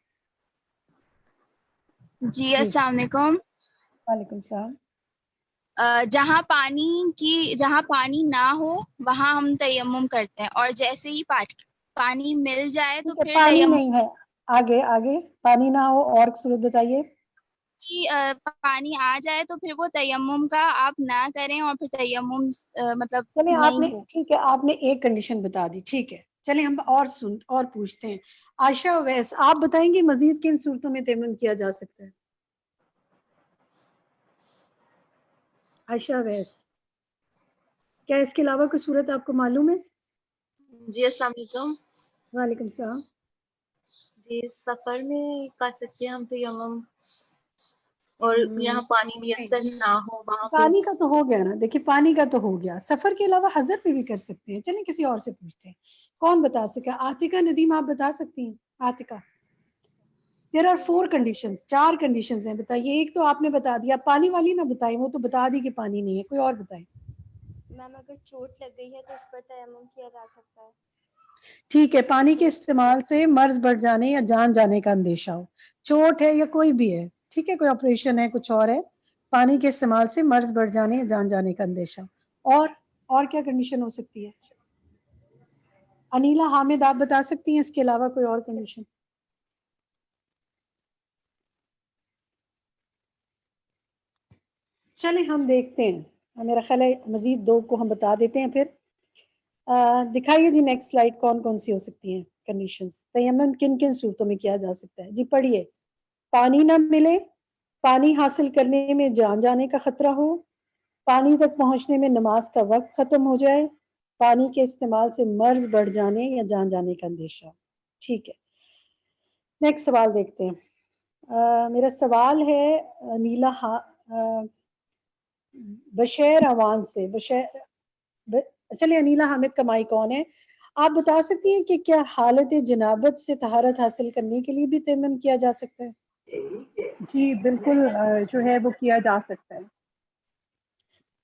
جی السلام علیکم. وعلیکم السلام. جہاں پانی نہ ہو وہاں ہم تیمم کرتے ہیں، اور جیسے ہی پانی مل جائے تو پھر پانی تیمم. نہیں ہے، آگے پانی نہ ہو اور صورت بتائیے. پانی آ جائے تو پھر وہ تیمم کا آپ نہ کریں، اور پھر تیمم مطلب چلیں آپ نے نہیں ہو. ٹھیک ہے، آپ نے ایک کنڈیشن بتا دی. ٹھیک ہے چلیں ہم اور پوچھتے ہیں. عائشہ اویس آپ بتائیں گے مزید کن صورتوں میں تیمم کیا جا سکتا ہے؟ عائشہ اویس، کیا اس کے علاوہ کوئی صورت آپ کو معلوم ہے؟ جی السلام علیکم. وعلیکم السلام. کہ سفر میں کر سکتے ہیں ہم تیمم، اور یہاں پانی میسر نہ ہو وہاں پہ؟ پانی کا تو ہو گیا نا، دیکھیے پانی کا تو ہو گیا، سفر کے علاوہ حضر پہ بھی کر سکتے ہیں. چلیں کسی اور سے پوچھتے ہیں، کون بتا سکا؟ عاتقہ ندیم آپ بتا سکتی ہیں؟ Atiqa, there are 4 conditions, 4 conditions ہیں، بتائیے. ایک تو آپ نے بتا دیا، پانی والی نہ بتائیں، وہ تو بتا دی کہ پانی نہیں ہے. کوئی اور بتائیں. میم اگر چوٹ لگ گئی ہے تو اس پر تیمم کیا جا سکتا ہے. ٹھیک ہے، پانی کے استعمال سے مرض بڑھ جانے یا جان جانے کا اندیشہ ہو، چوٹ ہے یا کوئی بھی ہے، ٹھیک ہے، کوئی آپریشن ہے، کچھ اور ہے، پانی کے استعمال سے مرض بڑھ جانے یا جان جانے کا اندیشہ. اور کیا کنڈیشن ہو سکتی ہے؟ انیلا حامد آپ بتا سکتی ہیں اس کے علاوہ کوئی اور کنڈیشن؟ چلیں ہم دیکھتے ہیں، میرا خیال ہے مزید 2 کو ہم بتا دیتے ہیں. پھر دکھائیے جی نیکسٹ سلائیڈ، کون کون سی ہو سکتی ہیں کنڈیشنز. تیمم کن کن صورتوں میں کیا جا سکتا ہے؟ جی پڑھیے. پانی نہ ملے، پانی حاصل کرنے میں جان جانے کا خطرہ ہو، پانی تک پہنچنے میں نماز کا وقت ختم ہو جائے، پانی کے استعمال سے مرض بڑھ جانے یا جان جانے کا اندیشہ. ٹھیک ہے، نیکسٹ سوال دیکھتے ہیں. میرا سوال ہے نیلا بشیر اوان سے. چلیے انیلا حامد کا مائی کون ہے؟ آپ بتا سکتی ہیں کہ کیا حالت جنابت سے طہارت حاصل کرنے کے لیے بھی تیمم کیا جا سکتا ہے؟ جی بالکل، جو ہے وہ کیا جا سکتا ہے.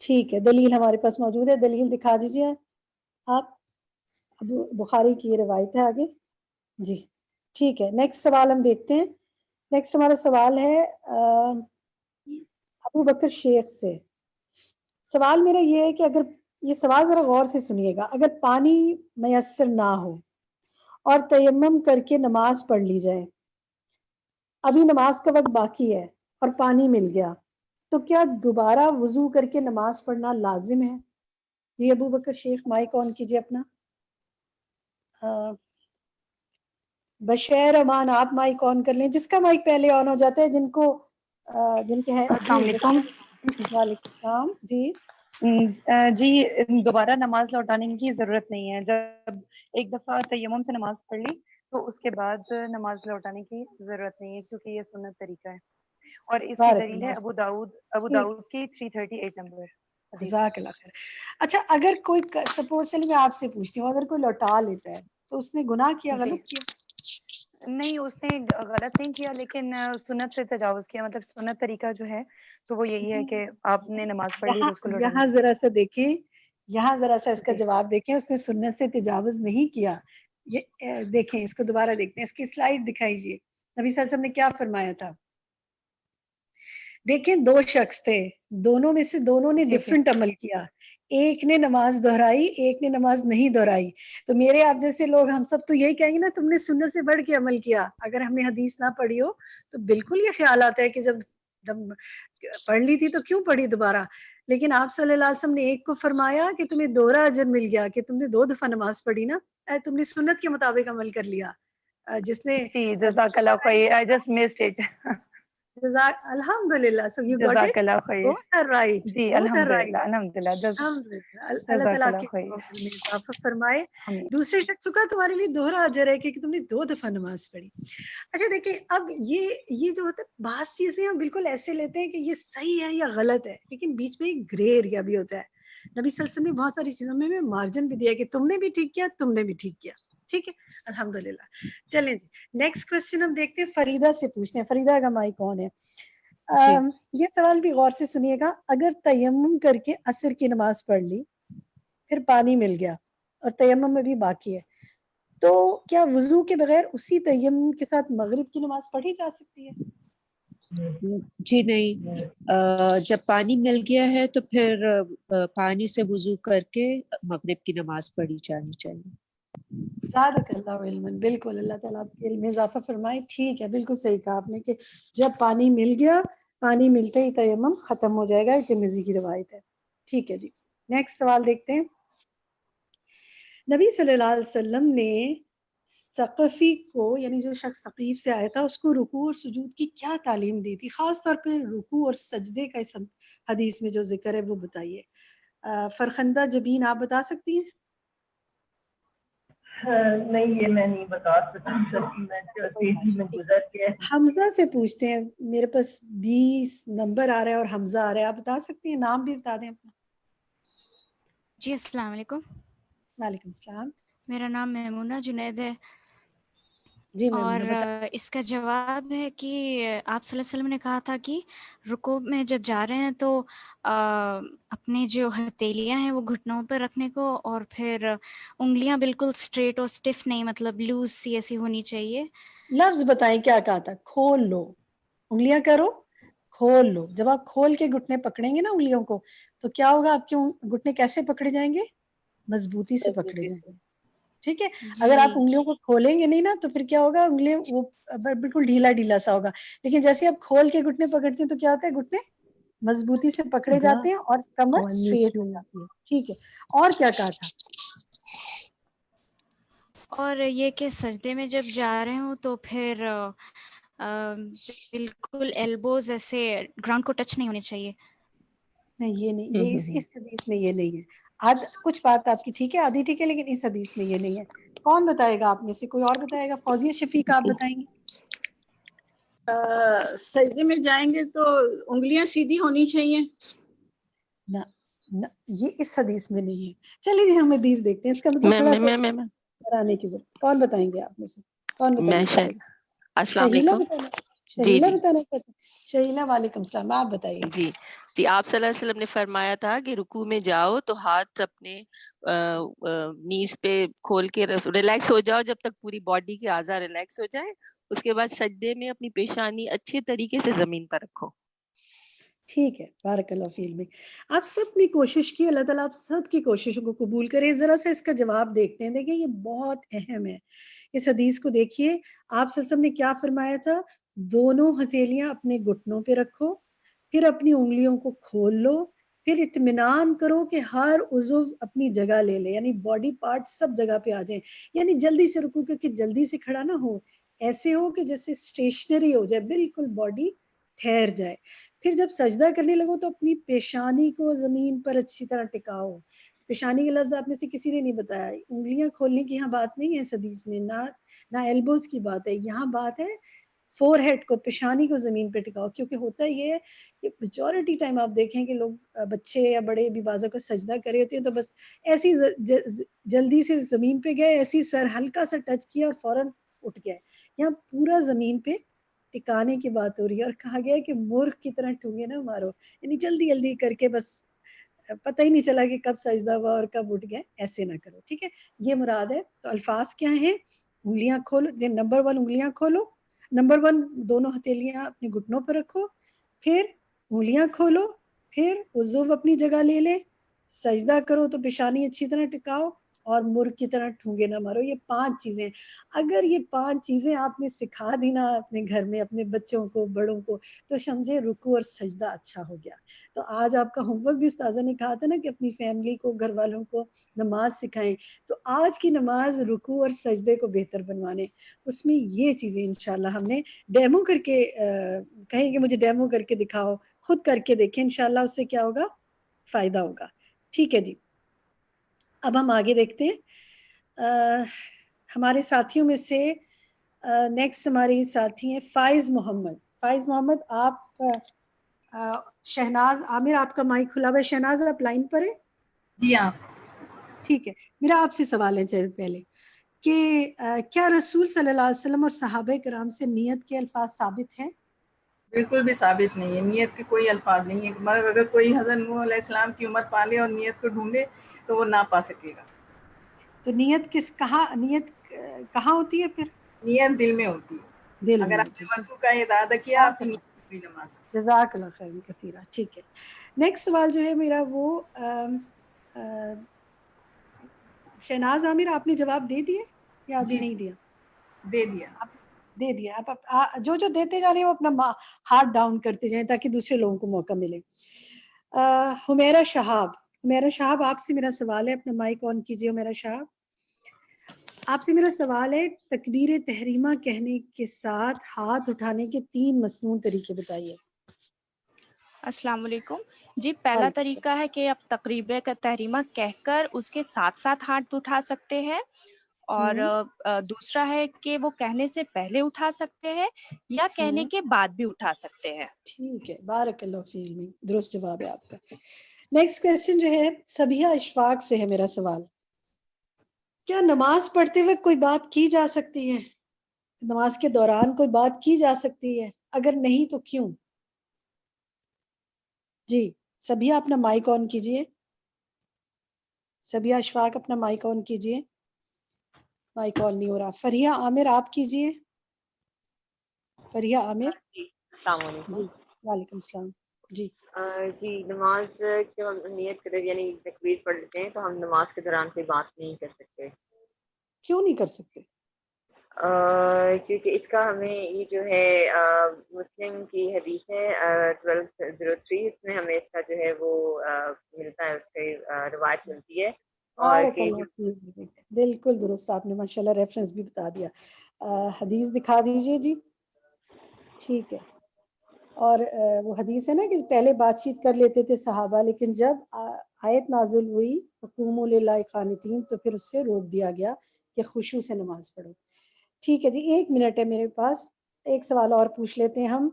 ٹھیک ہے، دلیل ہمارے پاس موجود ہے، دلیل دکھا دیجیے آپ. ابو بخاری کی یہ روایت ہے آگے. جی ٹھیک ہے، نیکسٹ سوال ہم دیکھتے ہیں. نیکسٹ ہمارا سوال ہے ابو بکر شیخ سے. سوال میرا یہ ہے کہ اگر یہ سوال ذرا غور سے سنیے گا، اگر پانی میسر نہ ہو اور تیمم کر کے نماز پڑھ لی جائے، ابھی نماز کا وقت باقی ہے اور پانی مل گیا، تو کیا دوبارہ وضو کر کے نماز پڑھنا لازم ہے؟ جی ابو بکر شیخ مائک آن کیجیے اپنا. بشیر امان آپ مائک آن کر لیں، جس کا مائک پہلے آن ہو جاتا ہے، جن کے ہیں. السلام علیکم. وعلیکم السلام. جی جی دوبارہ نماز لوٹانے کی ضرورت نہیں ہے. جب ایک دفعہ تیمم سے نماز پڑھ لی تو اس کے بعد نماز لوٹانے کی ضرورت نہیں ہے، کیونکہ یہ سنت طریقہ ہے. اور اس کی دلیل ہے ابو داؤد کی 338 نمبر. جزاک اللہ خیر. اچھا اگر کوئی سپوز چلیے میں آپ سے پوچھتی ہوں، اگر کوئی لوٹا لیتا ہے تو اس نے گناہ کیا، غلط کیا؟ نہیں، اس نے غلط نہیں کیا، لیکن سنت سے تجاوز کیا. مطلب سنت طریقہ جو ہے تو وہ یہی ہے کہ آپ نے نماز پڑھ لی تو اس کو یہاں ذرا سا دیکھیں، یہاں ذرا سا اس کا جواب دیکھیں. اس نے سنت سے تجاوز نہیں کیا. یہ دیکھیں، اس کو دوبارہ دیکھتے ہیں، اس کی سلائیڈ دکھائیے. نبی صلی اللہ علیہ وسلم نے کیا فرمایا تھا؟ دیکھیں 2 شخص تھے، دونوں میں سے دونوں نے ڈیفرنٹ عمل کیا. ایک نے نماز دہرائی، ایک نے نماز نہیں دہرائی. تو میرے آپ جیسے لوگ ہم سب تو یہی کہیں گے نا تم نے سنت سے بڑھ کے عمل کیا. اگر ہم نے حدیث نہ پڑھی ہو تو بالکل یہ خیال آتا ہے کہ جب پڑھ لی تھی تو کیوں پڑھی دوبارہ. لیکن آپ صلی اللہ علیہ وسلم نے ایک کو فرمایا کہ تمہیں دوہرا اجر مل گیا کہ تم نے 2 دفعہ نماز پڑھی نا، تم نے سنت کے مطابق عمل کر لیا. جس نے جزاک اللہ خیر. I just missed it. الحمدللہ. So you got it. جزاک اللہ خیر. Both are right. جی الحمدللہ. اللہ تعالیٰ آپ کے میں اضافہ فرمائے. دوسرے شخص کا تمہارے لیے دوہرا اجر ہے کہ تم نے 2 دفعہ نماز پڑھی. اچھا دیکھیں، اب یہ جو ہوتا ہے، بعض چیزیں ہم بالکل ایسے لیتے ہیں کہ یہ صحیح ہے یا غلط ہے، لیکن بیچ میں ایک گرے ایریا بھی ہوتا ہے. نبی صلی اللہ علیہ وسلم نے بہت ساری چیزوں میں مارجن بھی دیا کہ تم نے بھی ٹھیک کیا، تم نے بھی ٹھیک کیا. ٹھیک ہے، الحمدللہ. چلیں جی نیکسٹ کوشچن ہم دیکھتے ہیں، فریدہ سے پوچھتے ہیں. فریدہ کا مائی کون ہے؟ یہ سوال بھی غور سے سنیے گا. اگر تیمم کر کے عصر کی نماز پڑھ لی، پھر پانی مل گیا اور تیمم میں بھی باقی ہے، تو کیا وضو کے بغیر اسی تیمم کے ساتھ مغرب کی نماز پڑھی جا سکتی ہے؟ جی نہیں، جب پانی مل گیا ہے تو پھر پانی سے وضو کر کے مغرب کی نماز پڑھی جانی چاہیے. زادک اللہ علما. بالکل، اللہ تعالیٰ آپ کے علم میں اضافہ فرمائے. ٹھیک ہے، بالکل صحیح کہا آپ نے کہ جب پانی مل گیا، پانی ملتے ہی تیمم ختم ہو جائے گا. ترمذی کی روایت ہے. ٹھیک ہے جی، نیکسٹ سوال دیکھتے ہیں. نبی صلی اللہ علیہ وسلم نے ثقفی کو، یعنی جو شخص ثقیف سے آیا تھا، اس کو رکوع اور سجود کی کیا تعلیم دی تھی؟ خاص طور پہ رکوع اور سجدے کا اس حدیث میں جو ذکر ہے وہ بتائیے. فرخندہ جبین آپ بتا سکتی ہیں؟ نہیں یہ میں نہیں بتا سکتی، میں تیزی میں گزر کے. حمزہ سے پوچھتے ہیں، میرے پاس 20 نمبر آ رہا ہے اور حمزہ آ رہا ہے، آپ بتا سکتی ہیں؟ نام بھی بتا دیں اپنا. جی السلام علیکم. وعلیکم السلام. میرا نام میمونہ جنید ہے. جی اور میمونہ اس کا جواب ہے کہ آپ صلی اللہ علیہ وسلم نے کہا تھا کہ رکوع میں جب جا رہے ہیں تو اپنے جو ہتھیلیاں ہیں وہ گھٹنوں پہ رکھنے کو، اور پھر انگلیاں بالکل اسٹریٹ اور اسٹف نہیں، مطلط لوز سی ایسی ہونی چاہیے. لفظ بتائیں کیا کہا تھا؟ کھول لو انگلیاں، کرو کھول لو. جب آپ کھول کے گھٹنے پکڑیں گے نا انگلیوں کو، تو کیا ہوگا؟ آپ کے گھٹنے کیسے پکڑے جائیں گے؟ مضبوطی سے پکڑے جائیں گے. ٹھیک ہے. اگر آپ انگلیوں کو کھولیں گے نہیں نا تو پھر کیا ہوگا؟ انگلیاں وہ بالکل ڈھیلا ڈھیلا سا ہوگا. لیکن جیسے آپ کھول کے گھٹنے پکڑتے ہیں تو کیا ہوتا ہے؟ گھٹنے مضبوطی سے پکڑے جاتے ہیں اور کمر اسٹریٹ ہو جاتی ہے. ٹھیک ہے. اور کیا کہا تھا؟ اور یہ کہ سجدے میں جب جا رہے ہوں تو پھر بالکل ایلبوز ایسے گراؤنڈ کو ٹچ نہیں ہونے چاہیے. نہیں یہ نہیں، یہ اس حدیث میں یہ نہیں ہے. کچھ بات آپ کی ٹھیک ہے، آدھی ٹھیک ہے، لیکن اس حدیث میں یہ نہیں ہے. کون بتائے گا آپ میں سے؟ کوئی اور بتائے گا؟ فوزیہ شفیق آپ بتائیں گے. سجدے میں جائیں گے تو انگلیاں سیدھی ہونی چاہیے. نہ یہ اس حدیث میں نہیں ہے. چلیے جی ہم حدیث دیکھتے ہیں، اس کا مطلب تھوڑا سا کرانے کی ضرورت. کون بتائیں گے آپ میں سے؟ کون بتانا چاہتے ہیں؟ السلام شہیلہ علیکم. بتانا، جی شہیلہ جی بتانا چاہتے ہیں؟ شہیلہ وعلیکم السلام، آپ بتائیے. جی جی آپ صلی اللہ علیہ وسلم نے فرمایا تھا کہ رکوع میں جاؤ تو ہاتھ اپنے نیز پہ کھول کے ریلیکس ہو جاؤ جب تک پوری باڈی کے اعضاء ریلیکس ہو جائے. اس کے بعد سجدے میں اپنی پیشانی اچھے طریقے سے زمین پر رکھو. ٹھیک ہے. بارک اللہ فی علمک. آپ سب نے کوشش کی، اللہ تعالیٰ آپ سب کی کوششوں کو قبول کرے. ذرا سا اس کا جواب دیکھتے ہیں. دیکھیں یہ بہت اہم ہے. اس حدیث کو دیکھیے، آپ صلی اللہ علیہ وسلم نے کیا فرمایا تھا؟ دونوں ہتھیلیاں اپنے گھٹنوں پہ رکھو، پھر اپنی انگلیوں کو کھول لو، پھر اطمینان کرو کہ ہر عضو اپنی جگہ لے لے، یعنی باڈی پارٹ سب جگہ پہ آ جائیں. یعنی جلدی سے رکو، کیونکہ جلدی سے کھڑا نہ ہو، ایسے ہو کہ جیسے اسٹیشنری ہو جائے، بالکل باڈی ٹھہر جائے. پھر جب سجدہ کرنے لگو تو اپنی پیشانی کو زمین پر اچھی طرح ٹکاؤ. پیشانی کے لفظ آپ میں سے کسی نے نہیں بتایا. انگلیاں کھولنے کی یہاں بات نہیں ہے اس حدیث میں، نہ ایلبوز کی بات ہے. یہاں بات ہے فور ہیڈ کو، پیشانی کو زمین پہ ٹکاؤ. کیونکہ ہوتا یہ ہے کہ میجورٹی ٹائم آپ دیکھیں کہ لوگ بچے یا بڑے بھی بعضوں کو سجدہ کرے ہوتے ہیں تو بس ایسی جلدی سے زمین پہ گئے، ایسی سر ہلکا سا ٹچ کیا اور فوراً اٹھ گئے. یہاں پورا زمین پہ ٹکانے کی بات ہو رہی ہے، اور کہا گیا ہے کہ مورخ کی طرح ٹھونگے نہ مارو، یعنی جلدی جلدی کر کے بس پتہ ہی نہیں چلا کہ کب سجدہ ہوا اور کب اٹھ گئے، ایسے نہ کرو. ٹھیک ہے، یہ مراد ہے. تو الفاظ کیا ہیں؟ انگلیاں کھولو. نمبر 1 انگلیاں کھولو. نمبر 1 دونوں ہتھیلیاں اپنے گھٹنوں پر رکھو، پھر انگلیاں کھولو، پھر عضو اپنی جگہ لے لے، سجدہ کرو تو پیشانی اچھی طرح ٹکاؤ، اور مرغ کی طرح ٹھونگے نہ مارو. یہ 5 چیزیں. اگر یہ 5 چیزیں آپ نے سکھا دی نا اپنے گھر میں اپنے بچوں کو، بڑوں کو، تو سمجھے رکوع اور سجدہ اچھا ہو گیا. تو آج آپ کا ہوم ورک بھی استاذہ نے کہا تھا نا کہ اپنی فیملی کو، گھر والوں کو نماز سکھائیں. تو آج کی نماز رکوع اور سجدے کو بہتر بنوانے، اس میں یہ چیزیں انشاءاللہ ہم نے ڈیمو کر کے کہیں کہ مجھے ڈیمو کر کے دکھاؤ، خود کر کے دیکھیں، انشاءاللہ اس سے کیا ہوگا؟ فائدہ ہوگا. ٹھیک ہے جی. اب ہم آگے دیکھتے ہیں. ہمارے ساتھیوں میں سے نیکسٹ ہماری ساتھی ہیں فائز محمد. فائز محمد آپ، شہناز عامر آپ کا مائک کھلا ہوا ہے. شہناز آپ لائن پر ہیں؟ جی ہاں. ٹھیک ہے. میرا آپ سے سوال ہے چل پہلے کہ کیا رسول صلی اللہ علیہ وسلم اور صحابہ کرام سے نیت کے الفاظ ثابت ہیں؟ بالکل بھی ثابت نہیں ہے. نیت کے کوئی الفاظ نہیں ہے، مگر اگر کوئی حضرت نوح علیہ السلام کی امت پالے اور نیت کو ڈھونڈے تو وہ نہ پا سکے گا. تو نیت کہاں ہوتی ہے؟ پھر نیت دل میں ہوتی ہے. دل اگر میں آپ ہوتی نے ہے. وضو کا ارادہ کیا، آپ کی نیت ہوئی نماز. جزاک اللہ خیر کثیرہ. ٹھیک ہے. نیکسٹ سوال جو ہے میرا وہ شہناز عامر آپ نے جواب دے دیے یا ابھی جی نہیں دیا؟ دے دیا. دے دیا. آپ جو دیتے جا رہے ہیں وہ اپنا ہاتھ ڈاؤن کرتے جائیں تاکہ دوسرے لوگوں کو موقع ملے. حمیرہ شہاب آپ سے میرا سوال ہے. اپنا مائک آن کیجئے. حمیرہ شہاب آپ سے میرا سوال ہے، تکبیر تحریمہ کہنے کے ساتھ ہاتھ اٹھانے کے 3 مسنون طریقے بتائیے. السلام علیکم. جی پہلا طریقہ ہے کہ آپ تقریب تحریمہ کہہ کر اس کے ساتھ ساتھ ہاتھ اٹھا سکتے ہیں، اور دوسرا ہے کہ وہ کہنے سے پہلے اٹھا سکتے ہیں یا کہنے کے بعد بھی اٹھا سکتے ہیں. ٹھیک ہے، بارک اللہ فی علمی، درست جواب ہے آپ کا. نیکسٹ کویسچن جو ہے سبیہ اشفاق سے ہے میرا سوال. کیا نماز پڑھتے وقت کوئی بات کی جا سکتی ہے؟ نماز کے دوران کوئی بات کی جا سکتی ہے؟ اگر نہیں تو کیوں؟ جی سبیہ اپنا مائک آن کیجئے. سبیہ اشفاق اپنا مائک آن کیجئے. مائک آن نہیں ہو رہا. فریہ عامر آپ کیجئے. فریہ عامر. جی السلام علیکم. جی وعلیکم السلام. جی جی نماز کی ہم نیت کرے یعنی تکبیر پڑھ لیتے ہیں تو ہم نماز کے دوران کوئی بات نہیں کر سکتے. کیوں نہیں کر سکتے؟ کیونکہ اس کا ہمیں یہ جو ہے مسلم کی حدیث ہے 1203 اس میں ہمیں اس کا جو ہے وہ ملتا ہے، اس سے روایت ملتی ہے. اور بارک اللہ فیک. بالکل درست، آپ نے ماشاءاللہ ریفرنس بھی بتا دیا. حدیث دکھا دیجئے جی. ٹھیک ہے. اور وہ حدیث ہے نا کہ پہلے بات چیت کر لیتے تھے صحابہ، لیکن جب آیت نازل ہوئی قوموا للہ قانتین تو پھر اس سے روک دیا گیا کہ خشوع سے نماز پڑھو. ٹھیک ہے جی، 1 منٹ ہے میرے پاس. ایک سوال اور پوچھ لیتے ہیں ہم.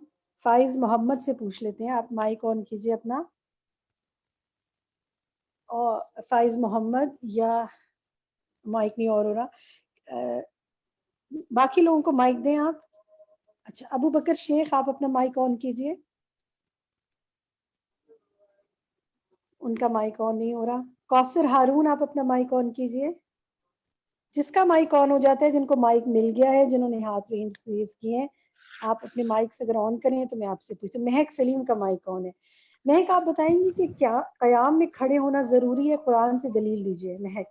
فائز محمد سے پوچھ لیتے ہیں. آپ مائک آن کیجئے اپنا. اور فائز محمد یا مائک نہیں اور ہو رہا. باقی لوگوں کو مائک دیں آپ. اچھا ابو بکر شیخ آپ اپنا مائک آن کیجئے. ان کا مائک آن نہیں ہو رہا. کوثر ہارون آپ اپنا مائک آن کیجئے. جس کا مائک آن ہو جاتا ہے، جن کو مائک مل گیا ہے، جنہوں نے ہاتھ ریز کیے ہیں، آپ اپنے مائک سے اگر آن کریں تو میں آپ سے پوچھتی ہوں. مہک سلیم کا مائک آن ہے. مہک آپ بتائیں گی کہ کیا قیام میں کھڑے ہونا ضروری ہے؟ قرآن سے دلیل دیجئے مہک.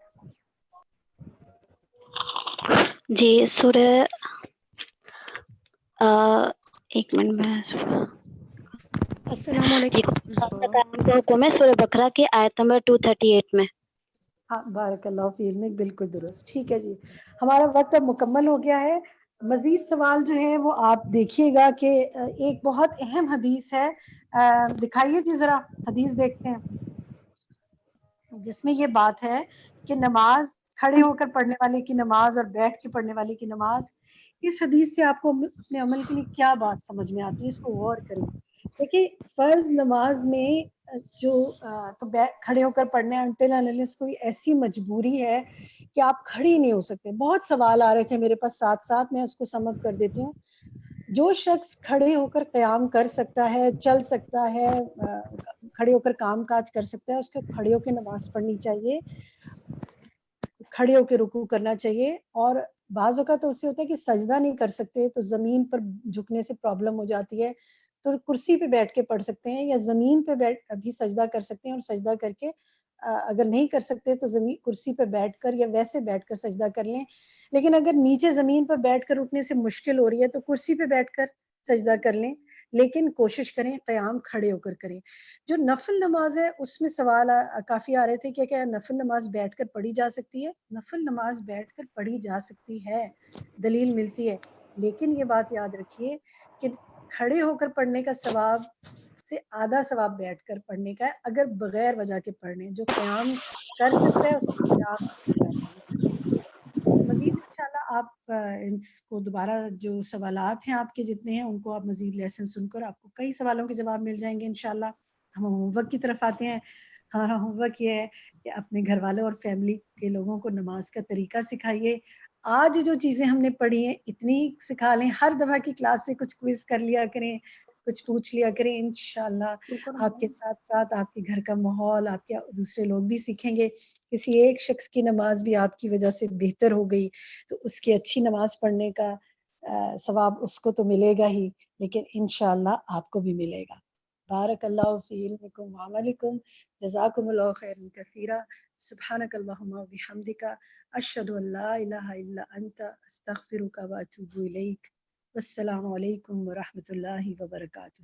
جی سورہ ایک منٹ میں السلام علیکم. قیام کا حکم ہے سورہ بقرہ کی آیت نمبر 238 میں. ہاں بارک اللہ فی علمک، بالکل درست. ٹھیک ہے جی، ہمارا وقت اب مکمل ہو گیا ہے. مزید سوال جو ہے وہ آپ دیکھیے گا کہ ایک بہت اہم حدیث ہے. دکھائیے جی ذرا حدیث دیکھتے ہیں جس میں یہ بات ہے کہ نماز کھڑے ہو کر پڑھنے والے کی نماز اور بیٹھ کے پڑھنے والے کی نماز. اس حدیث سے آپ کو اپنے عمل کے لیے کیا بات سمجھ میں آتی ہے؟ اس کو غور کریں. دیکھیے فرض نماز میں جو تو کھڑے ہو کر پڑھنے کوئی ایسی مجبوری ہے کہ آپ کھڑے نہیں ہو سکتے. بہت سوال آ رہے تھے میرے پاس ساتھ ساتھ، میں اس کو سم اپ کر دیتی ہوں. جو شخص کھڑے ہو کر قیام کر سکتا ہے، چل سکتا ہے، کھڑے ہو کر کام کاج کر سکتا ہے، اس کو کھڑے ہو کے نماز پڑھنی چاہیے، کھڑے ہو کے رکوع کرنا چاہیے. اور بعض اوقات تو اس سے ہوتا ہے کہ سجدہ نہیں کر سکتے تو زمین پر جھکنے سے پرابلم ہو جاتی ہے، تو کرسی پہ بیٹھ کے پڑھ سکتے ہیں یا زمین پہ بیٹھ بھی سجدہ کر سکتے ہیں. اور سجدہ کر کے اگر نہیں کر سکتے تو زمین کرسی پہ بیٹھ کر یا ویسے بیٹھ کر سجدہ کر لیں. لیکن اگر نیچے زمین پر بیٹھ کر اٹھنے سے مشکل ہو رہی ہے تو کرسی پہ بیٹھ کر سجدہ کر لیں، لیکن کوشش کریں قیام کھڑے ہو کر کریں. جو نفل نماز ہے اس میں سوال کافی آ رہے تھے کہ کیا نفل نماز بیٹھ کر پڑھی جا سکتی ہے؟ نفل نماز بیٹھ کر پڑھی جا سکتی ہے، دلیل ملتی ہے. لیکن یہ بات یاد رکھیے کہ کھڑے ہو کر پڑھنے کا ثواب سے آدھا ثواب بیٹھ کر پڑھنے کا ہے اگر بغیر وجہ کے پڑھنے. جو قیام کر سکتا ہے اس کو قیام کرنا چاہیے. مزید انشاءاللہ آپ اس کو دوبارہ جو سوالات ہیں آپ کے جتنے ہیں ان کو آپ مزید لیسن سن کر آپ کو کئی سوالوں کے جواب مل جائیں گے انشاءاللہ. ہم ہوم ورک کی طرف آتے ہیں. ہمارا ہوم ورک یہ ہے کہ اپنے گھر والوں اور فیملی کے لوگوں کو نماز کا طریقہ سکھائیے. آج جو چیزیں ہم نے پڑھی ہیں اتنی سکھا لیں، ہر دفعہ کی کلاس سے کچھ کوئز کر لیا کریں، کچھ پوچھ لیا کریں. انشاءاللہ آپ کے ساتھ ساتھ آپ کے گھر کا ماحول، آپ کے دوسرے لوگ بھی سیکھیں گے. کسی ایک شخص کی نماز بھی آپ کی وجہ سے بہتر ہو گئی تو اس کی اچھی نماز پڑھنے کا ثواب اس کو تو ملے گا ہی، لیکن انشاءاللہ آپ کو بھی ملے گا. بارک اللہ فی علمکم وعملکم. جزاکم اللہ خیرا کثیرا. سبحانک اللہم وبحمدک، اشہد ان لا الہ الا انت، استغفرک واتوب الیک. والسلام علیکم ورحمۃ اللہ وبرکاتہ.